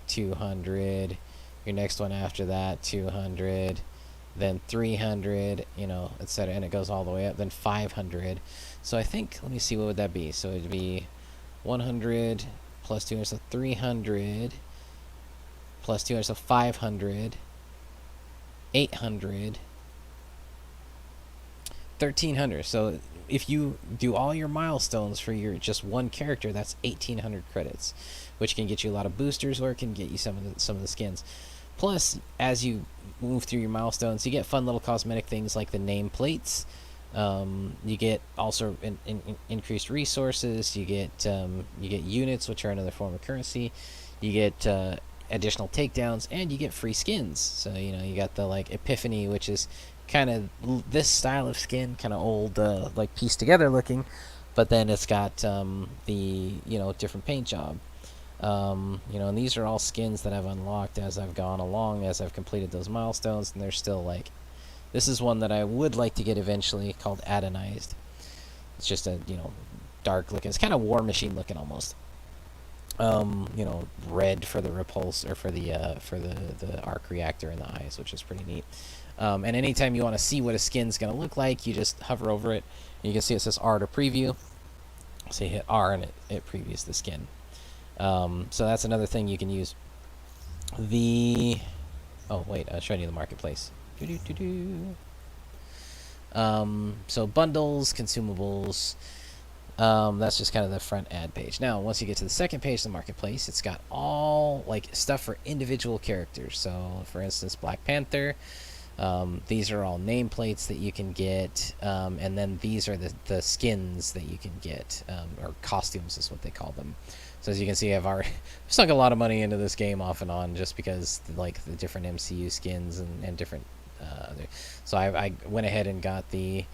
200, your next one after that 200, then 300, you know, etc., and it goes all the way up, then 500. So I think, let me see, what would that be? So it'd be 100 plus 200, so 300 plus 200, so 500, 800, 1300. So if you do all your milestones for your just one character, that's 1800 credits, which can get you a lot of boosters, or it can get you some of the skins. Plus, as you move through your milestones, you get fun little cosmetic things like the nameplates. You get also increased resources. You get units, which are another form of currency. You get additional takedowns, and you get free skins. So, you know, you got the like Epiphany, which is kind of this style of skin, kind of old, like pieced together looking, but then it's got the, you know, different paint job. You know, and these are all skins that I've unlocked as I've gone along, as I've completed those milestones, and they're still like, this is one that I would like to get eventually, called Adonized. It's just a, you know, dark looking, it's kind of War Machine looking almost. You know, red for the repulse, or for the arc reactor in the eyes, which is pretty neat. And anytime you want to see what a skin's going to look like, you just hover over it, and you can see it says R to preview. So you hit R, and it previews the skin. So that's another thing you can use. Oh wait, I was showing you the marketplace. So bundles, consumables. That's just kind of the front ad page. Now, once you get to the second page of the marketplace, it's got all like stuff for individual characters. So, for instance, Black Panther. These are all nameplates that you can get, and then these are the skins that you can get, or costumes is what they call them. So as you can see, I've already sunk a lot of money into this game off and on, just because like the different MCU skins and different so I went ahead and got the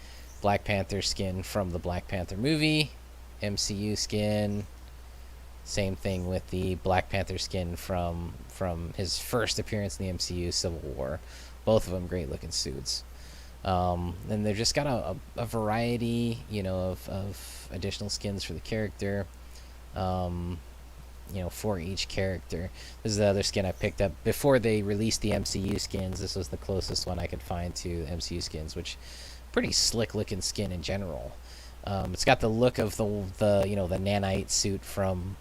Black Panther skin from the Black Panther movie, MCU skin. Same thing with the Black Panther skin from his first appearance in the MCU, Civil War. Both of them great looking suits. And they've just got a variety, you know, of additional skins for the character. You know, for each character. This is the other skin I picked up before they released the MCU skins. This was the closest one I could find to MCU skins, which pretty slick looking skin in general. It's got the look of the you know, the nanite suit from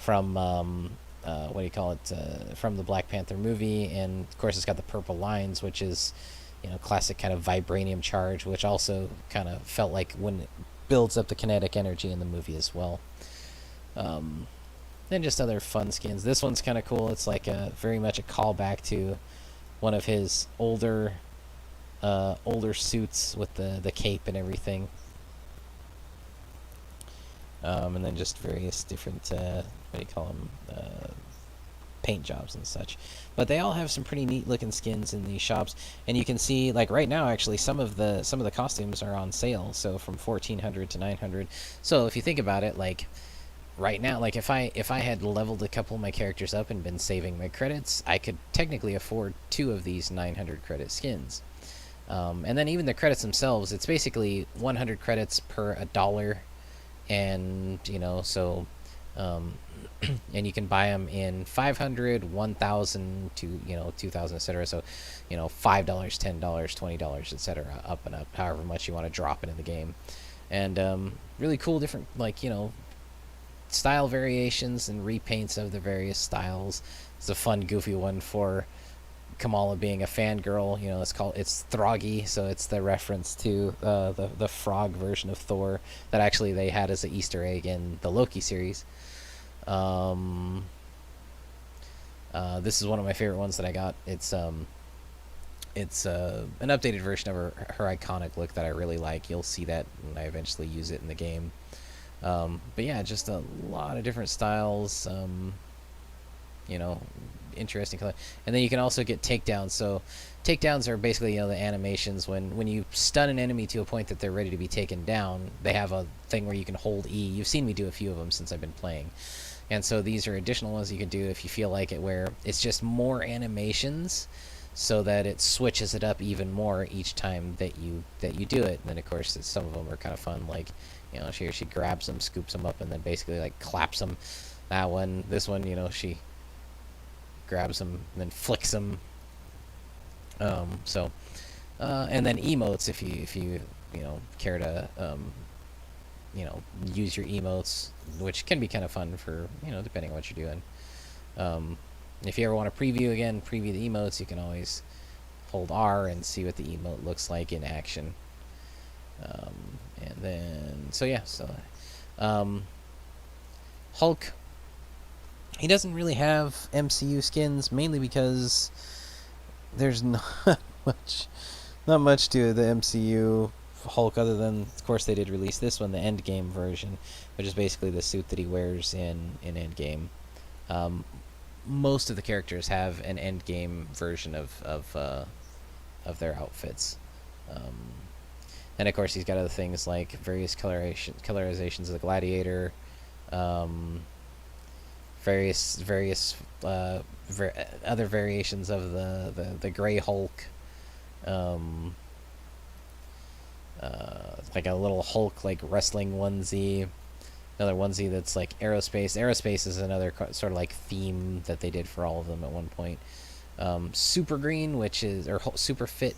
what do you call it, from the Black Panther movie, and of course it's got the purple lines, which is, you know, classic kind of vibranium charge, which also kind of felt like when it builds up the kinetic energy in the movie as well. And just other fun skins. This one's kind of cool. It's like very much a callback to one of his older suits with the cape and everything. And then just various different what do you call them, paint jobs and such. But they all have some pretty neat looking skins in these shops, and you can see, like right now, actually some of the costumes are on sale. So from 1400 to 900. So if you think about it, like right now, like if I had leveled a couple of my characters up and been saving my credits, I could technically afford 2 of these 900 credit skins. And then even the credits themselves, it's basically 100 credits per $1, and so and you can buy them in 500, 1,000 to 2,000, etc. So $5, $10, $20, etc. Up and up, however much you want to drop it in the game. And really cool different style variations and repaints of the various styles. It's a fun goofy one for Kamala being a fangirl. It's Throggy, so it's the reference to the frog version of Thor that actually they had as an Easter egg in the Loki series. This is one of my favorite ones that I got. It's an updated version of her iconic look that I really like. You'll see that when I eventually use it in the game. But yeah, just a lot of different styles. Interesting color. And then you can also get takedowns. So takedowns are basically the animations when you stun an enemy to a point that they're ready to be taken down. They have a thing where you can hold E. You've seen me do a few of them since I've been playing. And so these are additional ones you can do if you feel like it, where it's just more animations so that it switches it up even more each time that you do it. And then of course some of them are kind of fun, like she grabs them, scoops them up, and then basically like claps them. This one, she grabs them and then flicks them. And then emotes, if you care to use your emotes, which can be kind of fun for depending on what you're doing. If you ever want to preview the emotes, you can always hold R and see what the emote looks like in action. And then Hulk, he doesn't really have MCU skins, mainly because there's not much to the MCU Hulk other than, of course, they did release this one, the Endgame version, which is basically the suit that he wears in Endgame. Most of the characters have an Endgame version of their outfits. And of course, he's got other things like various colorizations of the Gladiator, various other variations of the Gray Hulk, like a little Hulk like wrestling onesie, another onesie that's like aerospace. Aerospace is another sort of like theme that they did for all of them at one point. Super Green, Super Fit,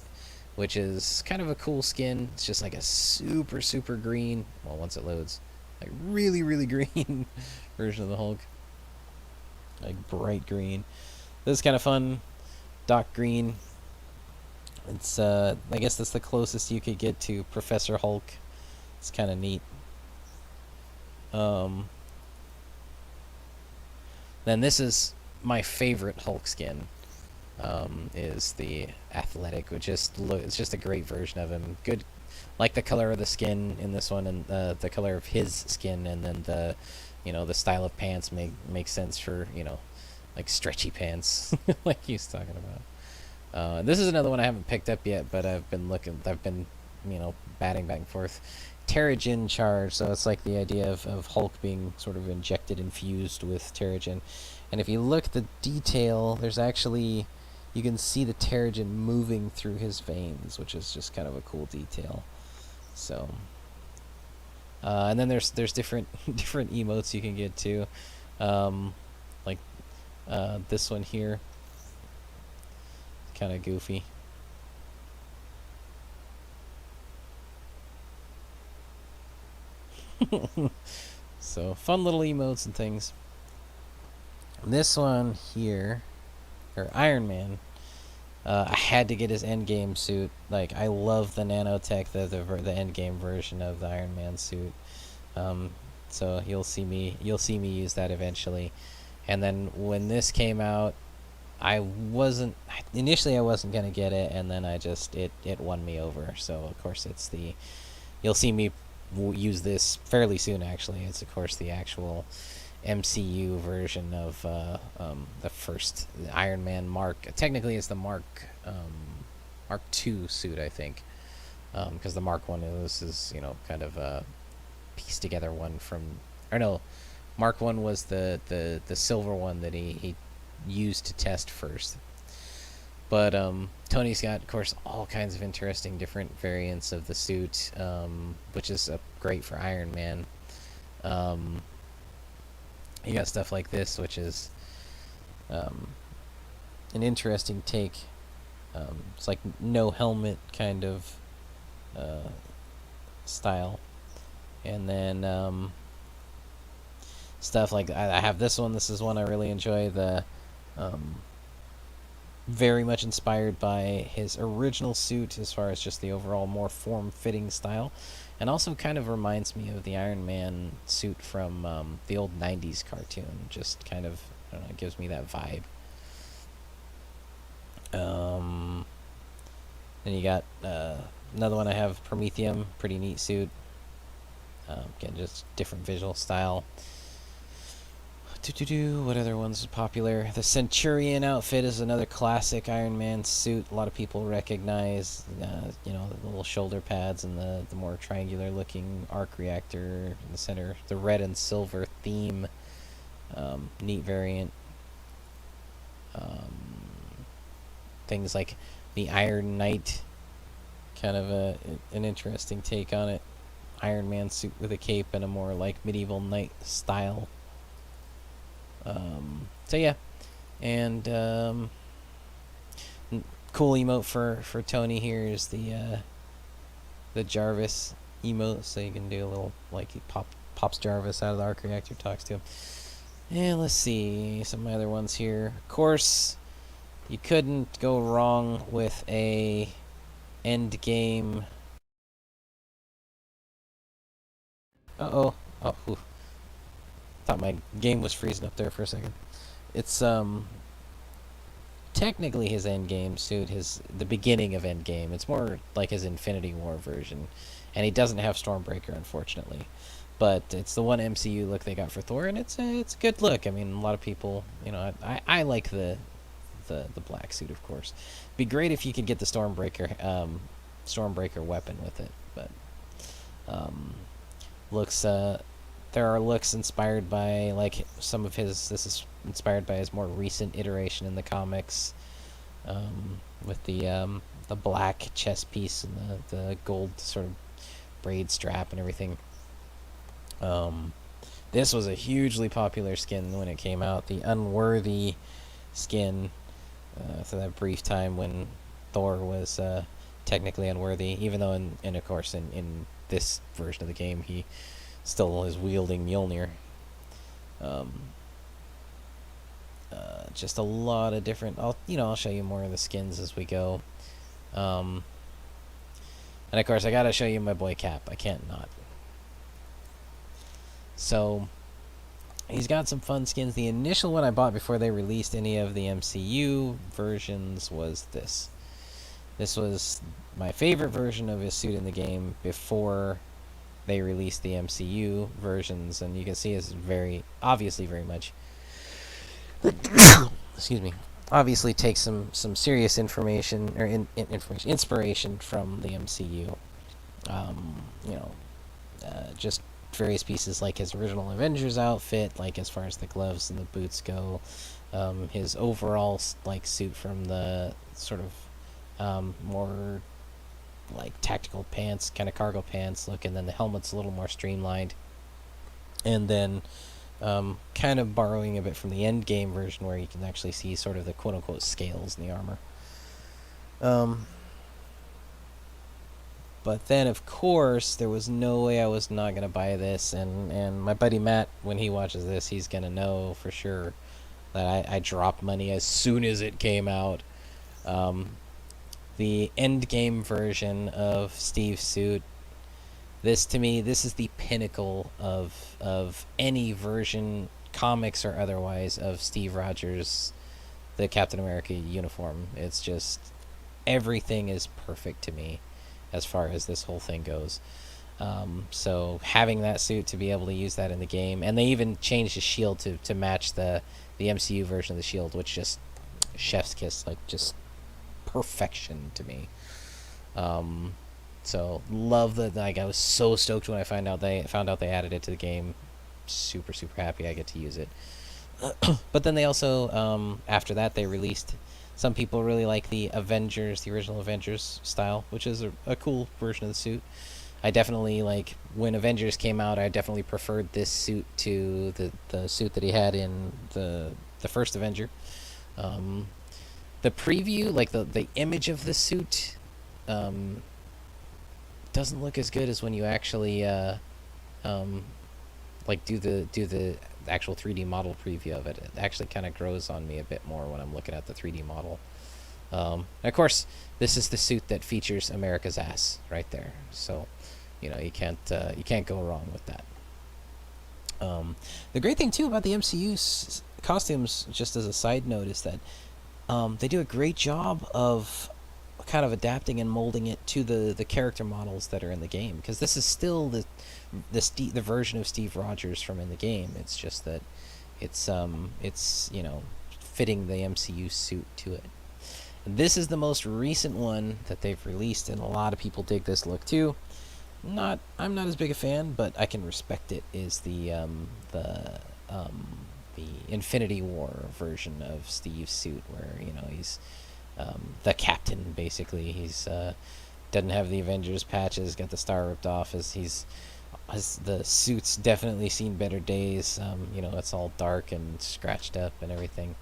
which is kind of a cool skin. It's just like a super green, well, once it loads, like really green version of the Hulk, like bright green. This is kind of fun. Doc Green. It's I guess that's the closest you could get to Professor Hulk. It's kind of neat. Then this is my favorite Hulk skin. Is the Athletic, which it's just a great version of him. Good, like the color of the skin in this one, and the color of his skin, and then the style of pants makes sense for like stretchy pants, like he was talking about. This is another one I haven't picked up yet, but I've been batting back and forth. Terrigen charge, so it's like the idea of Hulk being sort of infused with Terrigen. And if you look at the detail, there's actually, you can see the Terrigen moving through his veins, which is just kind of a cool detail. So, and then there's different emotes you can get too, like this one here, kind of goofy. So fun little emotes and things. This one here, or Iron Man, I had to get his Endgame suit. Like, I love the nanotech, the Endgame version of the Iron Man suit. So you'll see me use that eventually. And then when this came out, initially I wasn't gonna get it, and then it won me over. So of course you'll see me use this fairly soon. Actually, it's of course the actual MCU version of the first Iron Man Mark. Technically, it's the Mark II suit, I think, because the Mark 1 is kind of a pieced together one from, or no, Mark 1 was the silver one that he used to test first. But Tony's got, of course, all kinds of interesting different variants of the suit, which is great for Iron Man. You got stuff like this, which is an interesting take. It's like no helmet kind of style. And then stuff like I have this one. This is one I really enjoy. The very much inspired by his original suit as far as just the overall more form-fitting style, and also kind of reminds me of the Iron Man suit from the old 90s cartoon. Just kind of, I don't know, it gives me that vibe. Then you got another one I have, Prometheum, pretty neat suit. Again, just different visual style. What other ones are popular? The Centurion outfit is another classic Iron Man suit. A lot of people recognize, you know, the little shoulder pads and the more triangular looking arc reactor in the center. The red and silver theme, neat variant. Things like the Iron Knight, kind of an interesting take on it. Iron Man suit with a cape and a more like medieval knight style. So yeah, and cool emote for Tony here is the Jarvis emote, so you can do a little, like, he pops Jarvis out of the arc reactor, talks to him. And let's see some other ones here. Of course, you couldn't go wrong with a end game. Oh, oof. Thought my game was freezing up there for a second. It's technically his Endgame suit, the beginning of Endgame. It's more like his Infinity War version, and he doesn't have Stormbreaker, unfortunately. But it's the one MCU look they got for Thor, and it's a good look. I mean, a lot of people, you know, I like the black suit, of course. Be great if you could get the Stormbreaker weapon with it, but looks. There are looks inspired by, like, some of his. This is inspired by his more recent iteration in the comics, with the black chest piece and the gold sort of braid strap and everything. This was a hugely popular skin when it came out. The Unworthy skin, for that brief time when Thor was technically unworthy, even though in of course in this version of the game he still is wielding Mjolnir. Just a lot of different. I'll show you more of the skins as we go. And of course, I gotta show you my boy Cap. I can't not. So he's got some fun skins. The initial one I bought before they released any of the MCU versions was this. This was my favorite version of his suit in the game before they released the MCU versions, and you can see it's obviously very much excuse me, obviously takes some serious information or inspiration from the MCU. Just various pieces like his original Avengers outfit, like as far as the gloves and the boots go, his overall like suit from the sort of more like tactical pants, kind of cargo pants look, and then the helmet's a little more streamlined, and then kind of borrowing a bit from the Endgame version where you can actually see sort of the quote-unquote scales in the armor. But then, of course, there was no way I was not going to buy this, and my buddy Matt, when he watches this, he's going to know for sure that I dropped money as soon as it came out. The Endgame version of Steve's suit. To me, this is the pinnacle of any version, comics or otherwise, of Steve Rogers, the Captain America uniform. It's just, everything is perfect to me as far as this whole thing goes. So having that suit, to be able to use that in the game, and they even changed the shield to match the MCU version of the shield, which just chef's kiss, like just perfection to me. So love that. Like, I was so stoked when I found out they added it to the game. Super happy I get to use it. But then they also after that they released Some people really like the Avengers, the original Avengers style, which is a cool version of the suit. I definitely, like, when Avengers came out, I definitely preferred this suit to the suit that he had in the first Avenger. The preview, like the image of the suit, doesn't look as good as when you actually like do the actual 3D model preview of it. It actually kind of grows on me a bit more when I'm looking at the 3D model. And of course, this is the suit that features America's ass right there. So, you know, you can't go wrong with that. The great thing too about the MCU costumes, just as a side note, is that they do a great job of kind of adapting and molding it to the character models that are in the game, because this is still the version of Steve Rogers from in the game. It's just that it's you know, fitting the MCU suit to it. And this is the most recent one that they've released, and a lot of people dig this look too. I'm not as big a fan, but I can respect it. Is the Infinity War version of Steve's suit, where, you know, he's the captain, basically. He's doesn't have the Avengers patches, got the star ripped off. As the suit's definitely seen better days. You know, it's all dark and scratched up and everything.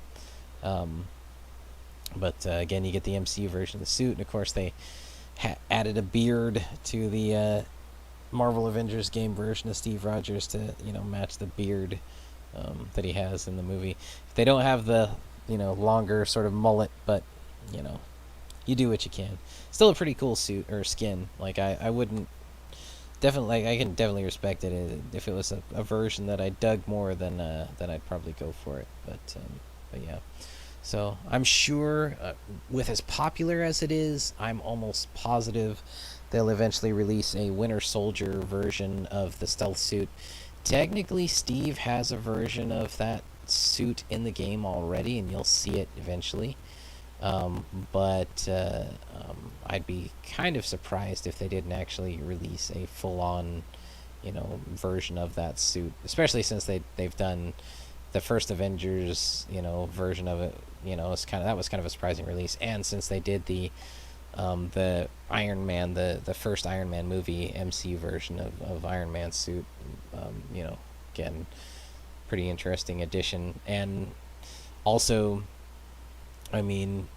But again, you get the MCU version of the suit, and of course they added a beard to the Marvel Avengers game version of Steve Rogers to, you know, match the beard that he has in the movie. They don't have the, you know, longer sort of mullet, but, you know, you do what you can. Still a pretty cool suit or skin. Like, I wouldn't definitely, like, I can definitely respect it. If it was a version that I dug more, then I'd probably go for it. But yeah. So I'm sure, with as popular as it is, I'm almost positive they'll eventually release a Winter Soldier version of the stealth suit. Technically, Steve has a version of that suit in the game already, and you'll see it eventually. But I'd be kind of surprised if they didn't actually release a full-on, you know, version of that suit, especially since they've done the first Avengers, you know, version of it. You know, that was kind of a surprising release, and since they did the Iron Man, the first Iron Man movie MCU version of Iron Man's suit, you know, again, pretty interesting addition. And also, I mean,